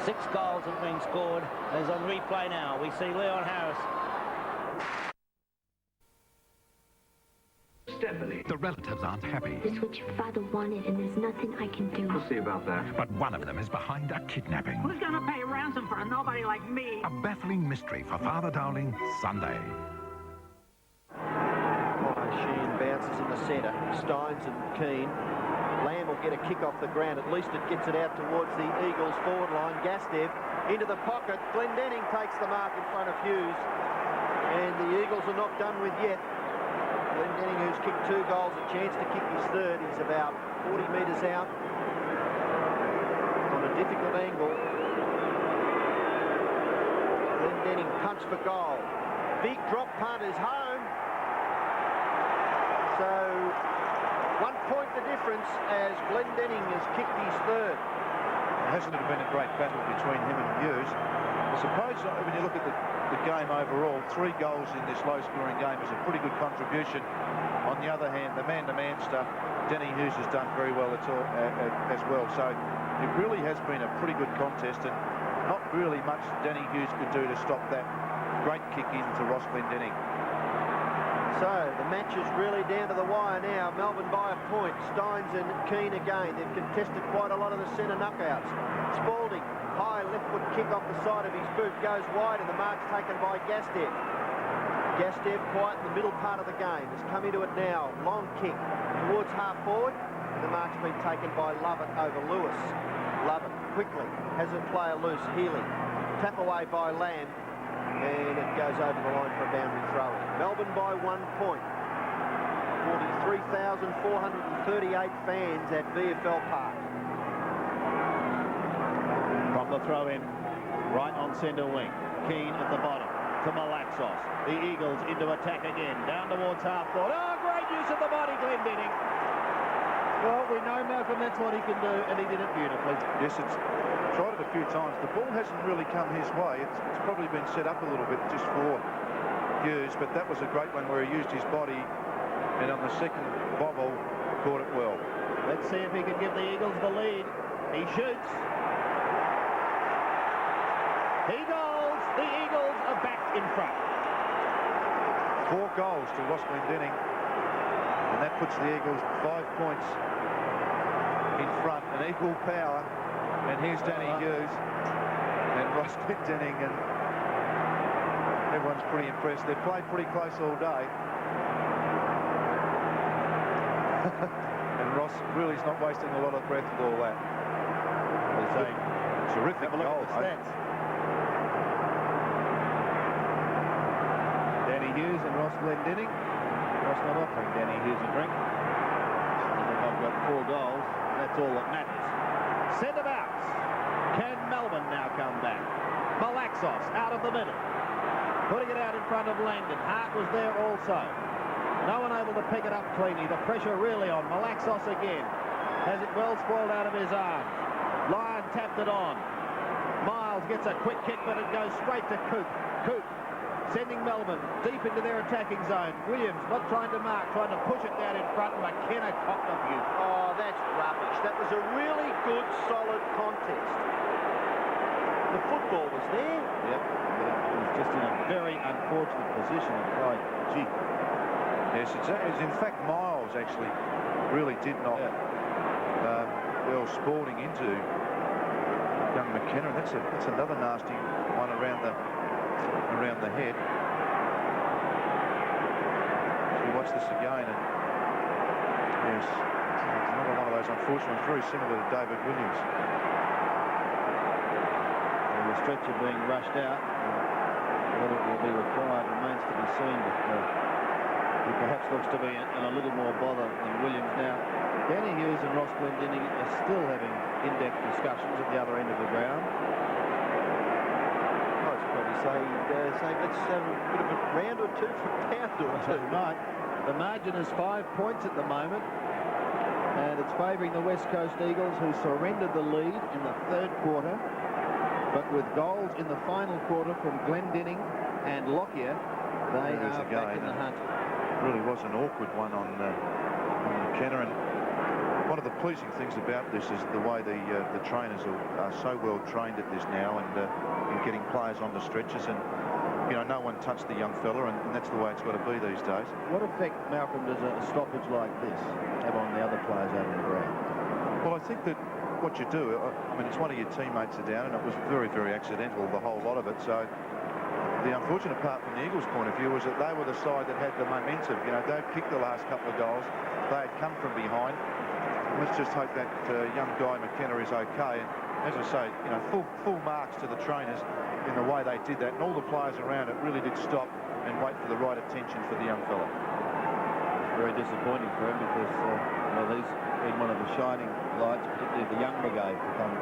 6 goals have been scored. As on replay now, we see Leon Harris. Stephanie. The relatives aren't happy. It's what your father wanted, and there's nothing I can do. We'll see about that. But one of them is behind a kidnapping. Who's going to pay ransom for a nobody like me? A baffling mystery for Father Dowling, Sunday. Sheen bounces in the centre. Steins and Keane. Lamb will get a kick off the ground. At least it gets it out towards the Eagles forward line. Gastev into the pocket. Glendenning takes the mark in front of Hughes. And the Eagles are not done with yet. Glendenning, who's kicked 2 goals, a chance to kick his third. He's about 40 metres out on a difficult angle. Glendenning punts for goal. Big drop punt is home. So 1 point the difference as Glendenning has kicked his third. Hasn't it been a great battle between him and Hughes? I suppose when you look at the game overall, 3 goals in this low-scoring game is a pretty good contribution. On the other hand, the man-to-man stuff, Denny Hughes has done very well as well. So it really has been a pretty good contest, and not really much Denny Hughes could do to stop that great kick into Ross Glendenning. So the match is really down to the wire now. Melbourne by a point. Steins and Keane again. They've contested quite a lot of the centre knockouts. Spalding, high left foot kick off the side of his boot, goes wide, and the mark's taken by Gastev. Gastev quiet in the middle part of the game. Has come into it now. Long kick towards half forward. The mark's been taken by Lovett over Lewis. Lovett quickly has a player loose. Healy. Tap away by Lamb. And it goes over the line for a boundary throw. Melbourne by 1 point. 43,438 fans at VFL Park. From the throw-in, right on centre wing. Keane at the bottom to Malaxos. The Eagles into attack again. Down towards half-court. Oh, great use of the body, Glendenning. Well, we know Malcolm, that's what he can do, and he did it beautifully. Yes, it's tried it a few times. The ball hasn't really come his way. It's probably been set up a little bit just for Hughes, but that was a great one where he used his body, and on the second bobble, caught it well. Let's see if he can give the Eagles the lead. He shoots. He goals. The Eagles are back in front. 4 goals to Ross Glendenning, and that puts the Eagles 5 points in front, an equal power. And here's Danny Hughes and Ross Glendenning, and everyone's pretty impressed. They've played pretty close all day. And Ross really is not wasting a lot of breath with all that. It's a terrific goal. Danny Hughes and Ross Glendenning. Ross not offering Danny Hughes a drink. I've got 4 goals. That's all that matters. Centre-backs. Can Melbourne now come back? Malaxos out of the middle. Putting it out in front of Langdon. Hart was there also. No one able to pick it up cleanly. The pressure really on. Malaxos again. Has it well spoiled out of his arms. Lyon tapped it on. Miles gets a quick kick, but it goes straight to Coop. Coop sending Melbourne deep into their attacking zone. Williams not trying to mark, trying to push it down in front. McKenna cocked a beaut. Oh, that's rubbish. That was a really good, solid contest. The football was there. Yep, but it was just in a very unfortunate position. And gee. Yes, it's in fact Miles actually really did knock Earl Spalding into young McKenna, and that's another nasty one around the head. So we watch this again, and yes, it's another one of those unfortunate ones, very similar to David Williams. And the stretcher being rushed out. Whether it will be required remains to be seen. But He perhaps looks to be in a little more bother than Williams now. Danny Hughes and Ross Glendinning are still having in-depth discussions at the other end of the ground. I'd probably say let's have a bit of a round or two for a pound or two. Right. The margin is 5 points at the moment, and it's favouring the West Coast Eagles, who surrendered the lead in the third quarter, but with goals in the final quarter from Glendinning and Lockyer, they are back in the hunt. Really was an awkward one on McKenna, and one of the pleasing things about this is the way the trainers are so well trained at this now, and in getting players on the stretches, and you know, no one touched the young fella, and that's the way it's got to be these days. What effect, Malcolm, does a stoppage like this have on the other players out on the ground? Well, I think that what you do, I mean, it's one of your teammates are down, and it was very, very accidental, the whole lot of it. So the unfortunate part from the Eagles' point of view was that they were the side that had the momentum. You know, they've kicked the last couple of goals. They had come from behind. Let's just hope that young guy McKenna is okay. And as I say, you know, full marks to the trainers in the way they did that, and all the players around it really did stop and wait for the right attention for the young fella. Very disappointing for him because well, he's been one of the shining lights, particularly the young brigade, to come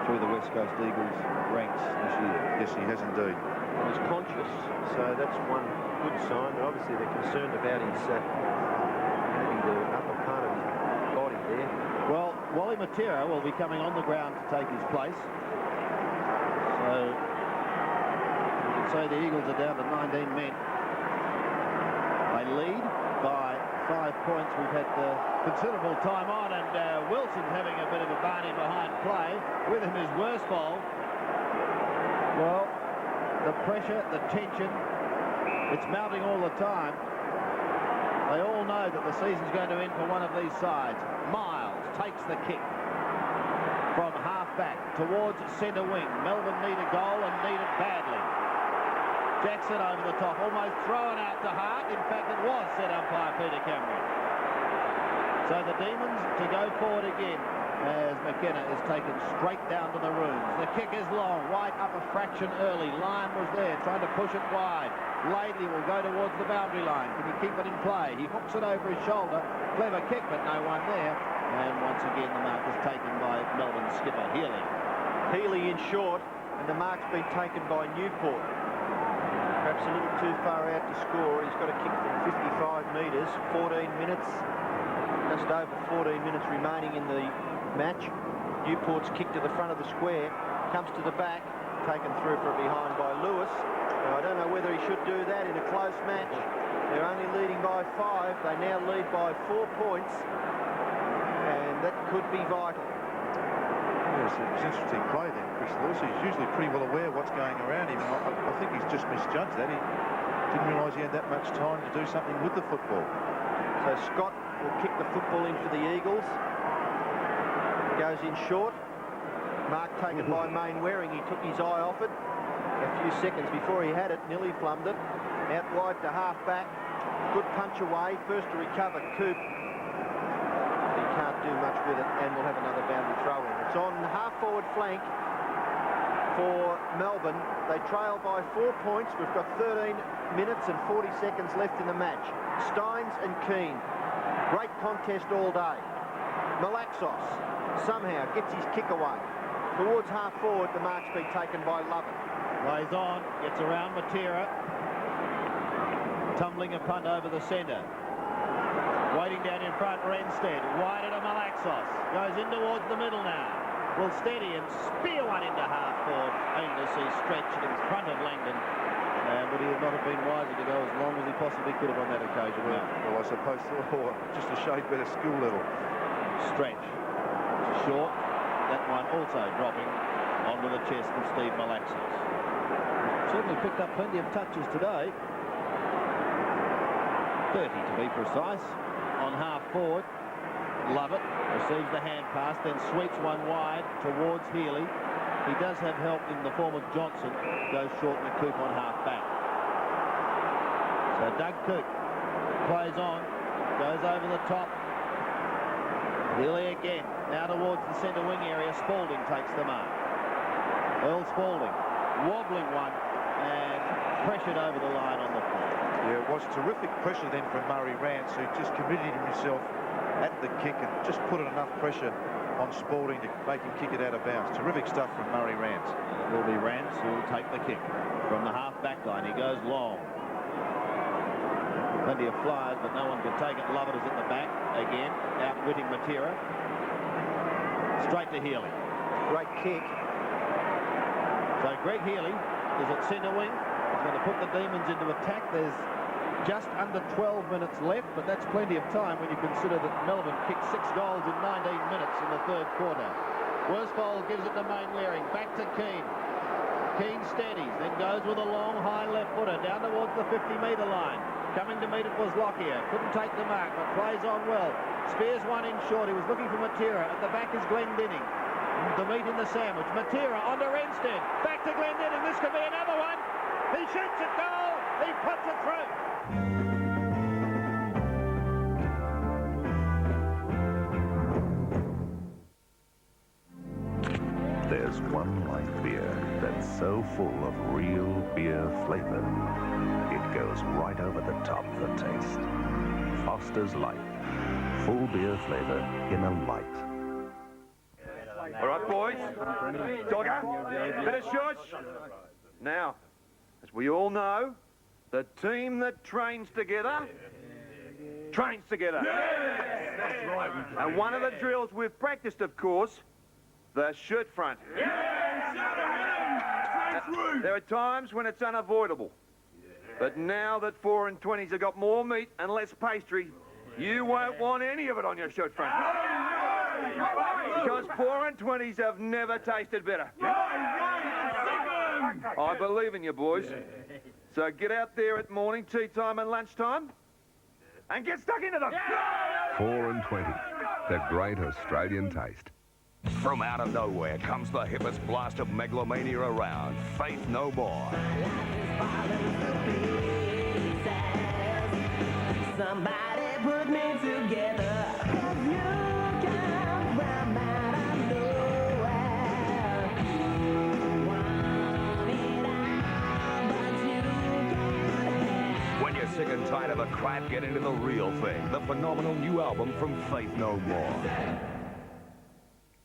through the West Coast Eagles ranks this year. Yes, he has indeed. He's conscious, so that's one good sign. But obviously they're concerned about his having the upper part of his body there. Well, Wally Matera will be coming on the ground to take his place. So you can say the Eagles are down to 19 men. They lead by 5 points. We've had considerable time on, and Wilson's having a bit of a barney behind play. With him is Worsfold. Well, the pressure, the tension, it's mounting all the time. They all know that the season's going to end for one of these sides. Miles takes the kick from half-back towards centre wing. Melbourne need a goal and need it badly. Jackson over the top, almost thrown out to Hart. In fact, it was set umpire Peter Cameron. So the Demons to go forward again as McKenna is taken straight down to the rooms. The kick is long, wide up a fraction early. Lyon was there trying to push it wide. Laidley will go towards the boundary line. Can he keep it in play? He hooks it over his shoulder. Clever kick, but no one there. And once again, the mark is taken by Melbourne skipper Healy. Healy in short, and the mark's been taken by Newport. Perhaps a little too far out to score. He's got a kick from 55 metres, 14 minutes. Just over 14 minutes remaining in the match. Newport's kick to the front of the square, comes to the back, taken through from behind by Lewis. Now, I don't know whether he should do that in a close match. They're only leading by 5. They now lead by 4 points, and that could be vital. Yes, it was interesting play then, Chris Lewis. He's usually pretty well aware of what's going around him. I think he's just misjudged that. He didn't realise he had that much time to do something with the football. So Scott will kick the football in for the Eagles. Goes in short. Mark taken by Mainwaring. He took his eye off it. A few seconds before he had it, nearly flummed it. Out wide to half-back. Good punch away. First to recover, Coop. He can't do much with it, and we'll have another boundary throw in. It's on the half-forward flank for Melbourne. They trail by 4 points. We've got 13 minutes and 40 seconds left in the match. Steins and Keane. Great contest all day. Malaxos somehow gets his kick away. Towards half-forward, the mark's been taken by Lovett. Plays on, gets around Matera. Tumbling a punt over the centre. Waiting down in front, Renstead. Wide to Malaxos. Goes in towards the middle now. Will steady and spear one into half-forward. Only to see Stretch in front of Langdon. Would he not have been wiser to go as long as he possibly could have on that occasion? Well, I suppose just a shade better skill level. Stretch. Short. That one also dropping onto the chest of Steve Malaxos. Certainly picked up plenty of touches today. 30 to be precise. On half-forward. Lovett receives the hand pass, then sweeps one wide towards Healy. He does have help in the form of Johnson. Goes short in the Coop on half-back. So Doug Coop plays on. Goes over the top. Healy again. Now towards the centre wing area. Spalding takes the mark. Earl Spalding. Wobbling one. And pressured over the line on the floor. Yeah, it was terrific pressure then from Murray Rance, who just committed himself at the kick and just put enough pressure on Spalding to make him kick it out of bounds. Terrific stuff from Murray Rance. It will be Rance who will take the kick from the half-back line. He goes long. Plenty of flyers, but no one can take it. Lovett is at the back again, outwitting Matera. Straight to Healy. Great kick. So Greg Healy is at centre wing. He's going to put the Demons into attack. There's just under 12 minutes left, but that's plenty of time when you consider that Melbourne kicked 6 goals in 19 minutes in the third quarter. Worsfold gives it to Mainwaring. Back to Keane. Keane steadies, then goes with a long high left footer down towards the 50-metre line. Coming to meet it was Lockyer. Couldn't take the mark, but plays on well. Spears one in short. He was looking for Matera. At the back is Glendinning. The meat in the sandwich. Matera onto Renstead. Back to Glendinning. This could be another one. He shoots it goal. He puts it through. There's one light beer that's so full of real beer flavor, it goes right over the top for taste. Foster's Light. Full beer flavor in a light. All right, boys. Dogger, bit of shush. Now, as we all know, the team that trains together, trains together. That's right. And one of the drills we've practiced, of course, the shirt front. There are times when it's unavoidable. But now that 4 and 20s have got more meat and less pastry, you won't want any of it on your shirt front. Because 4 and 20s have never tasted better. I believe in you, boys. So get out there at morning, tea time and lunchtime and get stuck into them. 4 and 20, the great Australian taste. From out of nowhere comes the hippest blast of megalomania around, Faith No More. Somebody put me together. When you're sick and tired of the crap, get into the real thing. The phenomenal new album from Faith No More.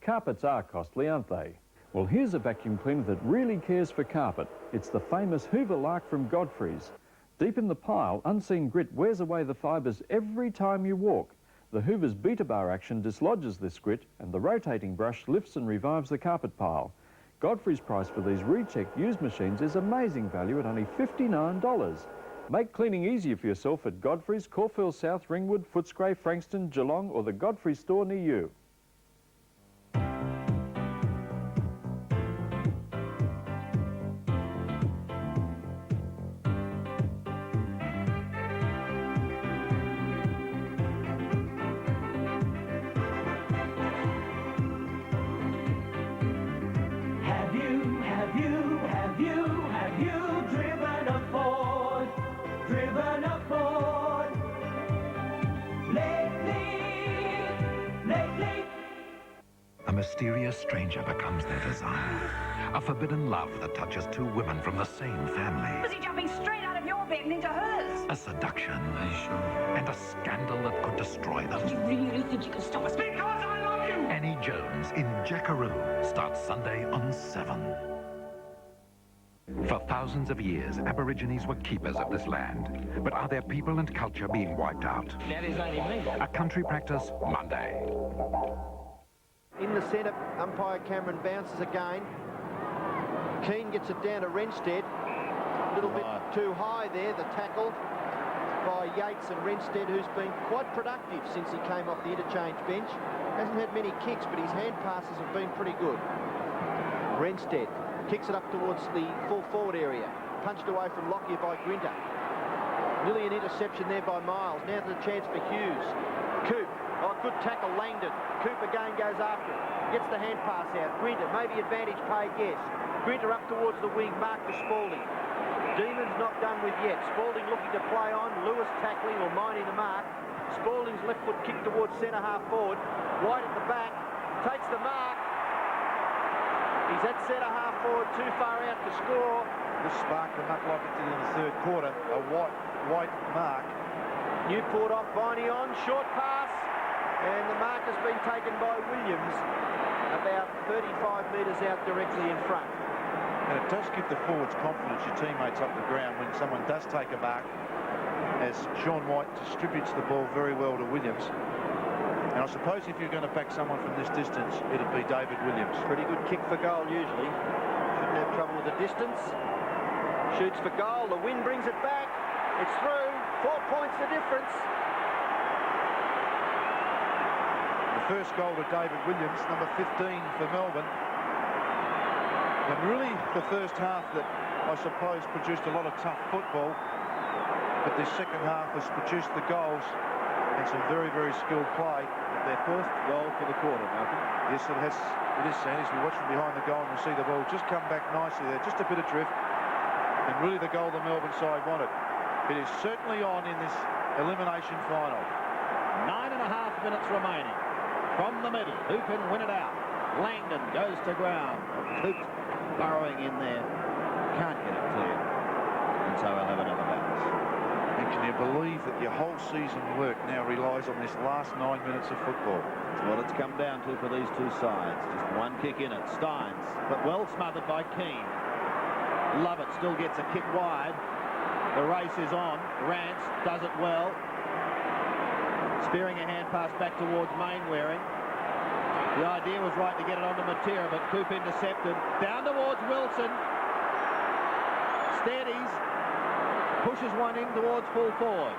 Carpets are costly, aren't they? Well, here's a vacuum cleaner that really cares for carpet. It's the famous Hoover Lark from Godfrey's. Deep in the pile, unseen grit wears away the fibres every time you walk. The Hoover's beta bar action dislodges this grit, and the rotating brush lifts and revives the carpet pile. Godfrey's price for these rechecked used machines is amazing value at only $59. Make cleaning easier for yourself at Godfrey's, Caulfield South, Ringwood, Footscray, Frankston, Geelong, or the Godfrey store near you. Have you driven a Ford? Driven a Ford? Lately. A mysterious stranger becomes their desire. A forbidden love that touches two women from the same family. Was he jumping straight out of your bed and into hers? A seduction. And a scandal that could destroy them. You really think you can stop us? Because I love you! Annie Jones in Jackaroo starts Sunday on 7. For thousands of years, Aborigines were keepers of this land. But are their people and culture being wiped out? That is only me. A country practice Monday. In the centre, umpire Cameron bounces again. Keane gets it down to Renstead. A little bit too high there, the tackle by Yates and Renstead, who's been quite productive since he came off the interchange bench. Hasn't had many kicks, but his hand passes have been pretty good. Renstead kicks it up towards the full forward area. Punched away from Lockyer by Grinter. Nearly an interception there by Miles. Now there's a chance for Hughes. Coop. Oh, good tackle, Langdon. Coop again goes after it. Gets the hand pass out. Grinter, maybe advantage paid, yes. Grinter up towards the wing, mark for Spalding. Demons not done with yet. Spalding looking to play on. Lewis tackling or minding the mark. Spalding's left foot kick towards centre half forward. White at the back. Takes the mark. He's at centre half forward, too far out to score. This sparked them up like it did in the third quarter. A white mark. Newport off, Viney on, short pass, and the mark has been taken by Williams about 35 metres out directly in front. And it does give the forwards confidence, your teammates up the ground, when someone does take a mark, as Sean White distributes the ball very well to Williams. And I suppose if you're going to back someone from this distance, it'd be David Williams. Pretty good kick for goal usually. Shouldn't have trouble with the distance. Shoots for goal, the wind brings it back. It's through, 4 points the difference. The first goal to David Williams, number 15 for Melbourne. And really the first half that I suppose produced a lot of tough football, but the second half has produced the goals and some very, very skilled play. Their first goal for the quarter, Malcolm. Yes, it has. It is, Sandy. As we watch from behind the goal and we see the ball just come back nicely there, just a bit of drift, and really the goal the Melbourne side wanted. It is certainly on in this elimination final. 9.5 minutes remaining. From the middle, who can win it out? Langdon goes to ground. Coote burrowing in there. Can't get it clear. And so he'll have another bounce. And can you believe that your whole season work now relies on this last 9 minutes of football? That's what it's come down to for these two sides. Just one kick in it. Steins, but well smothered by Keane. Lovett still gets a kick wide. The race is on. Rance does it well. Spearing a hand pass back towards Mainwaring. The idea was right to get it onto Matera, but Coop intercepted. Down towards Wilson. Steadies. Pushes one in towards full forward.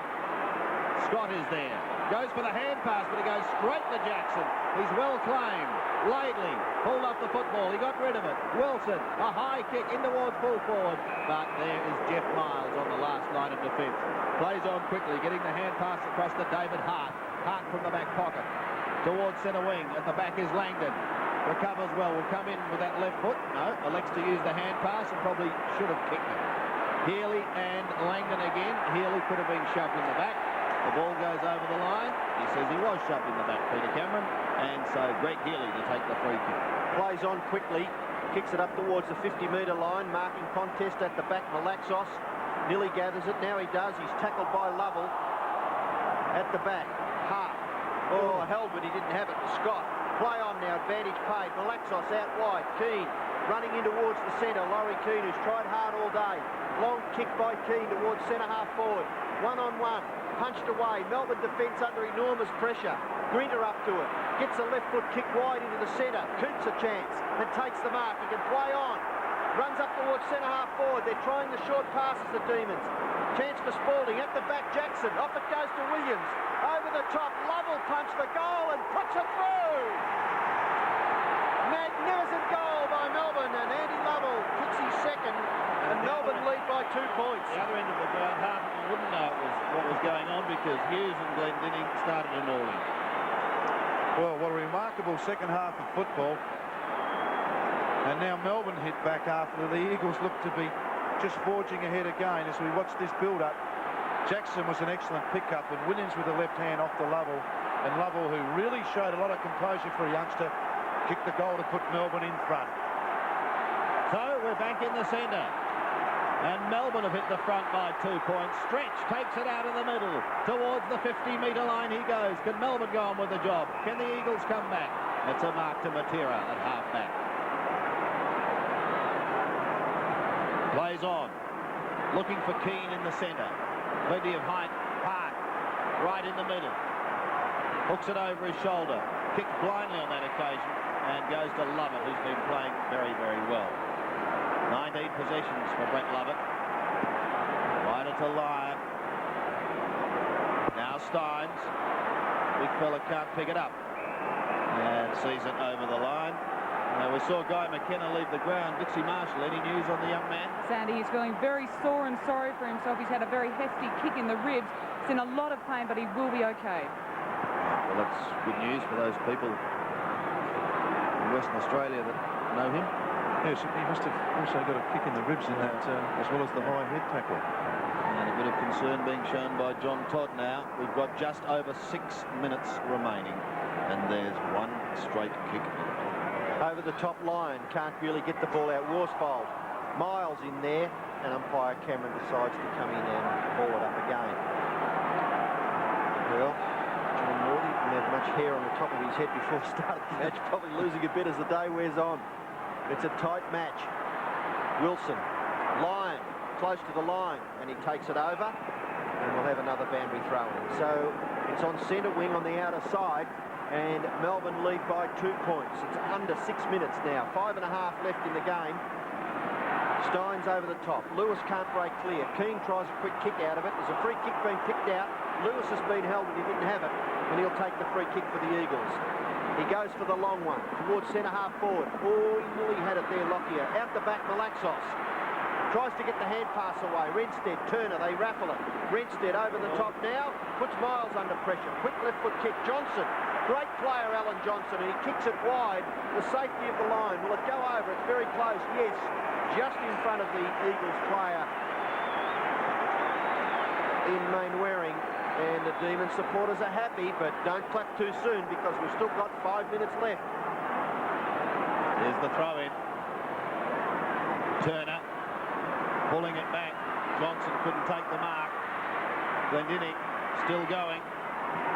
Scott is there. Goes for the hand pass, but he goes straight to Jackson. He's well claimed. Laidley pulled off the football. He got rid of it. Wilson, a high kick in towards full forward. But there is Jeff Miles on the last line of defence. Plays on quickly, getting the hand pass across to David Hart. Hart from the back pocket. Towards centre wing. At the back is Langdon. Recovers well. Will come in with that left foot. No, elects to use the hand pass and probably should have kicked it. Healy and Langdon again. Healy could have been shoved in the back. The ball goes over the line. He says he was shoved in the back, Peter Cameron. And so Greg Healy to take the free kick. Plays on quickly. Kicks it up towards the 50-metre line. Marking contest at the back. Malaxos nearly gathers it. Now he does. He's tackled by Lovell. At the back. Hart. Oh, held, but he didn't have it. Scott. Play on now. Advantage paid. Malaxos out wide. Keane running in towards the centre. Laurie Keane, who's tried hard all day. Long kick by Keane towards centre-half forward. One-on-one. Punched away. Melbourne defence under enormous pressure. Grinter up to it. Gets a left foot kick wide into the centre. Coots a chance and takes the mark. He can play on. Runs up towards centre-half forward. They're trying the short passes, the Demons. Chance for Spalding. At the back, Jackson. Off it goes to Williams. Over the top. Lovell punch for goal and puts it through. Magnificent goal by Melbourne, and Andy Lovell kicks his second. And Melbourne lead by 2 points. The other end of the ground, Hartman wouldn't know what was going on because Hughes and Glendinning started an all-in. Well, what a remarkable second half of football. And now Melbourne hit back after the Eagles looked to be just forging ahead again as we watch this build-up. Jackson was an excellent pickup, and Williams with the left hand off to Lovell. And Lovell, who really showed a lot of composure for a youngster, kicked the goal to put Melbourne in front. So we're back in the centre. And Melbourne have hit the front by 2 points. Stretch takes it out of the middle. Towards the 50-metre line he goes. Can Melbourne go on with the job? Can the Eagles come back? It's a mark to Matera at half-back. Plays on. Looking for Keane in the centre. Plenty of height. Hart. Right in the middle. Hooks it over his shoulder. Kicks blindly on that occasion. And goes to Lovett, who's been playing very, very well. 19 possessions for Brett Lovett. Wider to Lyon. Now Steins. Big fella can't pick it up. And sees it over the line. We saw Guy McKenna leave the ground. Dixie Marshall, any news on the young man? Sandy, he's feeling very sore and sorry for himself. He's had a very hefty kick in the ribs. He's in a lot of pain, but he will be okay. Well, that's good news for those people in Western Australia that know him. Yes, he must have also got a kick in the ribs in that, as well as the high head tackle. And a bit of concern being shown by John Todd now. We've got just over 6 minutes remaining, and there's one straight kick. Over the top line, can't really get the ball out. Worsfold Miles in there, and umpire Cameron decides to come in and ball it up again. Well, John Morty didn't have much hair on the top of his head before the start of the match, probably losing a bit as the day wears on. It's a tight match. Wilson, Lyon, close to the line, and he takes it over, and we'll have another boundary throw-in. So it's on centre wing on the outer side, and Melbourne lead by 2 points. It's under 6 minutes now, 5.5 left in the game. Steins over the top. Lewis can't break clear. Keane tries a quick kick out of it. There's a free kick being picked out. Lewis has been held, but he didn't have it, and he'll take the free kick for the Eagles. He goes for the long one towards centre-half forward. Oh, he nearly had it there, Lockyer. Out the back, Malaxos. Tries to get the hand pass away. Renstead, Turner, they raffle it. Renstead over the top now. Puts Miles under pressure. Quick left foot kick. Johnson. Great player, Alan Johnson, and he kicks it wide. The safety of the line. Will it go over? It's very close. Yes. Just in front of the Eagles player in Mainwaring. And the Demon supporters are happy, but don't clap too soon because we've still got 5 minutes left. There's the throw-in. Turner pulling it back. Johnson couldn't take the mark. Glendinning still going.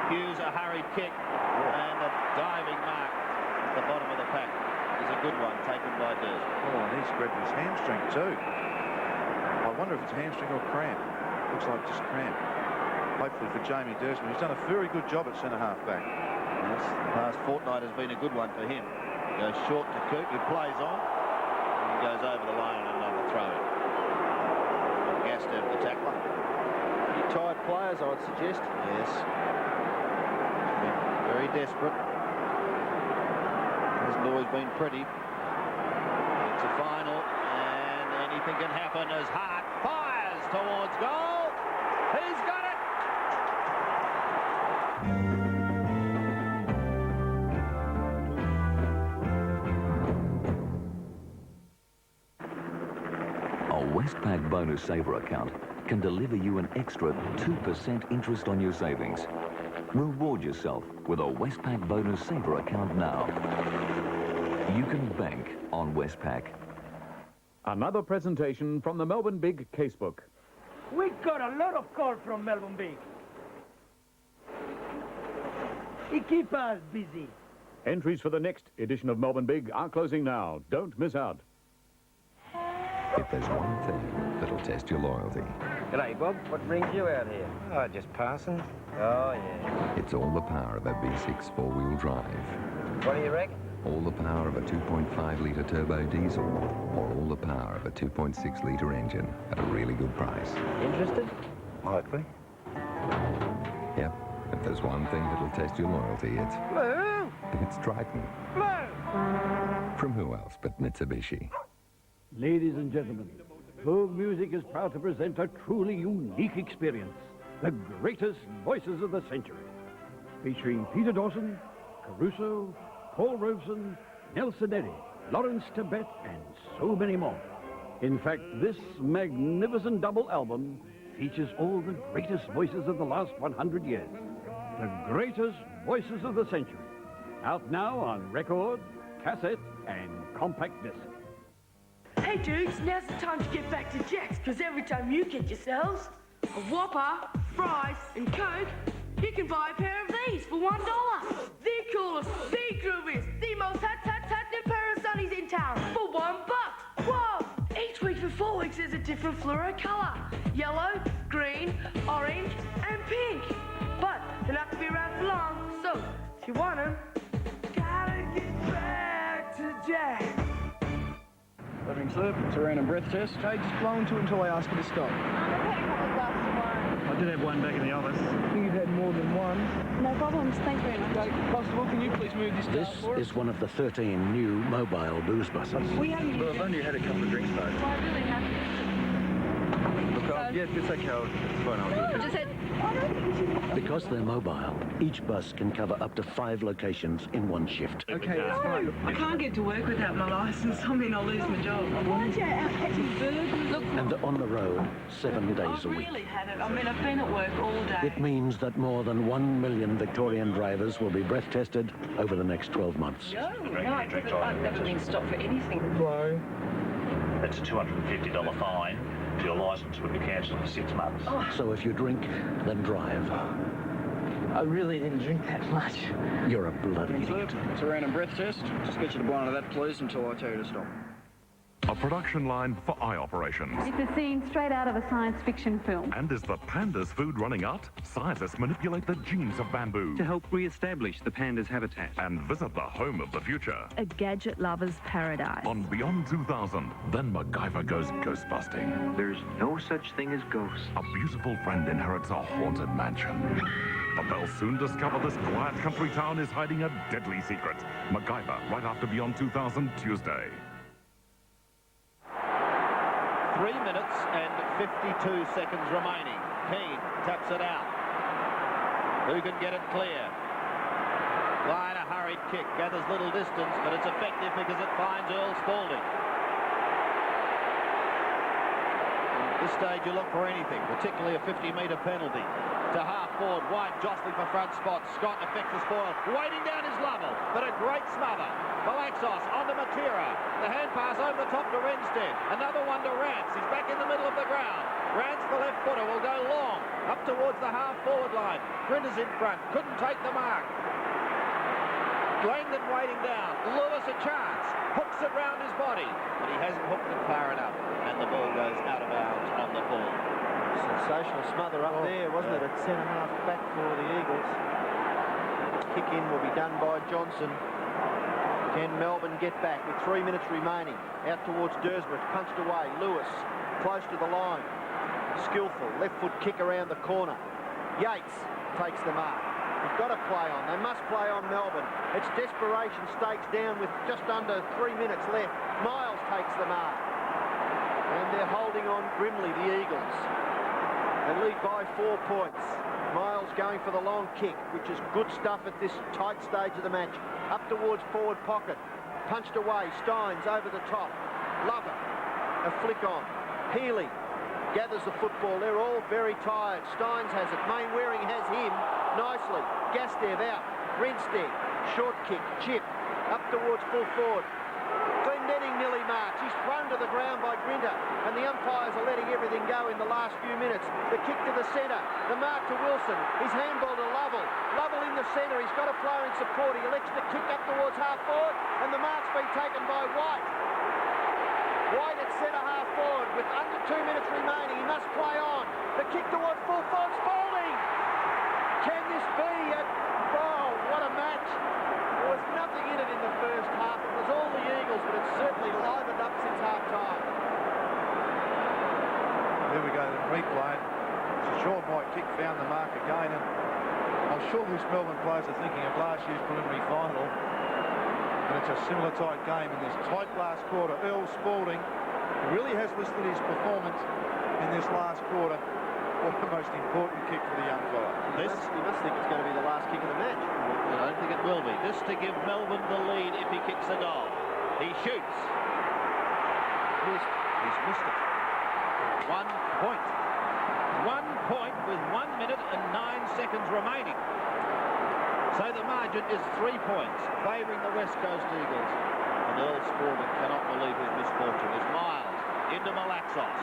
Hughes a hurried kick. And a diving mark at the bottom of the pack is a good one taken by Durst. Oh, and he's grabbed his hamstring too. I wonder if it's hamstring or cramp. Looks like just cramp. Hopefully for Jamie Dursman. He's done a very good job at centre-half back. Yes, the past fortnight has been a good one for him. Goes short to Cook, who plays on, and goes over the line on another throw-in. Gassed over the tackler. Pretty tired players, I would suggest. Yes. Been very desperate. Hasn't always been pretty. It's a final, and anything can happen as Hart fires towards goal. He's got it! A Westpac Bonus Saver account can deliver you an extra 2% interest on your savings. Reward yourself with a Westpac Bonus Saver account now. You can bank on Westpac. Another presentation from the Melbourne Big Casebook. We got a lot of calls from Melbourne Big. It keeps us busy. Entries for the next edition of Melbourne Big are closing now. Don't miss out. If there's one thing that'll test your loyalty, G'day, Bob. What brings you out here? Oh, just passing. Oh, yeah. it's all the power of a V6 four-wheel drive. What do you reckon? All the power of a 2.5-litre turbo diesel, or all the power of a 2.6-litre engine at a really good price. Interested? Likely. Yep, if there's one thing that'll test your loyalty, it's Triton. From who else but Mitsubishi? Ladies and gentlemen, Vogue Music is proud to present a truly unique experience. The greatest voices of the century. Featuring Peter Dawson, Caruso, Paul Robeson, Nelson Eddy, Lawrence Tibet, and so many more. In fact, this magnificent double album features all the greatest voices of the last 100 years. The greatest voices of the century. Out now on record, cassette, and compact disc. Hey dudes, now's the time to get back to Jack's, because every time you get yourselves a Whopper, fries, and Coke, you can buy a pair of these for $1. The coolest, the grooviest, the most hot pair of sunnies in town for $1. Whoa! Each week for 4 weeks there's a different fluoro colour. Yellow, green, orange, and pink. But they're not going to be around for long, so if you want them, gotta get back to Jack's. Lettering slip, siren and breath test. Okay, just blow into it until I ask you to stop. I did have one back in the office. I think you've had more than one. No problems, thanks very much. Okay, Constable, can you please move this This for us? is one of the 13 new mobile booze buses. We haven't used Well, I've only had a couple of drinks though. I really haven't. Look, yeah, it's okay. It's fine, I'll do it. I just said, Because they're mobile, each bus can cover up to 5 locations in one shift. Okay, that's fine. I can't get to work without my licence. I mean, I'll lose my job. Why'd you out catching birds? Look, And they're on the road 7 days a I week. really had it. I mean, I've been at work all day. It means that more than 1 million Victorian drivers will be breath tested over the next 12 months. no, I've never been stopped for anything. Blow. That's a $250 fine. Your licence would be cancelled for 6 months. So if you drink, then drive. I really didn't drink that much. You're a bloody idiot. It's a random breath test. Just get you to blow into that, please, until I tell you to stop. A production line for eye operations. It's a scene straight out of a science fiction film. And is the panda's food running out? Scientists manipulate the genes of bamboo to help re-establish the panda's habitat. And visit the home of the future. A gadget lover's paradise. On Beyond 2000, then MacGyver goes ghostbusting. There's no such thing as ghosts. A beautiful friend inherits a haunted mansion. But they'll soon discover this quiet country town is hiding a deadly secret. MacGyver, right after Beyond 2000, Tuesday. 3 minutes and 52 seconds remaining. Keane taps it out. Who can get it clear? Line a hurried kick, gathers little distance, but it's effective because it finds Earl Spalding. At this stage you look for anything, particularly a 50-metre penalty. To half forward, wide jostling for front spot. Scott affects the spoil, waiting down his Lovell, but a great smother. Malaxos onto Matera. The hand pass over the top to Renstead. Another one to Rance. He's back in the middle of the ground. Rance, the left footer, will go long up towards the half forward line. Grinder's in front, couldn't take the mark. Langdon waiting down. Lewis a chance. Hooks it round his body, but he hasn't hooked it far enough, and the ball goes out of bounds on the ball. Sensational smother up there, wasn't it? At centre-half back for the Eagles. Kick-in will be done by Johnson. Can Melbourne get back with 3 minutes remaining? Out towards Dersborough, punched away. Lewis, close to the line. Skillful, left foot kick around the corner. Yates takes the mark. They've got to play on. They must play on Melbourne. It's desperation stakes down with just under 3 minutes left. Miles takes the mark. And they're holding on grimly, the Eagles. They lead by 4 points. Miles going for the long kick, which is good stuff at this tight stage of the match. Up towards forward pocket. Punched away. Steins over the top. Lover. A flick on. Healy gathers the football. They're all very tired. Steins has it. Mainwaring has him nicely. Gastev out. Renstead. Short kick. Chip. Up towards full forward. Glendenning nearly marks. He's thrown to the ground by Grinter, and the umpires are letting everything go in the last few minutes. The kick to the centre. The mark to Wilson. He's handball to Lovell. Lovell in the centre. He's got a player in support. He elects to kick up towards half forward, and the mark's been taken by White. White at centre half forward with under 2 minutes remaining. He must play on. The kick towards full forward. Spalding! Can this be a... Oh, what a match. There was nothing in it in the first half. It was all the Eagles, but it's certainly livened up since half-time. Here we go, the replay. It's a short white kick, found the mark again, and I'm sure these Melbourne players are thinking of last year's preliminary final. And it's a similar tight game in this tight last quarter. Earl Spalding really has listed his performance in this last quarter. What the most important kick for the young fella. You must think it's going to be the last kick of the match. I don't think it will be. This to give Melbourne the lead if he kicks a goal. He shoots. Missed. He's missed it. 1 point. 1 point with 1 minute and 9 seconds remaining. So the margin is 3 points, favouring the West Coast Eagles. And Earl Spalding cannot believe his misfortune. It's Miles into Malaxos.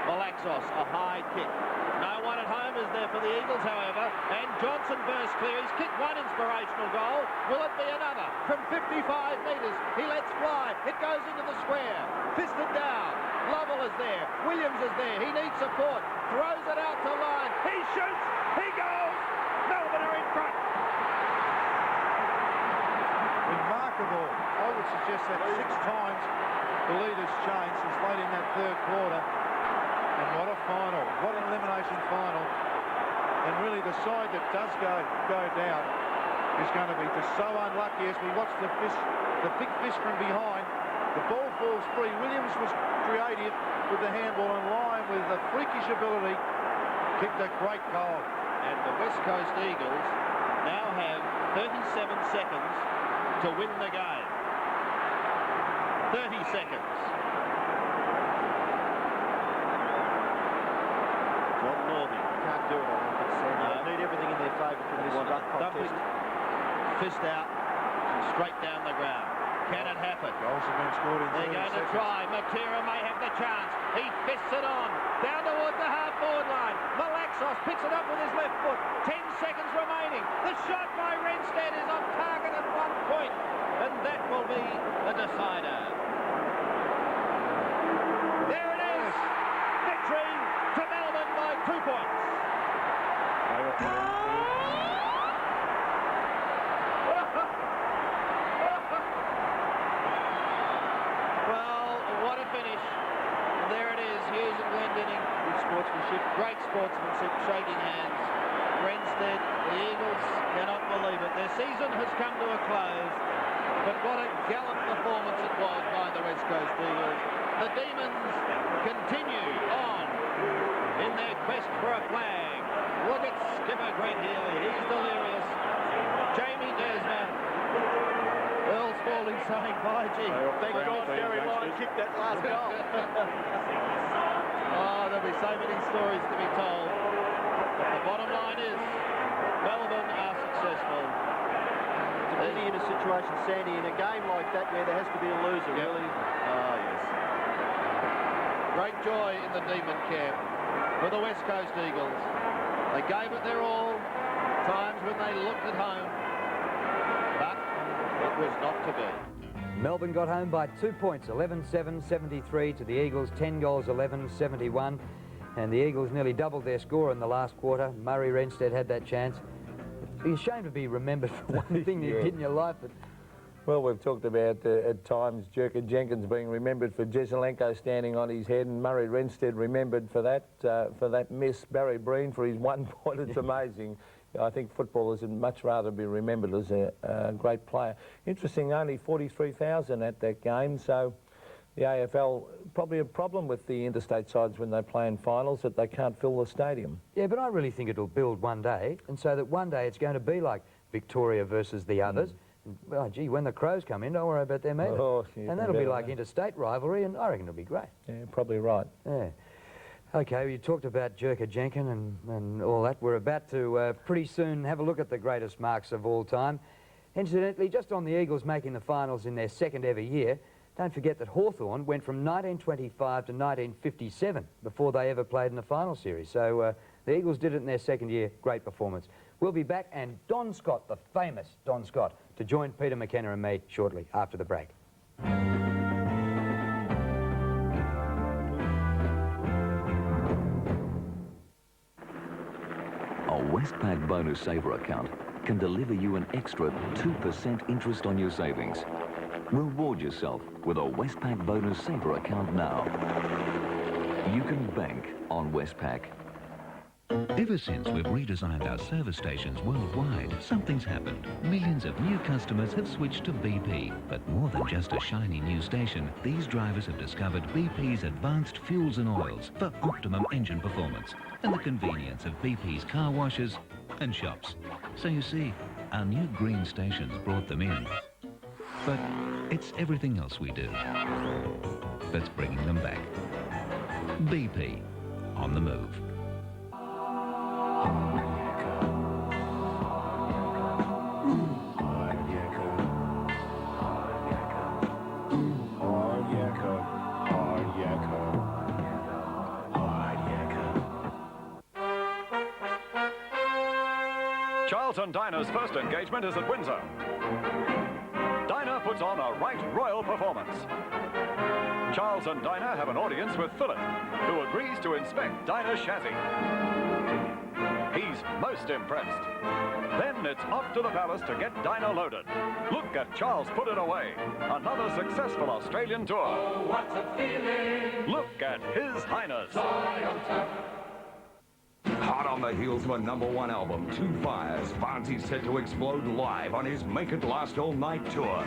Malaxos, a high kick. No one at home is there for the Eagles, however, and Johnson bursts clear. He's kicked one inspirational goal. Will it be another? From 55 metres, he lets fly. It goes into the square. Fisted down. Lovell is there. Williams is there. He needs support. Throws it out to line. He shoots. He goes. Melbourne are in front. Remarkable. I would suggest that 6 times the lead has changed since late in that third quarter. And what a final. What an elimination final. And really the side that does go down is going to be just so unlucky as we watch the big fish from behind. The ball falls free. Williams was creative with the handball, and Lyon with a freakish ability kicked a great goal. And the West Coast Eagles now have 37 seconds to win the game. 30 seconds. John Norby. Can't do it, I think. They need everything in their favour from this ruck contest. Fist out and straight down the ground. Can it happen? Goals have been scored in 30 They're going to seconds. try. Matera may have the chance. He fists it on. Down towards the half-forward line. Malaxos picks it up with his left foot. 10 seconds remaining. The shot by Renstead is on target at 1 point. And that will be a decider. There it is. Victory to Melbourne by 2 points. Well, what a finish. And there it is, Hughes and Glendinning. Good sportsmanship. Great sportsmanship, shaking hands. Renstead, the Eagles cannot believe it. Their season has come to a close, but what a gallant performance it was by the West Coast Eagles. The Demons continue on in their quest for a flag. Look at skipper Greg Healy, he's delirious. Jamie Desner, Earl Spalding saying, bye, gee. Thank God Gary Lyon kicked that last goal. Oh, there'll be so many stories to be told. But the bottom line is, Melbourne are successful. It's really in a situation, Sandy, in a game like that where there has to be a loser, really. Oh, yes. Great joy in the Demon camp for the West Coast Eagles. They gave it their all, times when they looked at home, but it was not to be. Melbourne got home by 2 points, 11-7-73 to the Eagles, 10 goals, 11-71. And the Eagles nearly doubled their score in the last quarter. Murray Renstead had that chance. You're ashamed to be remembered for one thing you did in your life. But well, we've talked about at times Jerker Jenkins being remembered for Jesselenko standing on his head, and Murray Renstead remembered for that miss. Barry Breen for his 1 point. It's amazing. I think footballers would much rather be remembered as a great player. Interesting, only 43,000 at that game, so the AFL probably a problem with the interstate sides when they play in finals, that they can't fill the stadium. yeah, but I really think it'll build one day, and so that one day it's going to be like Victoria versus the others. Oh, gee, when the Crows come in, don't worry about them either. Oh, yeah, and that'll be like interstate rivalry, and I reckon it'll be great. Yeah, probably right. Yeah. Okay, you talked about Jerker Jenkins and all that. We're about to pretty soon have a look at the greatest marks of all time. Incidentally, just on the Eagles making the finals in their second ever year, don't forget that Hawthorn went from 1925 to 1957 before they ever played in the final series. So the Eagles did it in their second year. Great performance. We'll be back, and Don Scott, the famous Don Scott, to join Peter McKenna and me shortly after the break. A Westpac Bonus Saver account can deliver you an extra 2% interest on your savings. Reward yourself with a Westpac Bonus Saver account now. You can bank on Westpac. Ever since we've redesigned our service stations worldwide, something's happened. Millions of new customers have switched to BP. But more than just a shiny new station, these drivers have discovered BP's advanced fuels and oils for optimum engine performance and the convenience of BP's car washes and shops. So you see, our new green stations brought them in. But it's everything else we do that's bringing them back. BP, on the move. Charlton Diner's first engagement is at Windsor. Diner puts on a right royal performance. Charlton Diner have an audience with Philip, who agrees to inspect Diner's chassis. He's most impressed. Then it's off to the palace to get Diner loaded. Look at Charles put it away. Another successful Australian tour. Oh, what a feeling. Look at His Highness. Hot on the heels of a #1 album, Two Fires, Fonzie's set to explode live on his Make It Last All Night tour.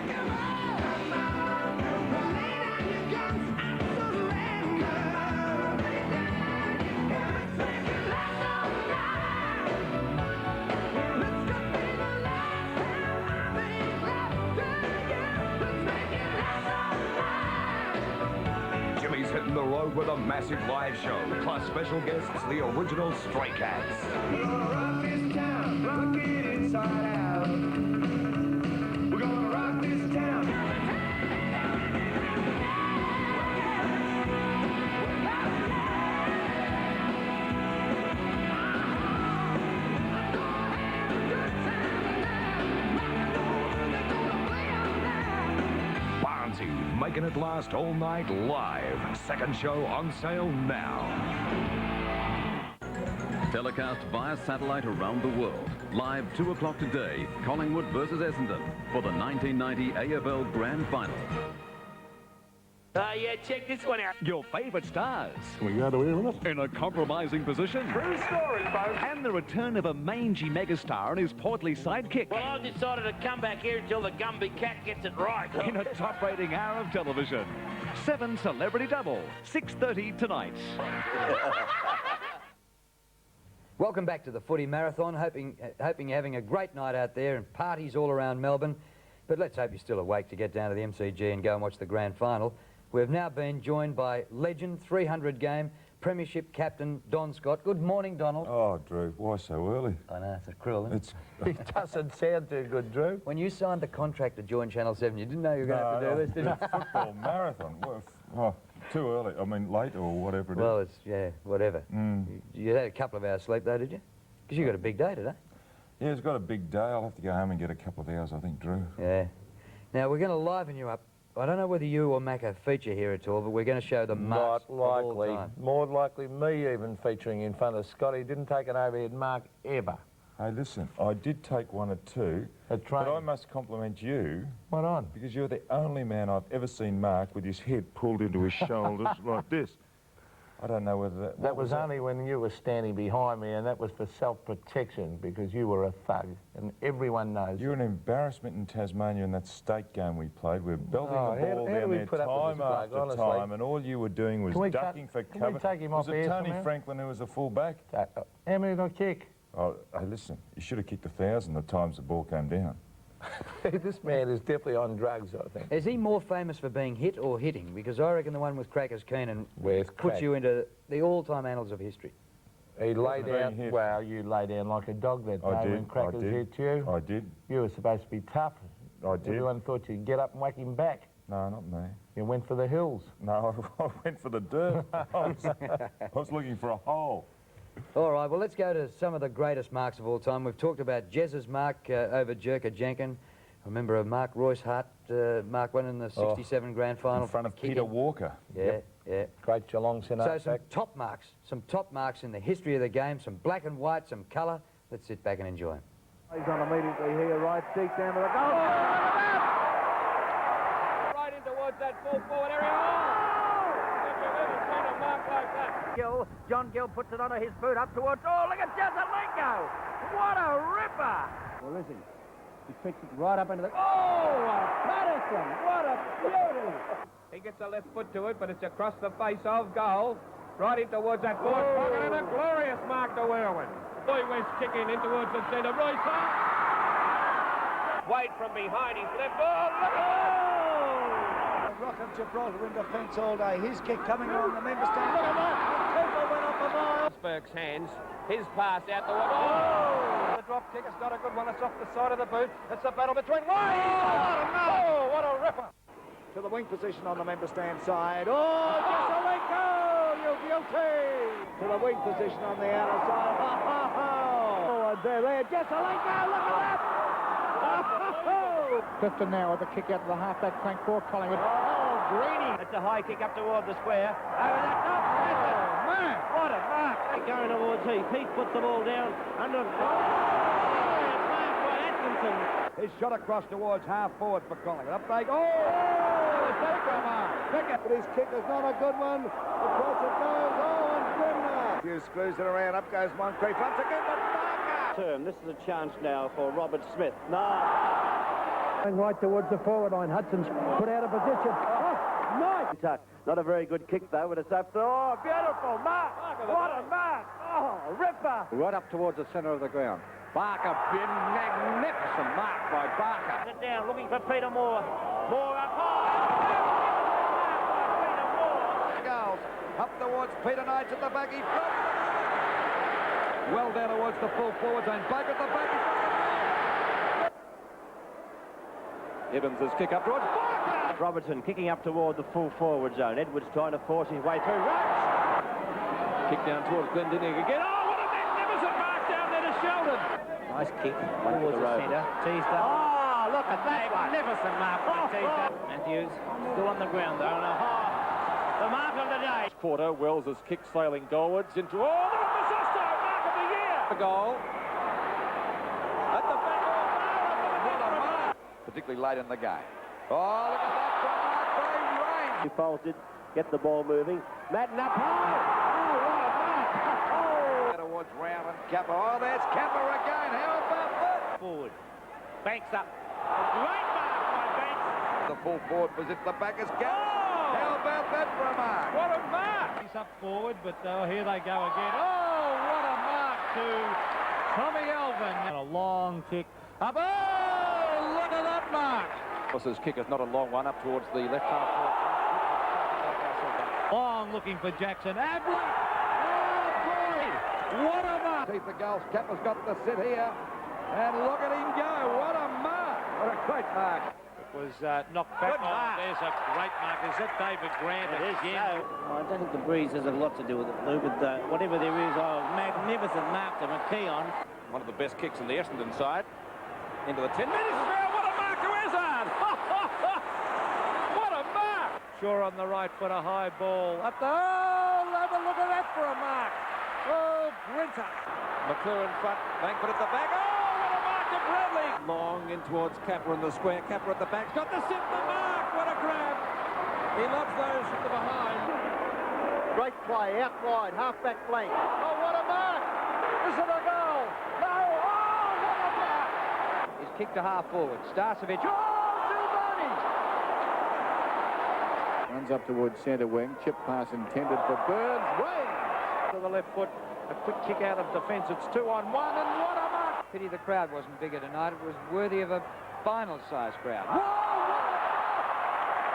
Jimmy's hitting the road with a massive live show, plus special guests, the original Stray Cats. We're gonna rock this town, rock it inside out. We're gonna rock this town. making it last all night live. Second show on sale now. Telecast via satellite around the world. Live 2 o'clock today, Collingwood versus Essendon for the 1990 AFL Grand Final. Yeah, check this one out. Your favourite stars. Can we go to here with it? In a compromising position. True story, folks. And the return of a mangy megastar and his portly sidekick. Well, I've decided to come back here until the Gumby cat gets it right. In a top-rating hour of television. 7 Celebrity Double, 6:30 tonight. Welcome back to the Footy Marathon. Hoping you're having a great night out there and parties all around Melbourne. But let's hope you're still awake to get down to the MCG and go and watch the grand final. We've now been joined by legend, 300-game Premiership captain Don Scott. Good morning, Donald. Oh, Drew, why so early? I know, it's cruel, isn't it? It doesn't sound too good, Drew. When you signed the contract to join Channel 7, you didn't know you were going to have to do this, did you? Football marathon. Oh, too early. I mean, late or whatever it is. Well, it's, yeah, whatever. You had a couple of hours sleep, though, did you? Because you got a big day today. Yeah, it's got a big day. I'll have to go home and get a couple of hours, I think, Drew. Yeah. Now, we're going to liven you up. I don't know whether you or Macca feature here at all, but we're going to show the marks of all time. More likely me even featuring in front of Scotty. Didn't take an overhead mark ever. Hey, listen, I did take one or two, but I must compliment you. What on? Because you're the only man I've ever seen Mark with his head pulled into his shoulders like this. I don't know whether that was only when you were standing behind me, and that was for self-protection, because you were a thug, and everyone knows. You're an embarrassment in Tasmania in that state game we played. We're belting the ball down there time after time, and all you were doing was ducking for cover. Can we take him off was it Tony Franklin who was a full-back? How many did I kick? Oh, hey, listen, you should have kicked 1,000 the times the ball came down. This man is definitely on drugs, I think. Is he more famous for being hit or hitting? Because I reckon the one with Crackers Keenan puts you into the all-time annals of history. He lay down, well, you lay down like a dog that day when Crackers hit you. I did. You were supposed to be tough. I did. Everyone thought you'd get up and whack him back. No, not me. You went for the hills. No, I went for the dirt. I was looking for a hole. All right, well, let's go to some of the greatest marks of all time. We've talked about Jez's mark over Jerker Jenkin. I remember Mark Royce Hart, Mark won in the 67 grand final. In front of Peter Walker. Yeah, yeah. Great Geelong centre. So some top marks in the history of the game, some black and white, some colour. Let's sit back and enjoy them. He's on immediately here, right deep down to the goal. Right in towards that full forward area. John Gill puts it onto his boot up towards... Oh, look at Jezelenko! What a ripper! Where is he? He picks it right up into the... Oh, a Patterson! What a beauty! He gets a left foot to it, but it's across the face of goal. Right in towards that forward pocket, and a glorious mark to Irwin. Boy West kicking in towards the centre. Royce Hart! Wade from behind his left. Oh, look at Rock of Gibraltar in defence all day. His kick coming on the member stand. Look at that! Cooper went up a mile. Berg's hands. His pass out the way. Oh! The drop kick has got a good one. It's off the side of the boot. It's a battle between Wade. Oh, what a ripper! To the wing position on the member stand side. Oh, Jezelenko! You're guilty! To the wing position on the outer side. Oh, and there. Jezelenko, look at that! Clifton now with the kick out to the half-back flank for Collingwood. Oh, Greeny. It's a high kick up toward the square. Over the top. Oh, man, what a mark. Going towards Heath. Heath puts the ball down. Under. Oh, mark by Atkinson. His shot across towards half-forward for Collingwood. Up they go. Oh, Baker mark. But his kick is not a good one. Across it goes. Oh, and Quinlan. Hughes screws it around. Up goes Moncrief. Once again, but Barker. This is a chance now for Robert Smith. No. Right towards the forward line. Hudson's put out of position. Oh, nice! Not a very good kick, though, but it's up to... Oh, beautiful mark! What a mark! Oh, ripper! Right up towards the centre of the ground. Barker, magnificent mark by Barker. Sit down, looking for Peter Moore. Moore up. Oh! Peter Moore! Goals. Up towards Peter Knights at the back. He floats. Well down towards the full forward zone. Back at the back. Evans' kick up towards Barker. Robertson kicking up toward the full forward zone. Edwards trying to force his way through. Rush! Kick down towards Glendinning again. Oh, what a magnificent mark down there to Sheldon. Nice kick. One towards the centre. Teased up. Oh, Oh, look at that one. Magnificent mark by Tita. Matthews still on the ground, though. The mark of the day. Quarter, Wells' kick sailing goalwards into... Oh, look at Mazosto, mark of the year! A goal. At the back of what a mark! Particularly late in the game. Oh, look at that from Mark Brain. He folded, get the ball moving. Madden up high. Oh, what a mark! Oh! Towards Round and Kappa. Oh, there's Kappa again. How about that? Forward. Banks up. A great mark by Banks. The full forward position. The back is gone. Oh! How about that for a mark? What a mark! He's up forward, but here they go again. Oh, what a mark to Tommy Elvin. And a long kick up. Oh, look at that mark. His kick is not a long one up towards the left half forward. Long looking for Jackson. Ablett. Oh, boy. What a mark. Keep the goals. Kappa's got the sit here. And look at him go. What a mark. What a great mark. It was knocked back. There's a great mark. Is that David Grant again? I don't think the breeze has a lot to do with it, Lou, but whatever there is, magnificent mark to McKeon. One of the best kicks in the Essendon side. Into the 10 minutes. What a mark to Ezard. What a mark. Sure on the right foot, a high ball. Up the... Oh, have a look at that for a mark. Oh, Brinter. McClure in front. Langford at the back. Oh, what a mark to Bradley. Long in towards Kappa in the square. Kappa at the back. Got the sit, the mark. What a grab. He loves those from the behind. Great play, out wide, half-back flank. Oh, what a mark. Is it a goal? No. Oh, what a mark. He's kicked to half forward. Starcevic. Oh, Silvani. Runs up towards centre wing. Chip pass intended for Burns. Wayne. To the left foot. A quick kick out of defence. It's 2-on-1, and what a mark! Pity the crowd wasn't bigger tonight. It was worthy of a final-size crowd. Whoa!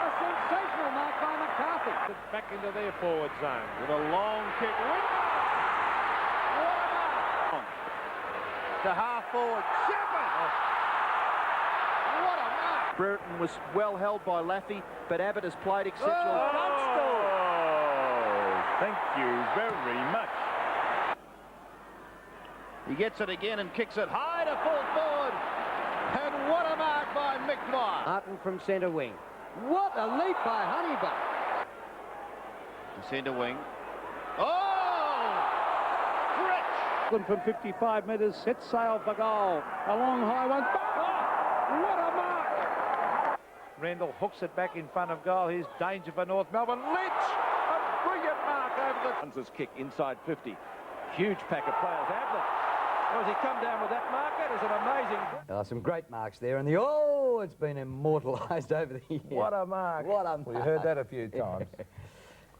A sensational mark by McCarthy. Back into their forward zone with a long kick. What a mark! To half forward. Shepard! What a mark! Burton was well held by Laffey, but Abbott has played exceptional. Thank you very much. He gets it again and kicks it high to full forward. And what a mark by Mick Dwyer. Martin from centre wing. What a leap by Honeybuck. The centre wing. Oh! Rich! From 55 metres, set sail for goal. A long high one. Oh, what a mark! Randall hooks it back in front of goal. Here's danger for North Melbourne. Lynch! A brilliant mark over the... Runs his kick inside 50. Huge pack of players. Ablett. Has he come down with that mark? That is an amazing... Some great marks there, and it's been immortalised over the years. What a mark. What a mark. We heard that a few times.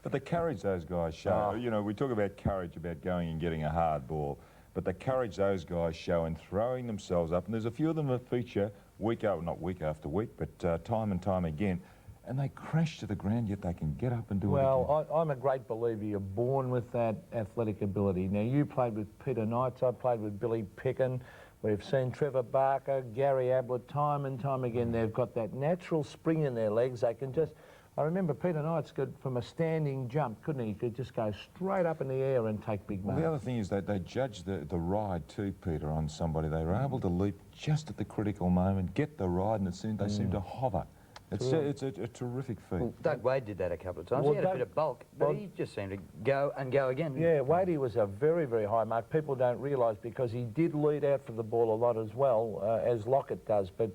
But the courage those guys show, you know, we talk about courage, about going and getting a hard ball, but the courage those guys show in throwing themselves up, and there's a few of them that feature not week after week, but time and time again, and they crash to the ground, yet they can get up and do it again. Well, I'm a great believer you're born with that athletic ability. Now, you played with Peter Knights, I played with Billy Pickin. We've seen Trevor Barker, Gary Ablett, time and time again. They've got that natural spring in their legs. They can just... I remember Peter Knights could, from a standing jump, couldn't he? He could just go straight up in the air and take big marks. Well, the other thing is that they judge the ride too, Peter, on somebody. They were able to leap just at the critical moment, get the ride, and they seem to hover. It's a terrific feat. Well, Doug Wade did that a couple of times. He had a bit of bulk, but he just seemed to go and go again. Yeah, Wadey was a very, very high mark. People don't realise because he did lead out for the ball a lot as well, as Lockett does. But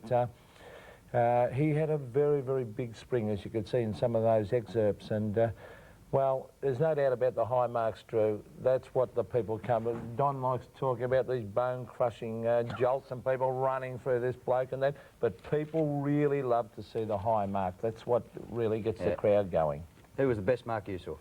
he had a very, very big spring, as you could see in some of those excerpts. And, well, there's no doubt about the high marks, Drew. That's what the people come... Don likes to talk about these bone-crushing jolts and people running through this bloke and that, but people really love to see the high mark. That's what really gets the crowd going. Who was the best mark you saw?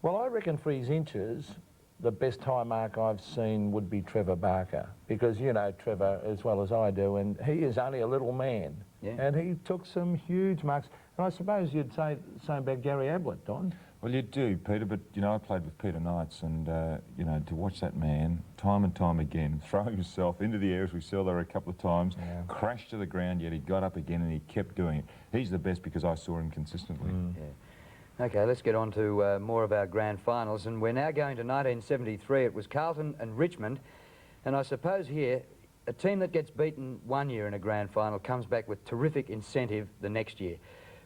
Well, I reckon for his inches, the best high mark I've seen would be Trevor Barker, because you know Trevor as well as I do, and he is only a little man, and he took some huge marks. And I suppose you'd say the same about Gary Ablett, Don. Well, you do, Peter, but, you know, I played with Peter Knights, and, you know, to watch that man time and time again throw himself into the air, as we saw there a couple of times, crash to the ground, yet he got up again and he kept doing it. He's the best because I saw him consistently. OK, let's get on to more of our grand finals, and we're now going to 1973. It was Carlton and Richmond, and I suppose here a team that gets beaten one year in a grand final comes back with terrific incentive the next year.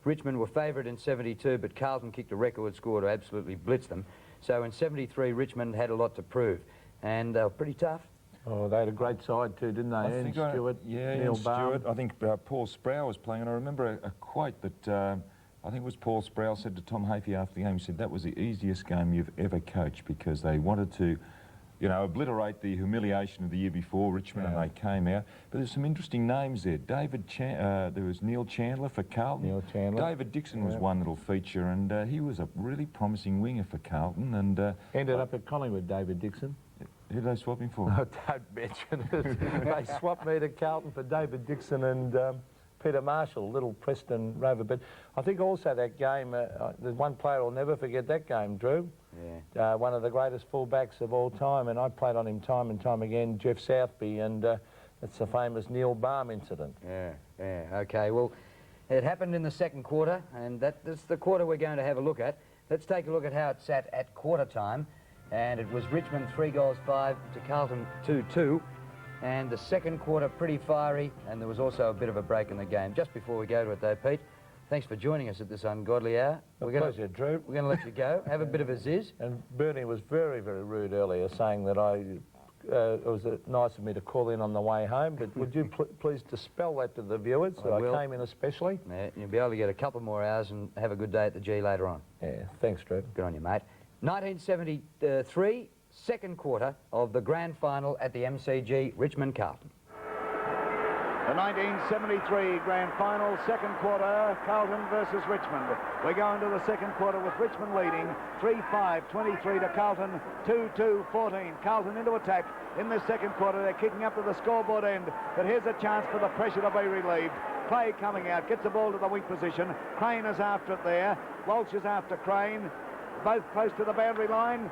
Richmond were favourite in 72, but Carlton kicked a record score to absolutely blitz them. So in 73, Richmond had a lot to prove, and they were pretty tough. Oh, they had a great side too, didn't they? Ian Stewart, Neil Stewart. I think Paul Sproul was playing, and I remember a quote that I think it was Paul Sproul said to Tom Hafey after the game. He said that was the easiest game you've ever coached because they wanted to, you know, obliterate the humiliation of the year before Richmond, and they came out. But there's some interesting names there. There was Neil Chandler for Carlton. Neil Chandler. David Dixon was one little feature, and he was a really promising winger for Carlton. And ended up at Collingwood, David Dixon. Who did they swap him for? No, don't mention it. They swapped me to Carlton for David Dixon and Peter Marshall, little Preston Rover. But I think also that game, there's one player I'll never forget that game, Drew. Yeah. One of the greatest fullbacks of all time, and I played on him time and time again, Jeff Southby, and it's the famous Neil Baum incident. Yeah, okay. Well, it happened in the second quarter, and that's the quarter we're going to have a look at. Let's take a look at how it sat at quarter time. And it was Richmond 3-5 to Carlton 2-2. And the second quarter pretty fiery, and there was also a bit of a break in the game. Just before we go to it though, Pete, thanks for joining us at this ungodly hour. Pleasure, Drew. We're going to let you go. Have a bit of a ziz. And Bernie was very, very rude earlier, saying that it was nice of me to call in on the way home, but would you please dispel that to the viewers? I came in especially. Yeah, you'll be able to get a couple more hours and have a good day at the G later on. Yeah, thanks, Drew. Good on you, mate. 1973, second quarter of the grand final at the MCG, Richmond-Carlton. The 1973 grand final, second quarter, Carlton versus Richmond. We go into the second quarter with Richmond leading 3-5, 23 to Carlton, 2-2, 14. Carlton into attack in the second quarter. They're kicking up to the scoreboard end, but here's a chance for the pressure to be relieved. Clay coming out, gets the ball to the wing position. Crane is after it there. Walsh is after Crane. Both close to the boundary line.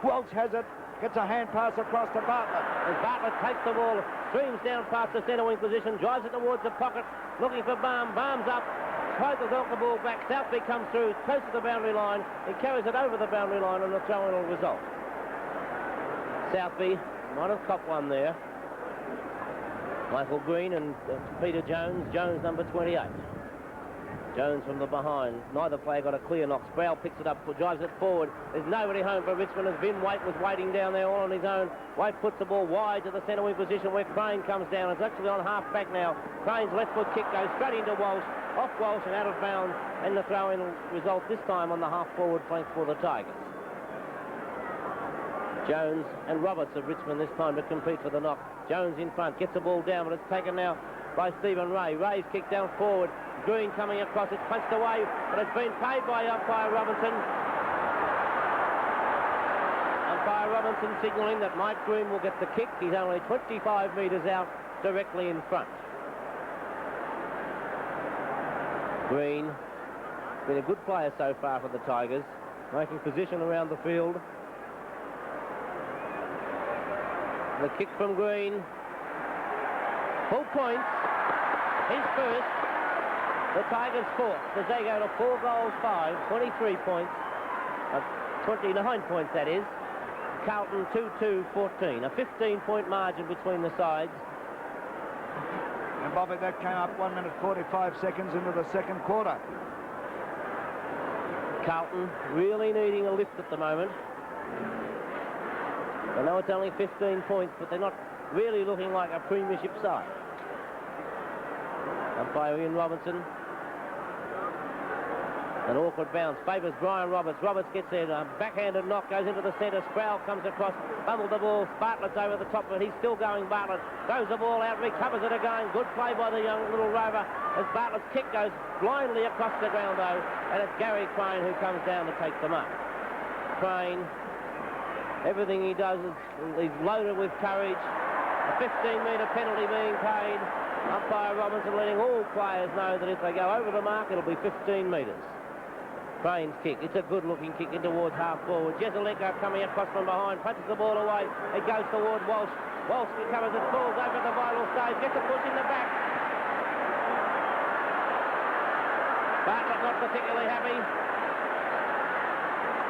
Walsh has it, gets a hand pass across to Bartlett. As Bartlett takes the ball, streams down past the centre wing position, drives it towards the pocket, looking for Baum. Baum's up, tries to knock the ball back. Southby comes through, close to the boundary line. He carries it over the boundary line, and the throw-in will result. Southby might have copped one there. Michael Green and Peter Jones. Jones, number 28. Jones from the behind. Neither player got a clear knock. Sproul picks it up, drives it forward. There's nobody home for Richmond as Vin Waite was waiting down there all on his own. Waite puts the ball wide to the centre wing position where Crane comes down. It's actually on half back now. Crane's left foot kick goes straight into Walsh, off Walsh and out of bounds, and the throw-in result this time on the half forward flank for the Tigers. Jones and Roberts of Richmond this time to compete for the knock. Jones in front, gets the ball down, but it's taken now by Stephen Ray. Ray's kick down forward. Green coming across, it's punched away, but it's been paid by umpire Robinson. Umpire Robinson signalling that Mike Green will get the kick. He's only 25 metres out, directly in front. Green, been a good player so far for the Tigers, making position around the field. The kick from Green. Full points. He's first. The Tigers fourth, as they go to 4-5, 23 points. 29 points, that is. Carlton 2-2-14. A 15-point margin between the sides. And Bobby, that came up 1 minute 45 seconds into the second quarter. Carlton really needing a lift at the moment. I know it's only 15 points, but they're not really looking like a premiership side. Umpire Ian Robinson. An awkward bounce, favours Brian Roberts. Roberts gets there, a backhanded knock, goes into the centre. Sproul comes across, bubbled the ball. Bartlett's over the top of it. He's still going, Bartlett. Throws the ball out, recovers it again. Good play by the young little rover as Bartlett's kick goes blindly across the ground, though. And it's Gary Crane who comes down to take them up. Crane, everything he does is he's loaded with courage. A 15-metre penalty being paid. Umpire Robinson letting all players know that if they go over the mark, it'll be 15 metres. Crane's kick, it's a good-looking kick in towards half-forward. Jezelenko coming across from behind, punches the ball away. It goes toward Walsh. Walsh recovers it, falls over the vital stage, gets a push in the back. Bartlett not particularly happy.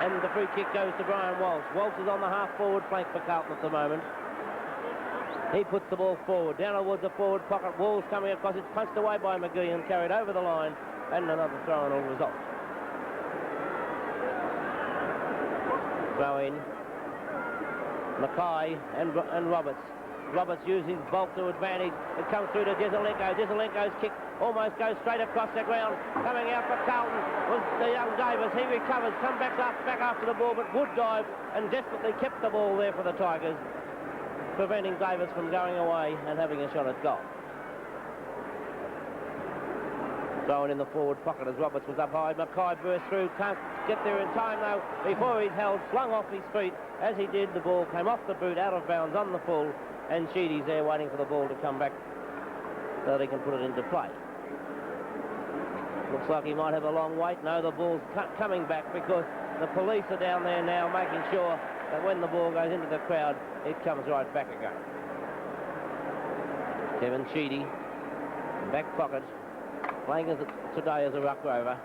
And the free kick goes to Brian Walsh. Walsh is on the half-forward flank for Carlton at the moment. He puts the ball forward, down towards the forward pocket. Walls coming across. It's punched away by McGee and carried over the line, and another throw-in will result. Throw in. Mackay and Roberts. Roberts uses his bulk to advantage. It comes through to Jezelenko. Jezelenko's kick almost goes straight across the ground. Coming out for Carlton was the young Davis. He recovers, comes back after the ball, but would dive and desperately kept the ball there for the Tigers, preventing Davis from going away and having a shot at goal. Thrown in the forward pocket as Roberts was up high. Mackay burst through, can't get there in time though. Before he's held, flung off his feet. As he did, the ball came off the boot, out of bounds on the full, and Sheedy's there waiting for the ball to come back so that he can put it into play. Looks like he might have a long wait. No, the ball's coming back because the police are down there now making sure that when the ball goes into the crowd, it comes right back again. Kevin Sheedy, back pocket, playing today as a ruck rover.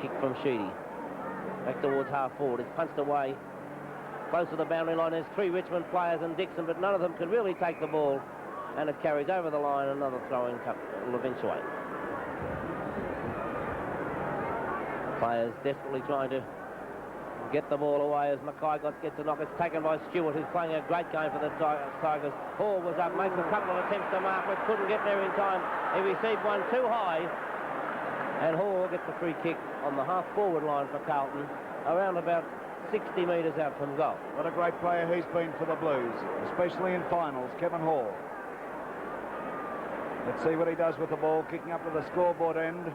Kick from Sheedy. Back towards half forward. It's punched away. Close to the boundary line. There's three Richmond players and Dixon, but none of them can really take the ball. And it carries over the line. Another throw-in will eventuate. Players desperately trying to get the ball away as Mackay gets a knock. It's taken by Stewart, who's playing a great game for the Tigers. Hall was up, makes a couple of attempts to mark, but couldn't get there in time. He received one too high. And Hall gets a free kick on the half-forward line for Carlton, around about 60 metres out from goal. What a great player he's been for the Blues, especially in finals, Kevin Hall. Let's see what he does with the ball, kicking up to the scoreboard end.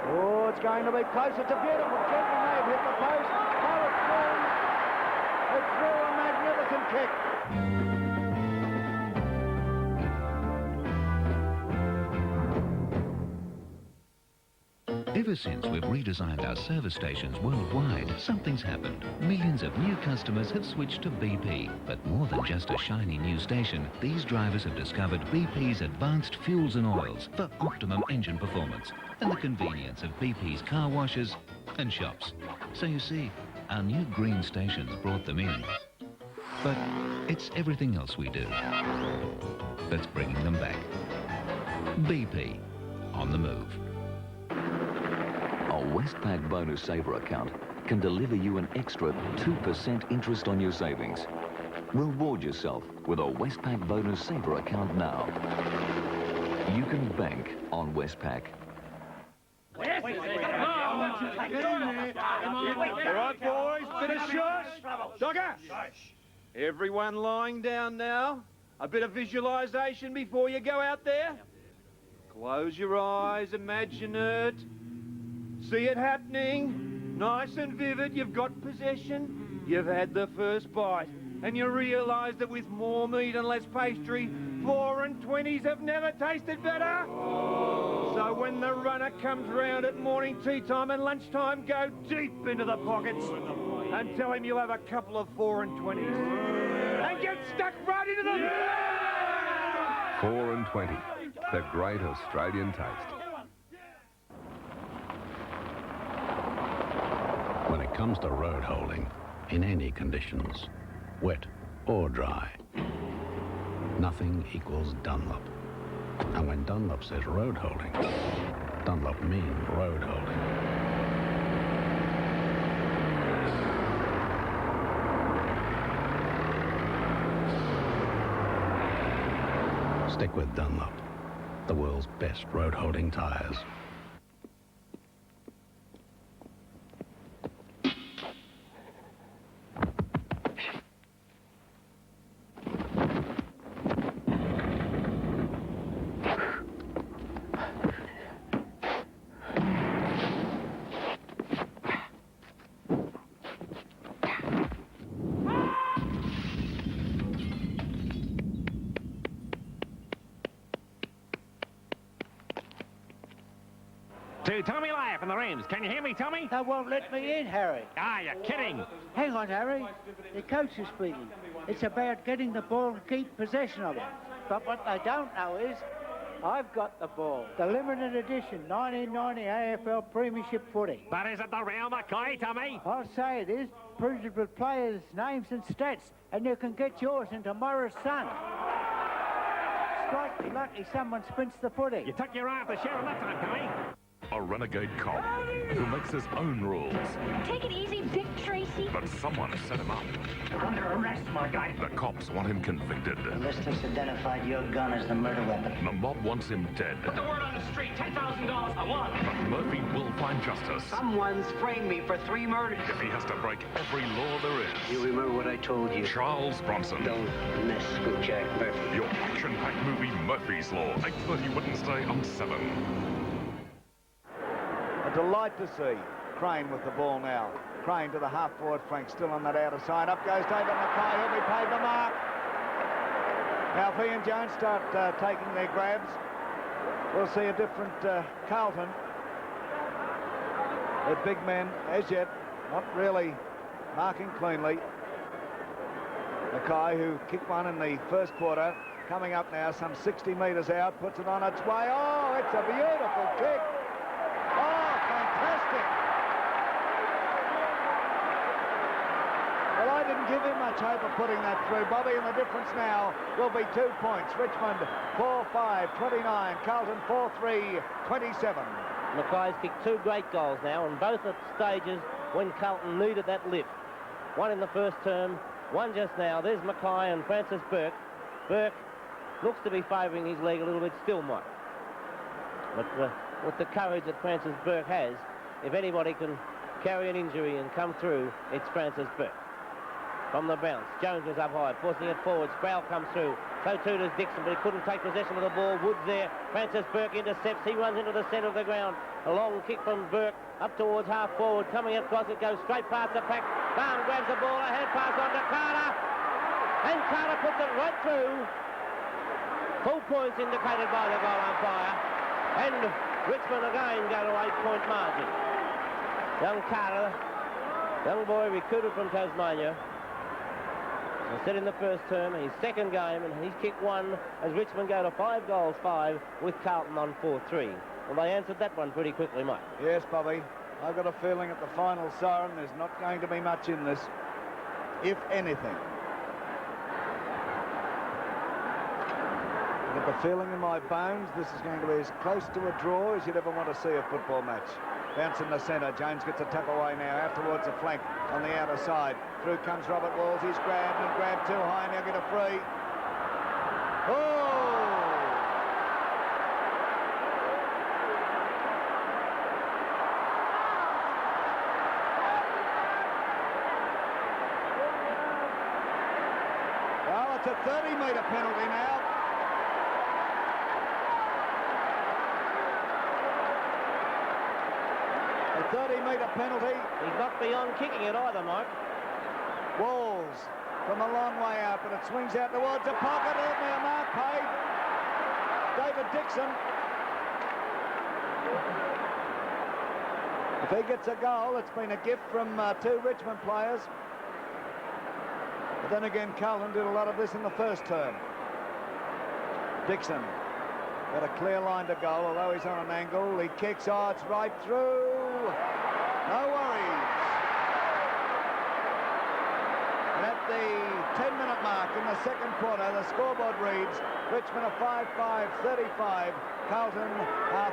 Oh, it's going to be close. It's a beautiful kick, and they've hit the post. Oh, it's through. It's through, a magnificent kick. Ever since we've redesigned our service stations worldwide, something's happened. Millions of new customers have switched to BP. But more than just a shiny new station, these drivers have discovered BP's advanced fuels and oils for optimum engine performance and the convenience of BP's car washes and shops. So you see, our new green stations brought them in. But it's everything else we do that's bringing them back. BP, on the move. A Westpac Bonus Saver account can deliver you an extra 2% interest on your savings. Reward yourself with a Westpac Bonus Saver account now. You can bank on Westpac. All right, boys, bit of shush. Dogger. Everyone lying down now. A bit of visualisation before you go out there. Close your eyes, imagine it. See it happening, nice and vivid. You've got possession, you've had the first bite, and you realise that with more meat and less pastry, 4 and 20s have never tasted better. So when the runner comes round at morning tea time and lunchtime, go deep into the pockets and tell him you'll have a couple of 4 and 20s. And get stuck right into them. 4 and 20, the great Australian taste. When it comes to road holding, in any conditions, wet or dry, nothing equals Dunlop. And when Dunlop says road holding, Dunlop means road holding. Stick with Dunlop, the world's best road holding tires. To Tommy Lapp and the Rams. Can you hear me, Tommy? They won't let me in, Harry. Ah, you're kidding. Hang on, Harry. The coach is speaking. It's about getting the ball and keep possession of it. But what they don't know is I've got the ball. The limited edition 1990 AFL Premiership footy. But is it the real McCoy, Tommy? I'll say it is. printed with players' names and stats, and you can get yours in tomorrow's Sun. Slightly lucky someone sprints the footy. You took your eye off the sheriff that time, Tommy. A renegade cop who makes his own rules. Take it easy, Dick Tracy. But someone set him up. You're under arrest, my guy. The cops want him convicted. The ballistics identified your gun as the murder weapon. The mob wants him dead. Put the word on the street. $10,000 I want. But Murphy will find justice. Someone's framed me for 3 murders. If he has to break every law there is. You remember what I told you. Charles Bronson. Don't miss Screwjack Murphy. Your action-packed movie Murphy's Law. 8:30 Wednesday on 7. A delight to see Crane with the ball now. Crane to the half-forward flank, still on that outer side. Up goes David Mackay. He'll be paid the mark. Now, if he and Jones start taking their grabs, we'll see a different Carlton. The big men, as yet, not really marking cleanly. Mackay, who kicked one in the first quarter, coming up now some 60 metres out, puts it on its way. Oh, it's a beautiful kick. Oh, fantastic. Well, I didn't give him much hope of putting that through, Bobby, and the difference now will be 2 points. Richmond 4-5, 29. Carlton 4-3, 27. Mackay's kicked 2 great goals now, and both at stages when Carlton needed that lift. One in the first term, one just now. There's Mackay and Francis Burke. Burke looks to be favouring his leg a little bit still, Mike. But with the courage that Francis Burke has, if anybody can carry an injury and come through, it's Francis Burke. From the bounce, Jones was up high, forcing it forward. Sproul comes through. So too does Dixon, but he couldn't take possession of the ball. Woods there. Francis Burke intercepts. He runs into the centre of the ground. A long kick from Burke up towards half forward. Coming across, it goes straight past the pack. Barnes grabs the ball. A hand pass on to Carter. And Carter puts it right through. Full points indicated by the goal umpire. And Richmond again go to 8-point margin. Young Carter, young boy recruited from Tasmania. I said in the first term, his second game, and he's kicked 1 as Richmond go to 5-5 with Carlton on 4-3. Well, they answered that one pretty quickly, Mike. Yes, Bobby. I've got a feeling at the final siren there's not going to be much in this, if anything. I've got the feeling in my bones this is going to be as close to a draw as you'd ever want to see a football match. Bounce in the centre. Jones gets a tuck away now, out towards the flank on the outer side. Through comes Robert Walls. He's grabbed and grabbed too high, and he'll get a free. Oh! Well, it's a 30-metre penalty now. A 30-metre penalty. He's not beyond kicking it either, Mike. Walls from a long way out, but it swings out towards the pocket. Now mark paid. David Dixon. If he gets a goal, it's been a gift from 2 Richmond players. But then again, Carlton did a lot of this in the first term. Dixon got a clear line to goal, although he's on an angle. He kicks, oh, it's right through. No worries. And at the 10-minute mark in the second quarter, the scoreboard reads Richmond are 5-5, 35. Carlton are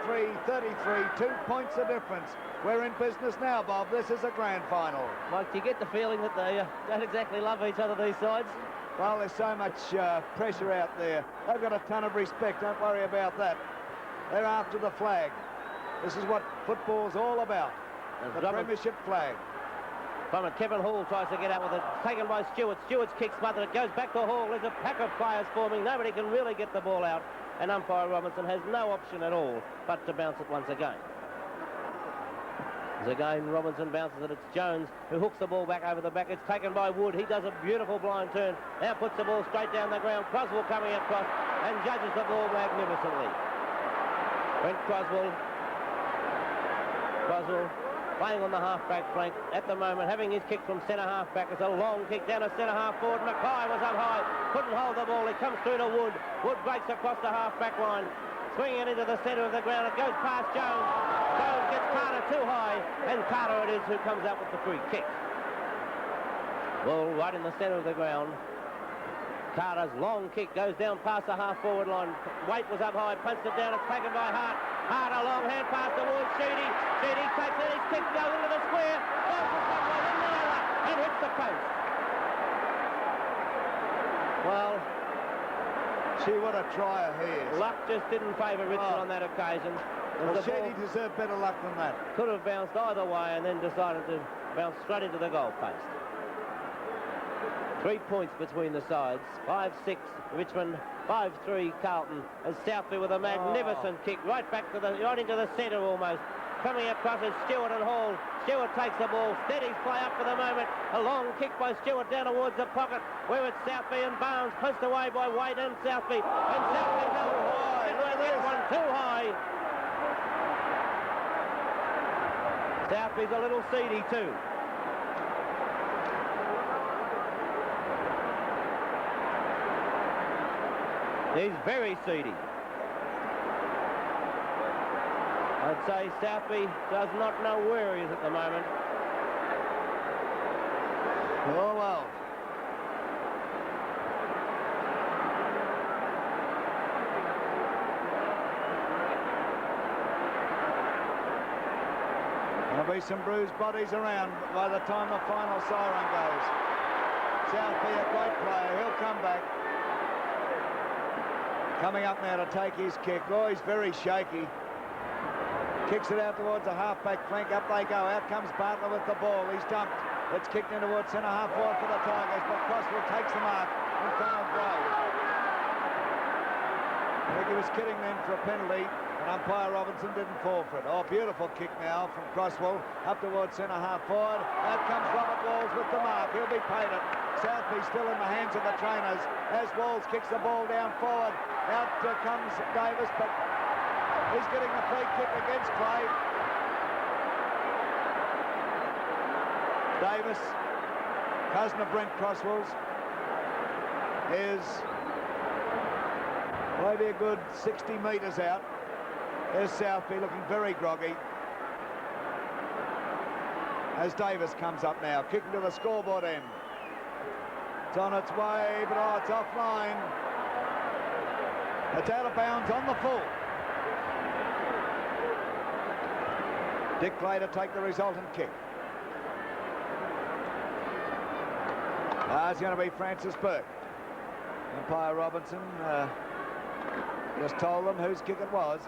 5-3, 33. 2 points the difference. We're in business now, Bob. This is a grand final. Mike, do you get the feeling that they don't exactly love each other, these sides? Well, there's so much pressure out there. They've got a ton of respect. Don't worry about that. They're after the flag. This is what football's all about. The premiership flag. From it, Kevin Hall tries to get out with it. Taken by Stewart. Stewart's kick smothered. It goes back to Hall. There's a pack of players forming. Nobody can really get the ball out. And umpire Robinson has no option at all but to bounce it once again. As again, Robinson bounces it. It's Jones who hooks the ball back over the back. It's taken by Wood. He does a beautiful blind turn. Now puts the ball straight down the ground. Croswell coming across and judges the ball magnificently. Brent Croswell playing on the half-back flank at the moment, having his kick from centre half-back. It's a long kick down to centre half-forward. Mackay was up high, couldn't hold the ball. He comes through to Wood. Wood breaks across the half-back line, swinging it into the centre of the ground. It goes past Jones. Jones gets Carter too high, and Carter it is who comes out with the free kick. Ball right in the centre of the ground. Carter's long kick goes down past the half-forward line. Waite was up high, punched it down. It's taken by Hart. Hart, a long hand pass towards Sheedy. Sheedy takes it. His kick goes into the square. Goes for someone in the other and hits the post. Well, see what a trier he is. Luck just didn't favour Richmond on that occasion. Well, Sheedy deserved better luck than that. Could have bounced either way and then decided to bounce straight into the goal post. 3 points between the sides. 5-6 Richmond, 5-3 Carlton. As Southby with a magnificent kick right back to right into the centre almost. Coming across is Stewart and Hall. Stewart takes the ball, steadies play up for the moment. A long kick by Stewart down towards the pocket, where it's Southby and Barnes, pushed away by Waite and Southby. And Southby held high. And we'll get one too high. Southby's a little seedy too. He's very seedy. I'd say Southby does not know where he is at the moment. Oh, well. There'll be some bruised bodies around by the time the final siren goes. Southby, a great player. He'll come back. Coming up now to take his kick. Oh, he's very shaky. Kicks it out towards the half-back flank. Up they go. Out comes Bartlett with the ball. He's dumped. It's kicked in towards centre half forward for the Tigers, but Crosswell takes the mark in front of Gray. I think he was kidding then for a penalty, and umpire Robinson didn't fall for it. Oh, beautiful kick now from Crosswell. Up towards centre half forward. Out comes Robert Walls with the mark. He'll be paid it. Southby still in the hands of the trainers as Walls kicks the ball down forward. Out comes Davis, but he's getting the free kick against Clay. Davis, cousin of Brent Crosswell's, is maybe a good 60 metres out. There's Southby looking very groggy. As Davis comes up now, kicking to the scoreboard end. It's on its way, but oh, it's offline. It's out of bounds on the full. Dick Clay to take the resultant kick. It's going to be Francis Burke. Umpire Robinson just told them whose kick it was.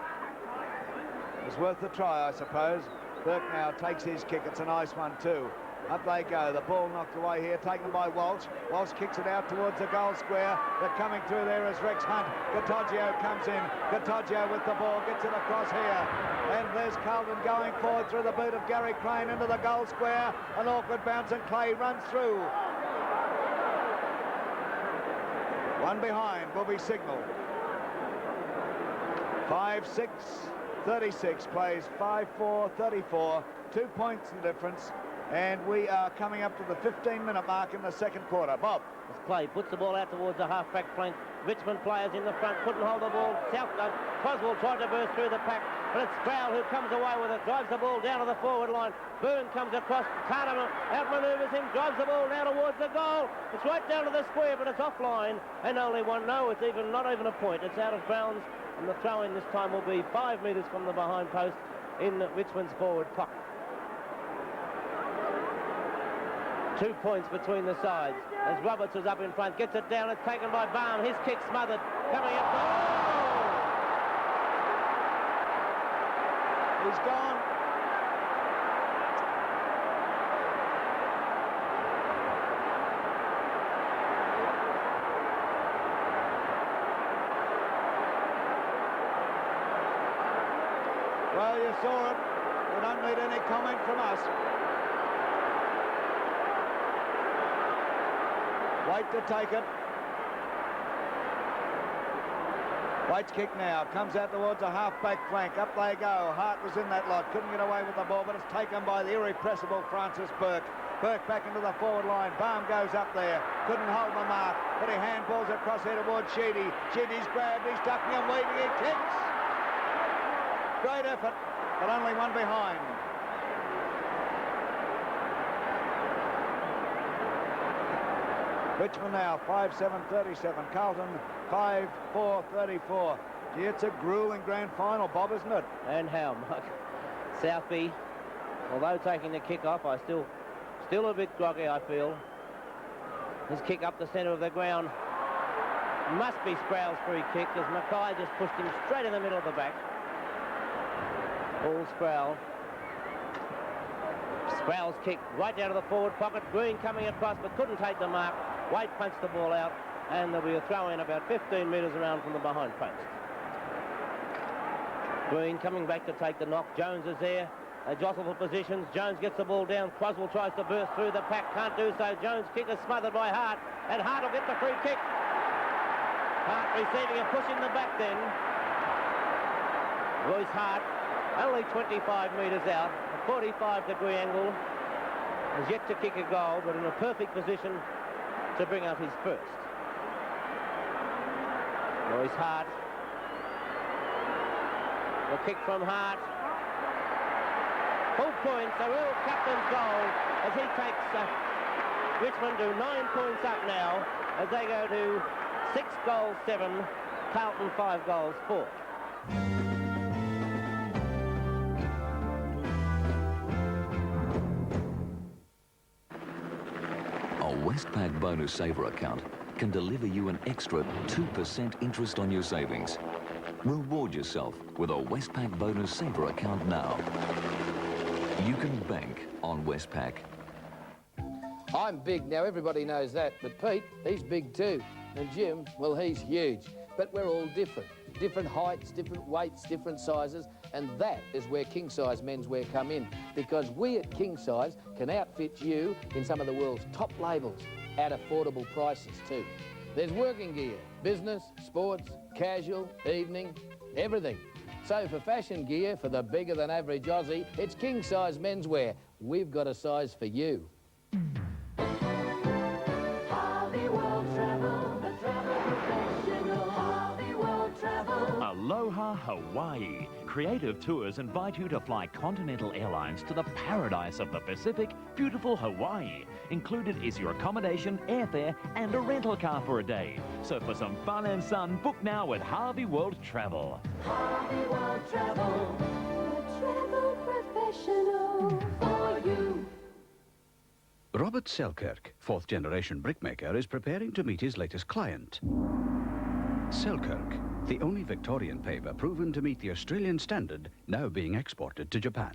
It was worth the try, I suppose. Burke now takes his kick. It's a nice one too. Up they go. The ball knocked away here, taken by Walsh. Walsh kicks it out towards the goal square. They're coming through there as Rex Hunt. Gattogio comes in. Gattogio with the ball, gets it across here. And there's Carlton going forward through the boot of Gary Crane into the goal square. An awkward bounce and Clay runs through. One behind will be signalled. 5-6, 36 plays 5-4, 34. 2 points in difference. And we are coming up to the 15-minute mark in the second quarter. Bob. As Clay puts the ball out towards the half-back flank. Richmond players in the front couldn't hold the ball. Croswell tried to burst through the pack, but it's Stroud who comes away with it, drives the ball down to the forward line. Byrne comes across, Carter outmanoeuvres him, drives the ball down towards the goal. It's right down to the square, but it's offline, and only one. No, it's not even a point. It's out of bounds, and the throw-in this time will be 5 metres from the behind post in Richmond's forward pocket. 2 points between the sides. As Roberts is up in front, gets it down, it's taken by Baum. His kick smothered, coming up. Oh! He's gone. Well, you saw it. We don't need any comment from us. Waite to take it. Waite's kick now. Comes out towards a half-back flank. Up they go. Hart was in that lot. Couldn't get away with the ball, but it's taken by the irrepressible Francis Burke. Burke back into the forward line. Baum goes up there. Couldn't hold the mark, but he handballs across here towards Sheedy. Sheedy's grabbed. He's ducking and weaving. He kicks. Great effort, but only one behind. Richmond now 5-7-37. Carlton 5-4-34. Gee, it's a grueling grand final, Bob, isn't it? And how, Mike? Southby, although taking the kick off, still a bit groggy, I feel. His kick up the centre of the ground must be Sproul's free kick, as Mackay just pushed him straight in the middle of the back. All Sproul. Sproul's kick right down to the forward pocket. Green coming across but couldn't take the mark. Wade punched the ball out, and there'll be a throw in about 15 metres around from the behind post. Green coming back to take the knock. Jones is there. They jostle for positions. Jones gets the ball down. Croswell tries to burst through the pack. Can't do so. Jones' kick is smothered by Hart, and Hart will get the free kick. Hart receiving a push in the back then. Royce Hart, only 25 metres out, a 45-degree angle, has yet to kick a goal, but in a perfect position to bring up his first. Royce Hart. The kick from Hart. Full points, the real captain's goal as he takes Richmond to 9 points up now as they go to 6 goals 7, Carlton 5 goals 4. A Westpac Bonus Saver account can deliver you an extra 2% interest on your savings. Reward yourself with a Westpac Bonus Saver account now. You can bank on Westpac. I'm big, now everybody knows that, but Pete, he's big too. And Jim, well, he's huge. But we're all different. Different heights, different weights, different sizes, and that is where king-size menswear come in, because we at King Size can outfit you in some of the world's top labels at affordable prices too. There's working gear, business, sports, casual, evening, everything. So for fashion gear for the bigger-than-average Aussie, it's king-size menswear. We've got a size for you. Aloha Hawaii. Creative Tours invite you to fly Continental Airlines to the paradise of the Pacific, beautiful Hawaii. Included is your accommodation, airfare, and a rental car for a day. So for some fun and sun, book now with Harvey World Travel. Harvey World Travel, the travel professional for you. Robert Selkirk, fourth-generation brickmaker, is preparing to meet his latest client. Selkirk, the only Victorian paver proven to meet the Australian standard, now being exported to Japan.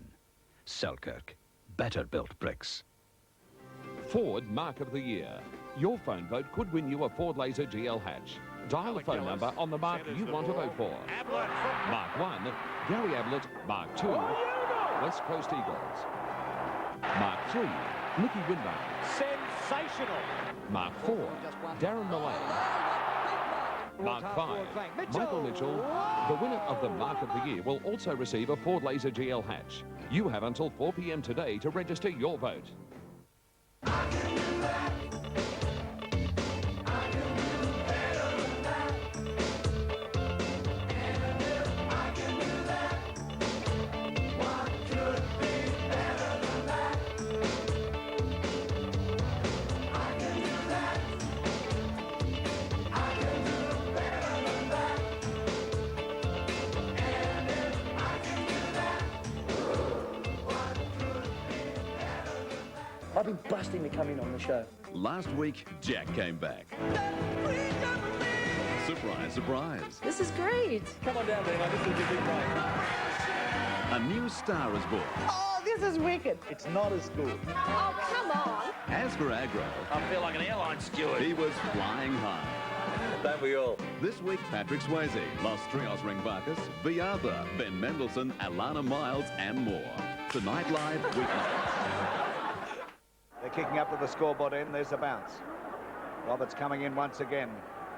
Selkirk, better built bricks. Ford Mark of the Year. Your phone vote could win you a Ford Laser GL hatch. Dial the phone number on the mark you want to vote for. Mark 1, Gary Ablett. Mark 2, West Coast Eagles. Mark 3, Nicky Winburn. Sensational. Mark 4, Darren Millay. Mark 5, Michael Mitchell. The winner of the Mark of the Year will also receive a Ford Laser GL hatch. You have until 4 p.m. today to register your vote. I've been busting to come in on the show. Last week, Jack came back. Surprise, surprise. This is great. Come on down, Dino. This is your big night. A new star is born. Oh, this is wicked. It's not as good. Oh, come on. As for Agro, I feel like an airline steward. he was flying high. Don't we all? This week, Patrick Swayze, Los Trios Ringvarkas, V. Arthur, Ben Mendelsohn, Alana Miles, and more. Tonight Live, weeknights. They're kicking up to the scoreboard end. There's a bounce. Roberts coming in once again.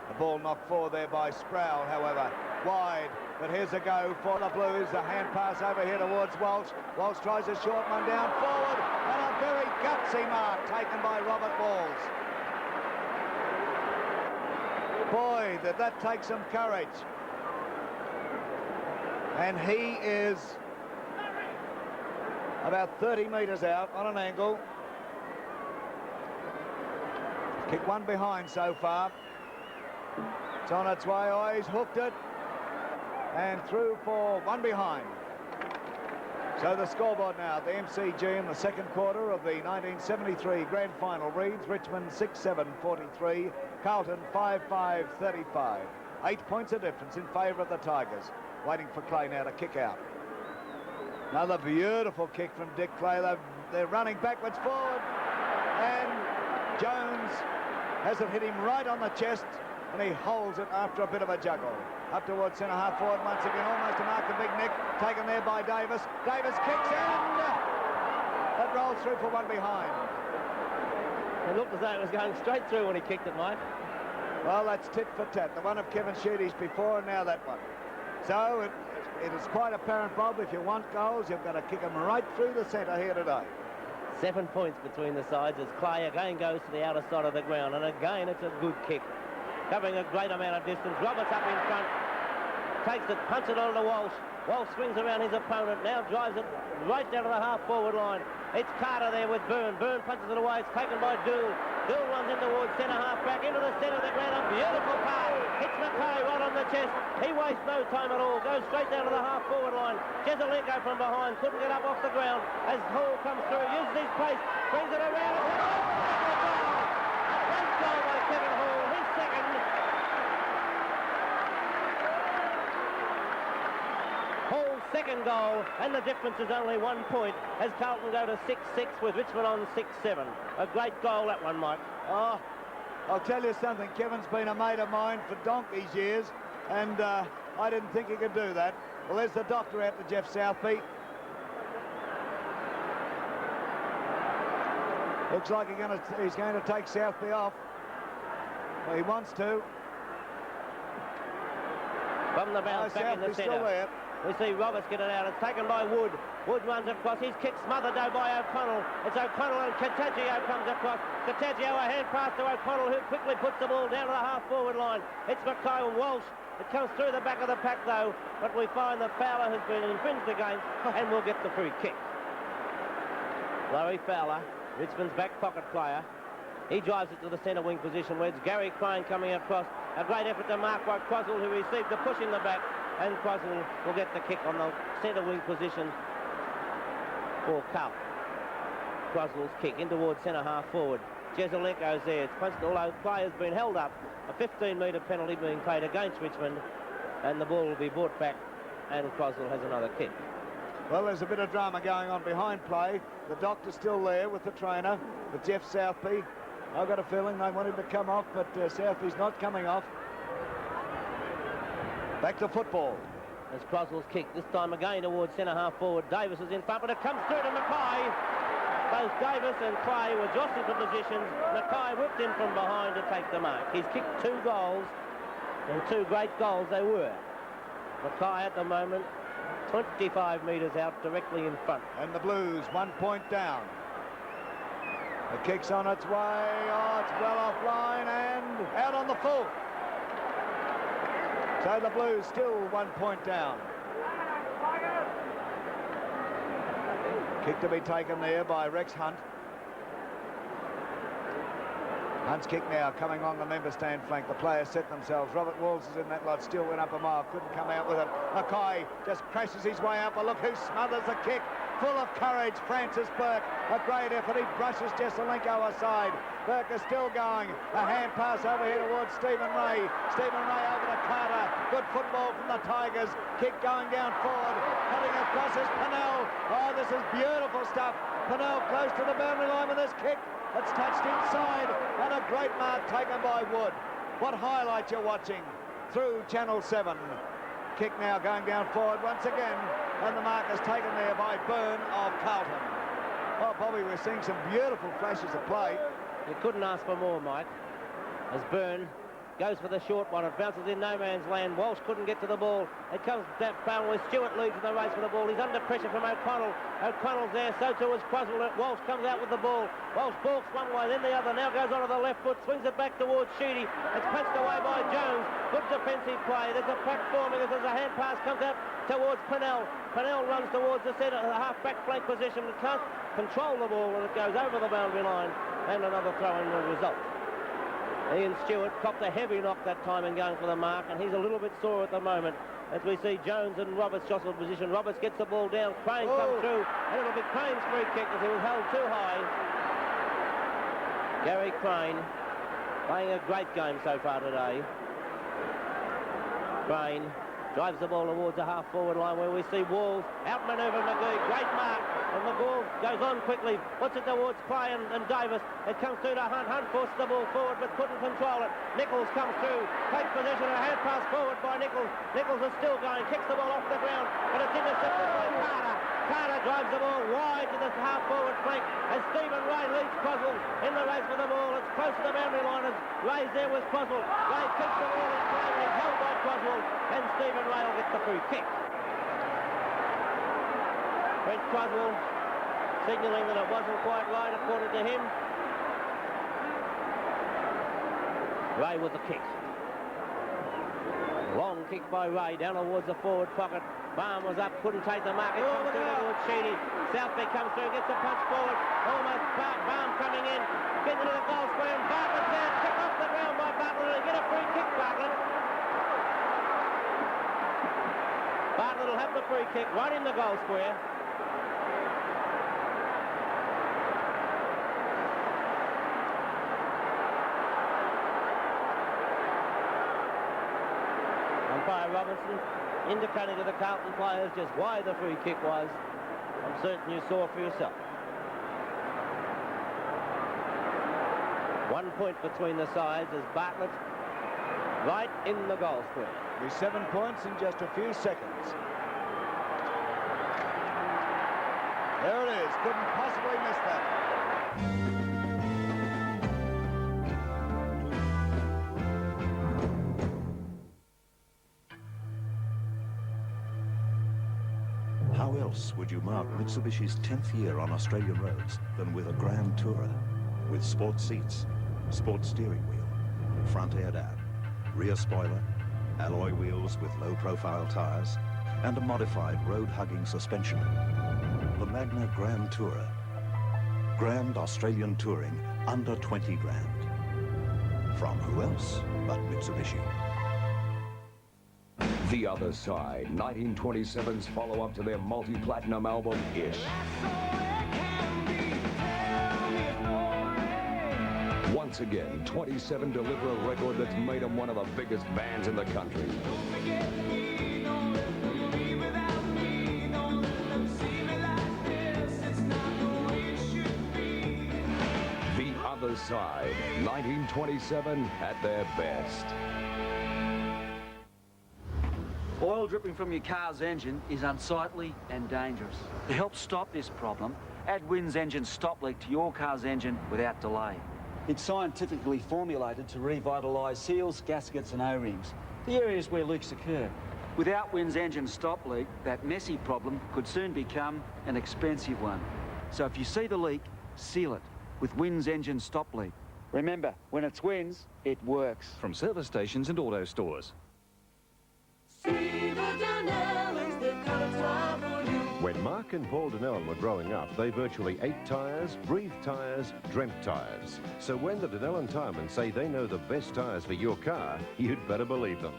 The ball knocked forward there by Sproul, however. Wide, but here's a go for the Blues. A hand pass over here towards Walsh. Walsh tries a short one down forward, and a very gutsy mark taken by Robert Walls. Boy, did that take some courage. And he is about 30 metres out on an angle. Kick one behind so far. It's on its way. Oh, he's hooked it. And through for one behind. So the scoreboard now, the MCG in the second quarter of the 1973 Grand Final reads Richmond 6-7-43, Carlton 5-5-35. 8 points of difference in favour of the Tigers. Waiting for Clay now to kick out. Another beautiful kick from Dick Clay. They're running backwards forward. And Jones has it hit him right on the chest, and he holds it after a bit of a juggle. Up towards centre-half forward once again, almost to mark the big nick. Taken there by Davis. Davis kicks and that rolls through for one behind. It looked as though it was going straight through when he kicked it, Mike. Well, that's tit for tat. The one of Kevin Sheedy's before and now that one. So it is quite apparent, Bob, if you want goals, you've got to kick them right through the centre here today. 7 points between the sides as Clay again goes to the outer side of the ground, and again it's a good kick. Covering a great amount of distance. Roberts up in front. Takes it, punts it on to Walsh. Walsh swings around his opponent, now drives it right down to the half-forward line. It's Carter there with Byrne. Byrne punches it away. It's taken by Dool. Dool runs in towards centre-half back into the centre of the ground. A beautiful pass. Hits Mackay right on the chest. He wastes no time at all. Goes straight down to the half-forward line. Jezelenko from behind. Couldn't get up off the ground as Hall comes through. Uses his pace. Brings it around. A great goal by Kevin Hall. His second. Hall's second goal, and the difference is only 1 point as Carlton go to 6-6 with Richmond on 6-7. A great goal, that one, Mike. Oh, I'll tell you something. Kevin's been a mate of mine for donkey's years, and I didn't think he could do that. Well, there's the doctor out to Jeff Southby. Looks like he's going to take Southby off. Well, he wants to. From the bounce back in the centre. Still there. We see Roberts get it out. It's taken by Wood. Wood runs across. His kick smothered though by O'Connell. It's O'Connell and Cataggio comes across. Cataggio a hand pass to O'Connell, who quickly puts the ball down to the half-forward line. It's Mackay and Walsh. It comes through the back of the pack though, but we find the Fowler has been infringed against and will get the free kick. Larry Fowler, Richmond's back pocket player. He drives it to the centre wing position where it's Gary Crane coming across. A great effort to mark by Crossell, who received the push in the back, and Crossell will get the kick on the centre wing position for Carlton. Crossell's kick in towards centre half forward. Jezelenko's there. It's punched, although play has been held up. A 15-metre penalty being played against Richmond, and the ball will be brought back, and Crossell has another kick. Well, there's a bit of drama going on behind play. The doctor's still there with the trainer, with Jeff Southby. I've got a feeling they want him to come off, but Southby's not coming off. Back to football. As Crossell's kick, this time again towards centre-half forward. Davis is in front, but it comes through to Mackay. Both Davis and Clay were jostling for positions. Mackay whipped in from behind to take the mark. He's kicked 2 goals, and 2 great goals they were. Mackay at the moment, 25 metres out, directly in front. And the Blues 1 point down. The kick's on its way. Oh, it's well offline and out on the full. So the Blues still 1 point down. Kick to be taken there by Rex Hunt. Hunt's kick now coming on the member stand flank. The players set themselves. Robert Walls is in that lot, still went up a mile, couldn't come out with it. Mackay just crashes his way up, but look who smothers the kick. Full of courage, Francis Burke. A great effort. He brushes Jezelenko aside. Burke is still going. A hand pass over here towards Stephen Ray. Stephen Ray over to Carter. Good football from the Tigers. Kick going down forward. Cutting across is Pennell. Oh, this is beautiful stuff. Pennell close to the boundary line with this kick. It's touched inside. And a great mark taken by Wood. What highlight you're watching through Channel 7. Kick now going down forward once again. And the mark is taken there by Byrne of Carlton. Oh, Bobby, we're seeing some beautiful flashes of play. You couldn't ask for more, Mike. As Byrne goes for the short one, it bounces in no man's land. Walsh couldn't get to the ball. It comes down with Stewart leads in the race for the ball. He's under pressure from O'Connell. O'Connell's there, so too is Crossell. Walsh comes out with the ball. Walsh balks one way, then the other. Now goes onto the left foot, swings it back towards Sheedy. It's punched away by Jones. Good defensive play. There's a pack forming as a hand pass comes out towards Pennell. Pennell runs towards the centre, the half-back flank position. It can't control the ball and it goes over the boundary line, and another throw-in will result. Ian Stewart copped a heavy knock that time in going for the mark, and he's a little bit sore at the moment as we see Jones and Roberts jostle position. Roberts gets the ball down, Crane comes through, and it'll be Crane's free kick as he was held too high. Gary Crane playing a great game so far today. Crane drives the ball towards the half-forward line where we see Walls outmanoeuvre McGee. Great mark, and McGaw goes on quickly, puts it towards Clay and Davis. It comes through to Hunt. Hunt forced the ball forward but couldn't control it. Nichols comes through, takes possession, a hand pass forward by Nichols. Nichols is still going, kicks the ball off the ground, but it's intercepted by Carter. Carter drives the ball wide to the half-forward flank as Stephen Ray leads Croswell in the race for the ball. It's close to the boundary line as Ray's there with Croswell. Ray keeps the ball in play, he's held by Croswell, and Stephen Ray will get the free kick. Brent Croswell signalling that it wasn't quite right according to him. Ray with the kick. Long kick by Ray down towards the forward pocket. Baum was up, couldn't take the mark. It comes through towards Sheedy. Southby comes through, gets a punch forward. Almost Baum coming in, getting into the goal square, and Bartlett's there. Kick off the ground by Bartlett. He'll get a free kick, Bartlett. Bartlett will have the free kick right in the goal square. Umpire Robinson indicating to the Carlton players just why the free kick was. I'm certain you saw for yourself. 1 point between the sides as Bartlett right in the goal square. Be 7 points in just a few seconds. There it is. Couldn't possibly miss that. How else would you mark Mitsubishi's 10th year on Australian roads than with a Grand Tourer? With sport seats, sport steering wheel, front air dab, rear spoiler, alloy wheels with low-profile tyres, and a modified road-hugging suspension. The Magna Grand Tourer. Grand Australian Touring under 20 grand. From who else but Mitsubishi? The Other Side, 1927's follow-up to their multi-platinum album, Ish. Once again, 27 deliver a record that's made them one of the biggest bands in the country. The Other Side, 1927 at their best. Oil dripping from your car's engine is unsightly and dangerous. To help stop this problem, add Wynn's Engine Stop Leak to your car's engine without delay. It's scientifically formulated to revitalise seals, gaskets and O-rings, the areas where leaks occur. Without Wynn's Engine Stop Leak, that messy problem could soon become an expensive one. So if you see the leak, seal it with Wynn's Engine Stop Leak. Remember, when it's Wynn's, it works. From service stations and auto stores. When Mark and Paul Donnellan were growing up, they virtually ate tyres, breathed tyres, dreamt tyres. So when the Donnellan Tyremen say they know the best tyres for your car, you'd better believe them.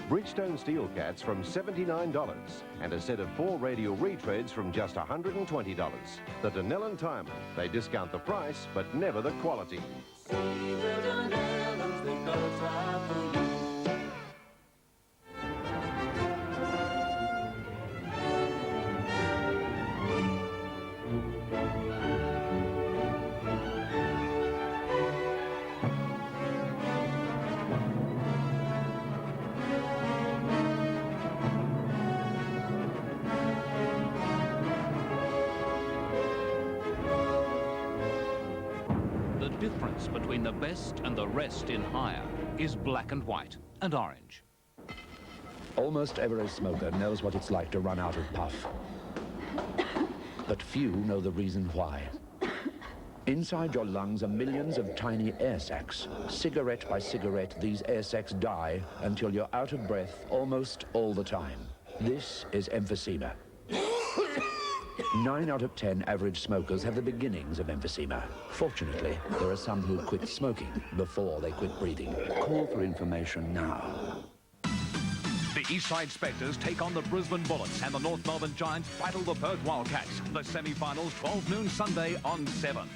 Bridgestone Steel Cats from $79 and a set of 4 radial retreads from just $120. The Donnellan Tyremen, they discount the price but never the quality. The difference between the best and the rest in hire is black and white and orange. Almost every smoker knows what it's like to run out of puff. But few know the reason why. Inside your lungs are millions of tiny air sacs. Cigarette by cigarette, these air sacs die until you're out of breath almost all the time. This is emphysema. 9 out of 10 average smokers have the beginnings of emphysema. Fortunately, there are some who quit smoking before they quit breathing. Call for information now. The Eastside Spectres take on the Brisbane Bullets, and the North Melbourne Giants battle the Perth Wildcats. The semi-finals, 12 noon Sunday on 7.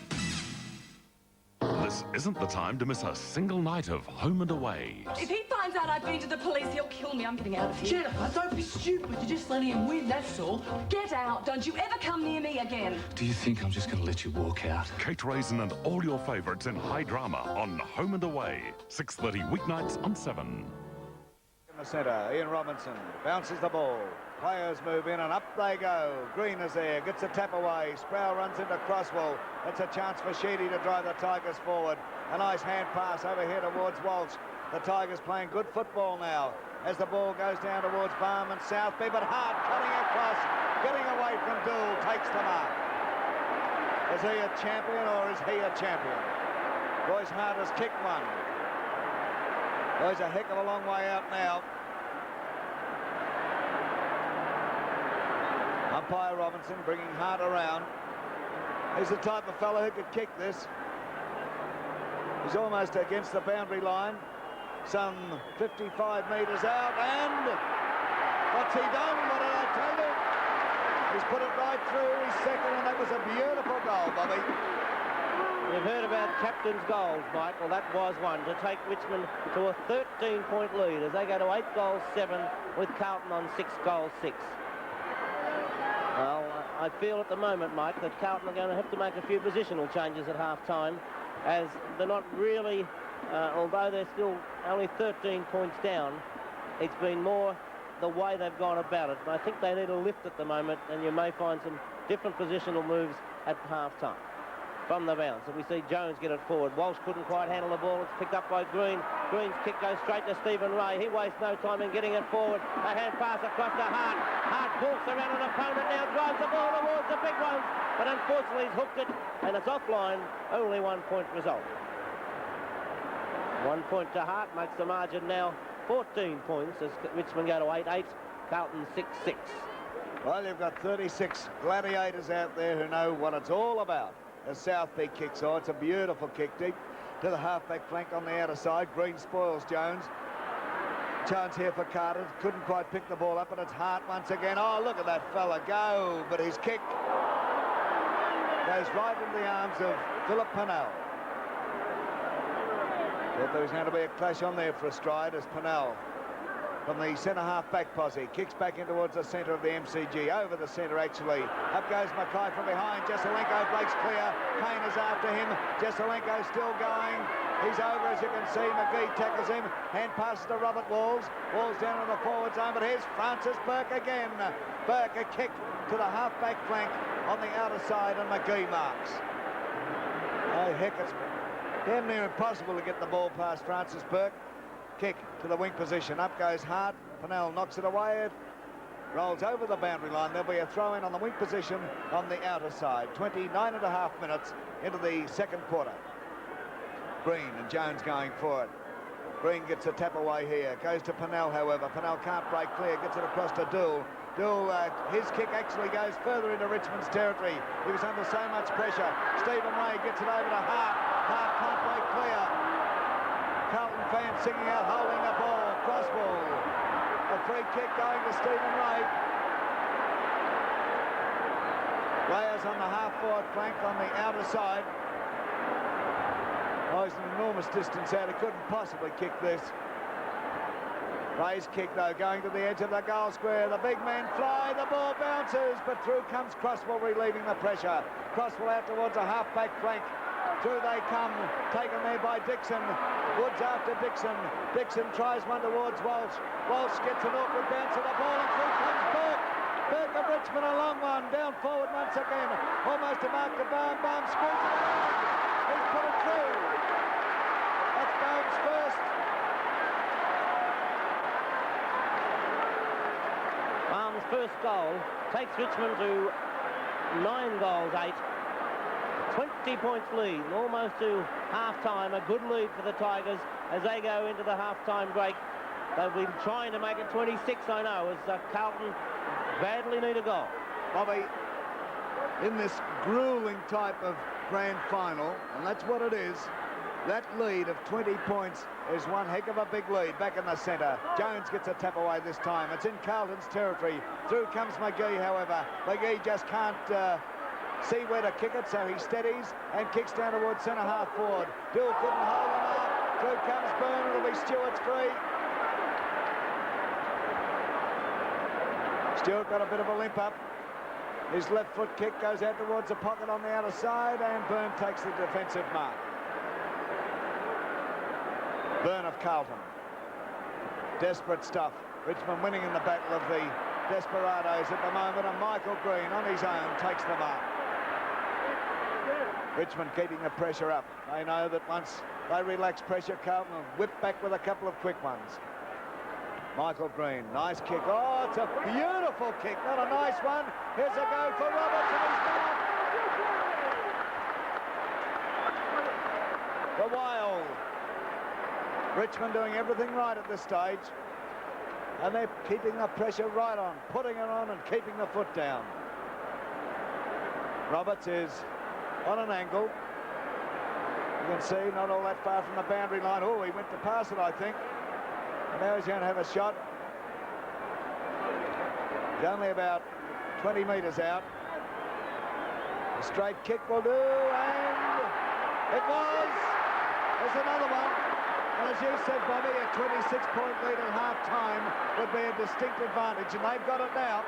This isn't the time to miss a single night of home and away. If he finds out I've been to the police, he'll kill me. I'm getting out of here. Jennifer, don't be stupid. You're just letting him win, that's all. Get out. Don't you ever come near me again. Do you think I'm just going to let you walk out? Kate Raisin and all your favourites in high drama on Home and Away. 6:30 weeknights on 7. In the centre, Ian Robinson bounces the ball. Players move in and up they go. Green is there, gets a tap away. Sproul runs into Crosswell. That's a chance for Sheedy to drive the Tigers forward. A nice hand pass over here towards Walsh. The Tigers playing good football now as the ball goes down towards Barham and Southby, but Hart cutting across, getting away from Dool, takes the mark. Is he a champion or is he a champion? Royce Hart has kicked one. Goes a heck of a long way out now. Umpire Robinson bringing Hart around. He's the type of fellow who could kick this. He's almost against the boundary line. Some 55 metres out, and what's he done? What did I tell you? He's put it right through his second, and that was a beautiful goal, Bobby. You've heard about captain's goals, Mike. Well, that was one to take Richmond to a 13-point lead as they go to 8 goals 7 with Carlton on 6 goals 6. Well, I feel at the moment, Mike, that Carlton are going to have to make a few positional changes at half-time, as they're not really, although they're still only 13 points down, it's been more the way they've gone about it. And I think they need a lift at the moment, and you may find some different positional moves at half-time. From the bounce, and we see Jones get it forward. Walsh couldn't quite handle the ball. It's picked up by Green. Green's kick goes straight to Stephen Ray. He wastes no time in getting it forward. A hand pass across to Hart. Hart pulls around an opponent now, drives the ball towards the big ones, but unfortunately he's hooked it, and it's offline. Only 1 point result. 1 point to Hart makes the margin now 14 points as Richmond go to 8-8. Carlton 6-6. Well, you've got 36 gladiators out there who know what it's all about. As Southby kicks on, it's a beautiful kick deep to the halfback flank on the outer side. Green spoils Jones. Chance here for Carter. Couldn't quite pick the ball up, and it's Hart once again. Oh, look at that fella go. But his kick goes right into the arms of Philip Pennell. Thought there was going to be a clash on there for a stride as Pennell, from the centre-half back posse, kicks back in towards the centre of the MCG. Over the centre, actually. Up goes Mackay from behind. Jesselenko breaks clear. Kane is after him. Jesselenko still going. He's over, as you can see. McGee tackles him. Hand passes to Robert Walls. Walls down in the forward zone, but here's Francis Burke again. Burke, a kick to the half-back flank on the outer side, and McGee marks. Oh, heck, it's damn near impossible to get the ball past Francis Burke. Kick to the wing position. Up goes Hart. Pennell knocks it away. It rolls over the boundary line. There'll be a throw-in on the wing position on the outer side. 29.5 minutes into the second quarter. Green and Jones going for it. Green gets a tap away here. Goes to Pennell, however. Pennell can't break clear. Gets it across to Dool. Dool, his kick actually goes further into Richmond's territory. He was under so much pressure. Stephen Ray gets it over to Hart. Hart can't break clear. Carlton fans singing out, holding the ball. Crossball. A free kick going to Stephen Ray. Ray's on the half-forward flank on the outer side. Oh, he's an enormous distance out. He couldn't possibly kick this. Ray's kick, though, going to the edge of the goal square. The big men fly. The ball bounces, but through comes Crosswell, relieving the pressure. Crosswell out towards a half-back flank. Through they come, taken there by Dixon. Woods after Dixon. Dixon tries one towards Walsh. Walsh gets an awkward bounce of the ball, and through comes Burke. Burke of Richmond, a long one. Down forward once again. Almost a mark to Barham. Barham screws it around. He's put it through. That's Barham's first. Barham's first goal takes Richmond to 9 goals 8. 20 points lead, almost to half-time. A good lead for the Tigers as they go into the half-time break. They've been trying to make it 26, I know, as Carlton badly need a goal. Bobby, in this grueling type of grand final, and that's what it is. That lead of 20 points is one heck of a big lead. Back in the centre, Jones gets a tap away this time. It's in Carlton's territory. Through comes McGee, however. McGee just can't see where to kick it, so he steadies and kicks down towards centre half forward. Bill couldn't hold him up. Through comes Byrne. It'll be Stewart's free. Stewart got a bit of a limp up. His left foot kick goes out towards the pocket on the outer side, and Byrne takes the defensive mark. Byrne of Carlton. Desperate stuff. Richmond winning in the battle of the desperados at the moment, and Michael Green on his own takes the mark. Richmond keeping the pressure up. They know that once they relax pressure, Carlton will whip back with a couple of quick ones. Michael Green, nice kick. Oh, it's a beautiful kick, not a nice one. Here's a go for Roberts, and he's gone. The Wild. Richmond doing everything right at this stage, and they're keeping the pressure right on, putting it on and keeping the foot down. Roberts is on an angle. You can see not all that far from the boundary line. Oh, he went to pass it, I think. And now he's going to have a shot. He's only about 20 metres out. A straight kick will do, and it was. There's another one. And as you said, Bobby, a 26-point lead at half-time would be a distinct advantage, and they've got it now.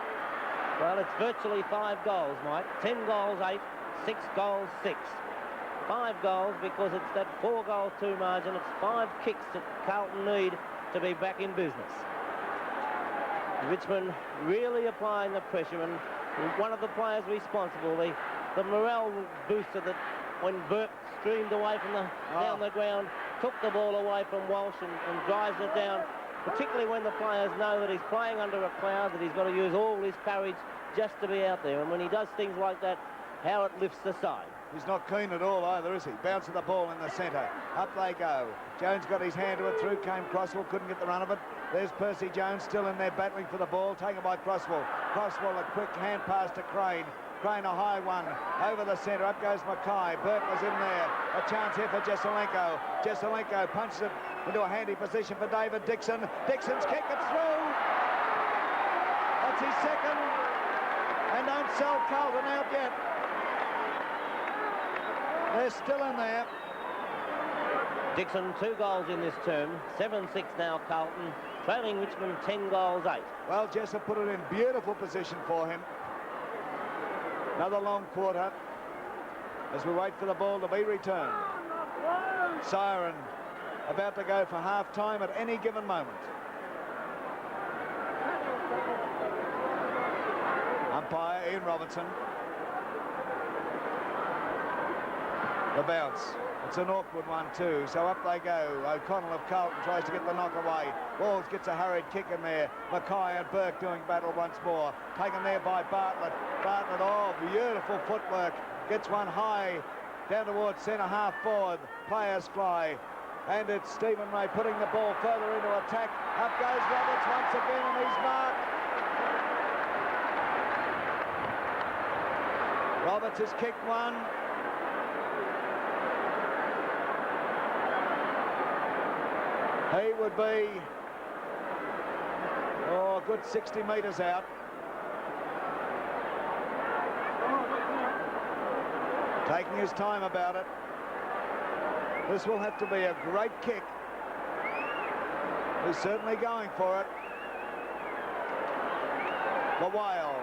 Well, it's virtually 5 goals, Mike. 10 goals, 8. 6 goals, 6. 5 goals because it's that 4-goal-2 margin. It's 5 kicks that Carlton need to be back in business. Richmond really applying the pressure, and one of the players responsible, the morale booster that when Burke streamed away from down the ground, took the ball away from Walsh and drives it down, particularly when the players know that he's playing under a cloud, that he's got to use all his courage just to be out there. And when he does things like that, how it lifts the side. He's not keen at all either, is he? Bouncing the ball in the centre. Up they go. Jones got his hand to it. Through came Crosswell. Couldn't get the run of it. There's Percy Jones still in there battling for the ball. Taken by Crosswell. Crosswell, a quick hand pass to Crane. Crane, a high one. Over the centre. Up goes Mackay. Burke was in there. A chance here for Jesselenko. Jesselenko punches it into a handy position for David Dixon. Dixon's kick. It's through. That's his second. And don't sell Carlton out yet. They're still in there. Dixon, 2 goals in this term. 7-6 now, Carlton. Trailing Richmond 10 goals, 8. Well, Jessup put it in beautiful position for him. Another long quarter as we wait for the ball to be returned. Siren about to go for half-time at any given moment. Umpire Ian Robertson. The bounce. It's an awkward one too, so up they go. O'Connell of Carlton tries to get the knock away. Walls gets a hurried kick in there. Mackay and Burke doing battle once more. Taken there by Bartlett. Bartlett, oh, beautiful footwork. Gets one high down towards centre half forward. Players fly. And it's Stephen Ray putting the ball further into attack. Up goes Roberts once again, and he's marked. Roberts has kicked one. He would be, a good 60 metres out. Taking his time about it. This will have to be a great kick. He's certainly going for it. The Wild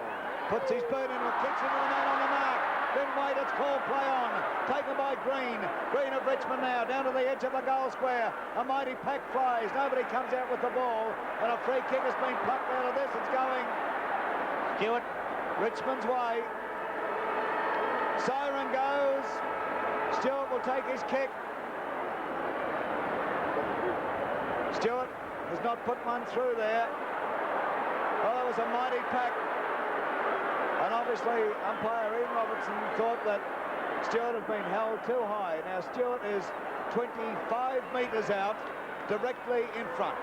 puts his boot in and kicks into the man on the mark. Then wait, it's called play on. Taken by Green. Green of Richmond now, down to the edge of the goal square. A mighty pack flies. Nobody comes out with the ball. And a free kick has been plucked out of this. It's going Stewart. Richmond's way. Siren goes. Stewart will take his kick. Stewart has not put one through there. Oh, that was a mighty pack. And obviously, umpire Ian Robertson thought that Stewart had been held too high. Now, Stewart is 25 metres out, directly in front.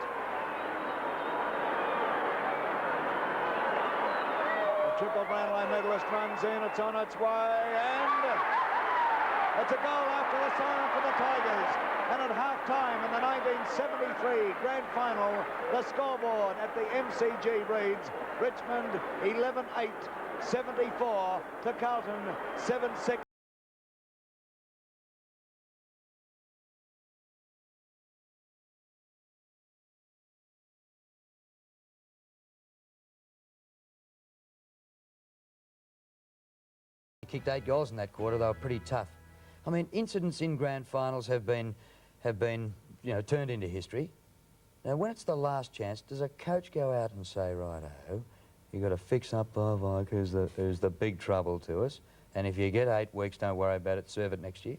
The triple Brownlow medalist runs in. It's on its way, and it's a goal after the siren for the Tigers. And at half-time in the 1973 Grand Final, the scoreboard at the MCG reads Richmond 11-8, 74 to Carlton 7-6. Kicked 8 goals in that quarter. They were pretty tough. I mean, incidents in grand finals have been, you know, turned into history. Now, when it's the last chance, does a coach go out and say, righto, you've got to fix up Barvike, who's the big trouble to us, and if you get 8 weeks, don't worry about it, serve it next year?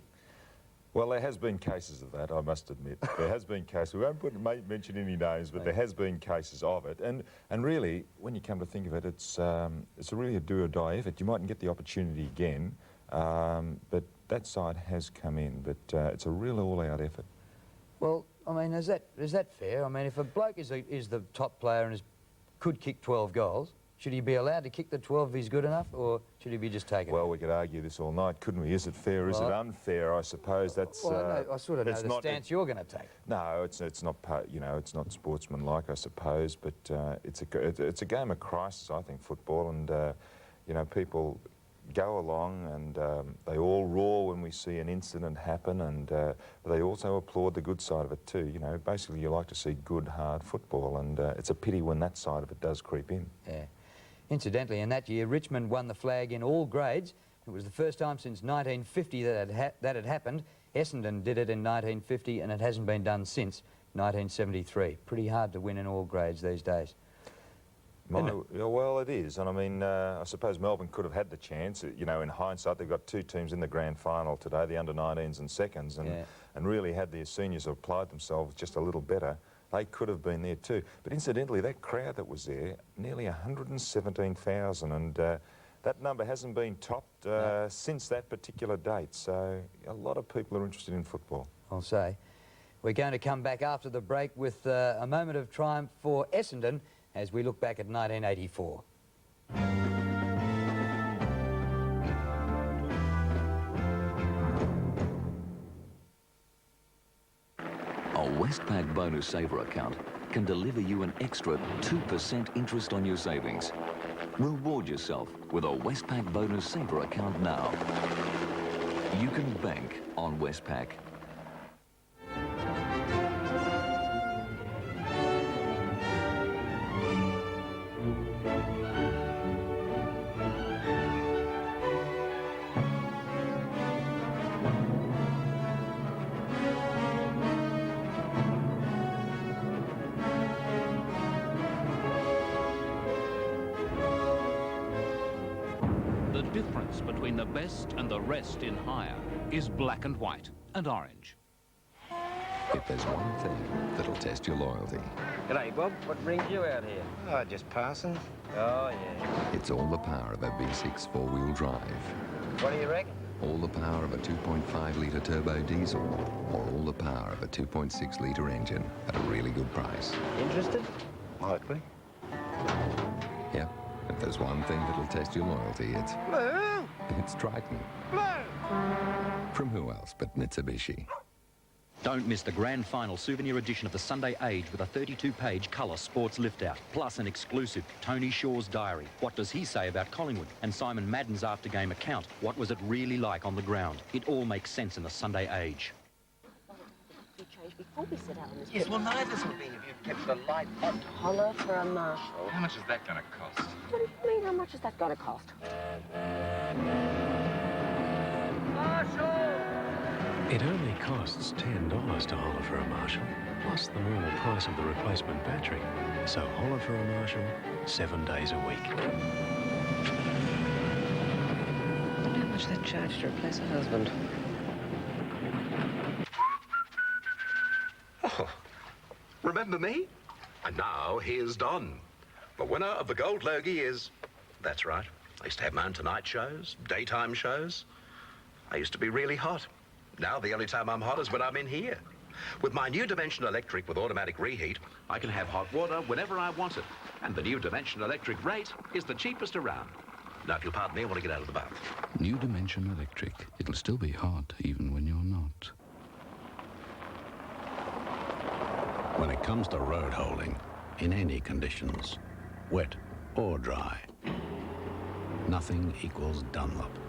Well, there has been cases of that, I must admit. There has been cases. We won't mention any names, but there has been cases of it. And really, when you come to think of it, it's really a do-or-die effort. You mightn't get the opportunity again, but that side has come in. But it's a real all-out effort. Well, I mean, is that fair? I mean, if a bloke is the top player and could kick 12 goals, should he be allowed to kick the 12 if he's good enough, or should he be just taken? Well, we could argue this all night, couldn't we? Is it fair? Is it unfair? I suppose that's. Well, I sort of know the stance you're going to take. No, it's not. You know, it's not sportsmanlike, I suppose. But it's a game of crisis, I think, football, and you know, people go along and they all roar when we see an incident happen, and they also applaud the good side of it too. You know, basically, you like to see good, hard football, and it's a pity when that side of it does creep in. Yeah. Incidentally, in that year, Richmond won the flag in all grades. It was the first time since 1950 that had happened. Essendon did it in 1950, and it hasn't been done since 1973. Pretty hard to win in all grades these days. Well, it is, and I mean, I suppose Melbourne could have had the chance. You know, in hindsight, they've got 2 teams in the grand final today, the under-19s and seconds, and really had their seniors applied themselves just a little better, they could have been there too. But incidentally, that crowd that was there, nearly 117,000, and that number hasn't been topped since that particular date. So a lot of people are interested in football. I'll say. We're going to come back after the break with a moment of triumph for Essendon as we look back at 1984. A Westpac Bonus Saver account can deliver you an extra 2% interest on your savings. Reward yourself with a Westpac Bonus Saver account now. You can bank on Westpac. The difference between the best and the rest in hire is black and white and orange. If there's one thing that'll test your loyalty, G'day, Bob. What brings you out here? Oh, just passing. Oh, yeah. it's all the power of a V6 four-wheel drive. What do you reckon? All the power of a 2.5-litre turbo diesel, or all the power of a 2.6-litre engine at a really good price. Interested? Likely. Yep. If there's one thing that'll test your loyalty, it's Triton. From who else but Mitsubishi? Don't miss the grand final souvenir edition of the Sunday Age with a 32-page colour sports lift-out, plus an exclusive Tony Shaw's diary. What does he say about Collingwood? And Simon Madden's after-game account. What was it really like on the ground? It all makes sense in the Sunday Age. Before we sit out on this. Yes, well, neither's will be if you've kept the light on. Holler for a marshal. How much is that going to cost? What do you mean, how much is that going to cost? It only costs $10 to holler for a Marshall, plus the normal price of the replacement battery. So holler for a Marshall 7 days a week. I wonder how much they'd charge to replace a husband. Oh, remember me? And now here's Don. The winner of the Gold Logie is... That's right. I used to have my own Tonight shows, daytime shows. I used to be really hot. Now the only time I'm hot is when I'm in here. With my new Dimension Electric with automatic reheat, I can have hot water whenever I want it. And the new Dimension Electric rate is the cheapest around. Now, if you'll pardon me, I want to get out of the bath. New Dimension Electric. It'll still be hot even when you're not. When it comes to road holding, in any conditions, wet or dry, nothing equals Dunlop.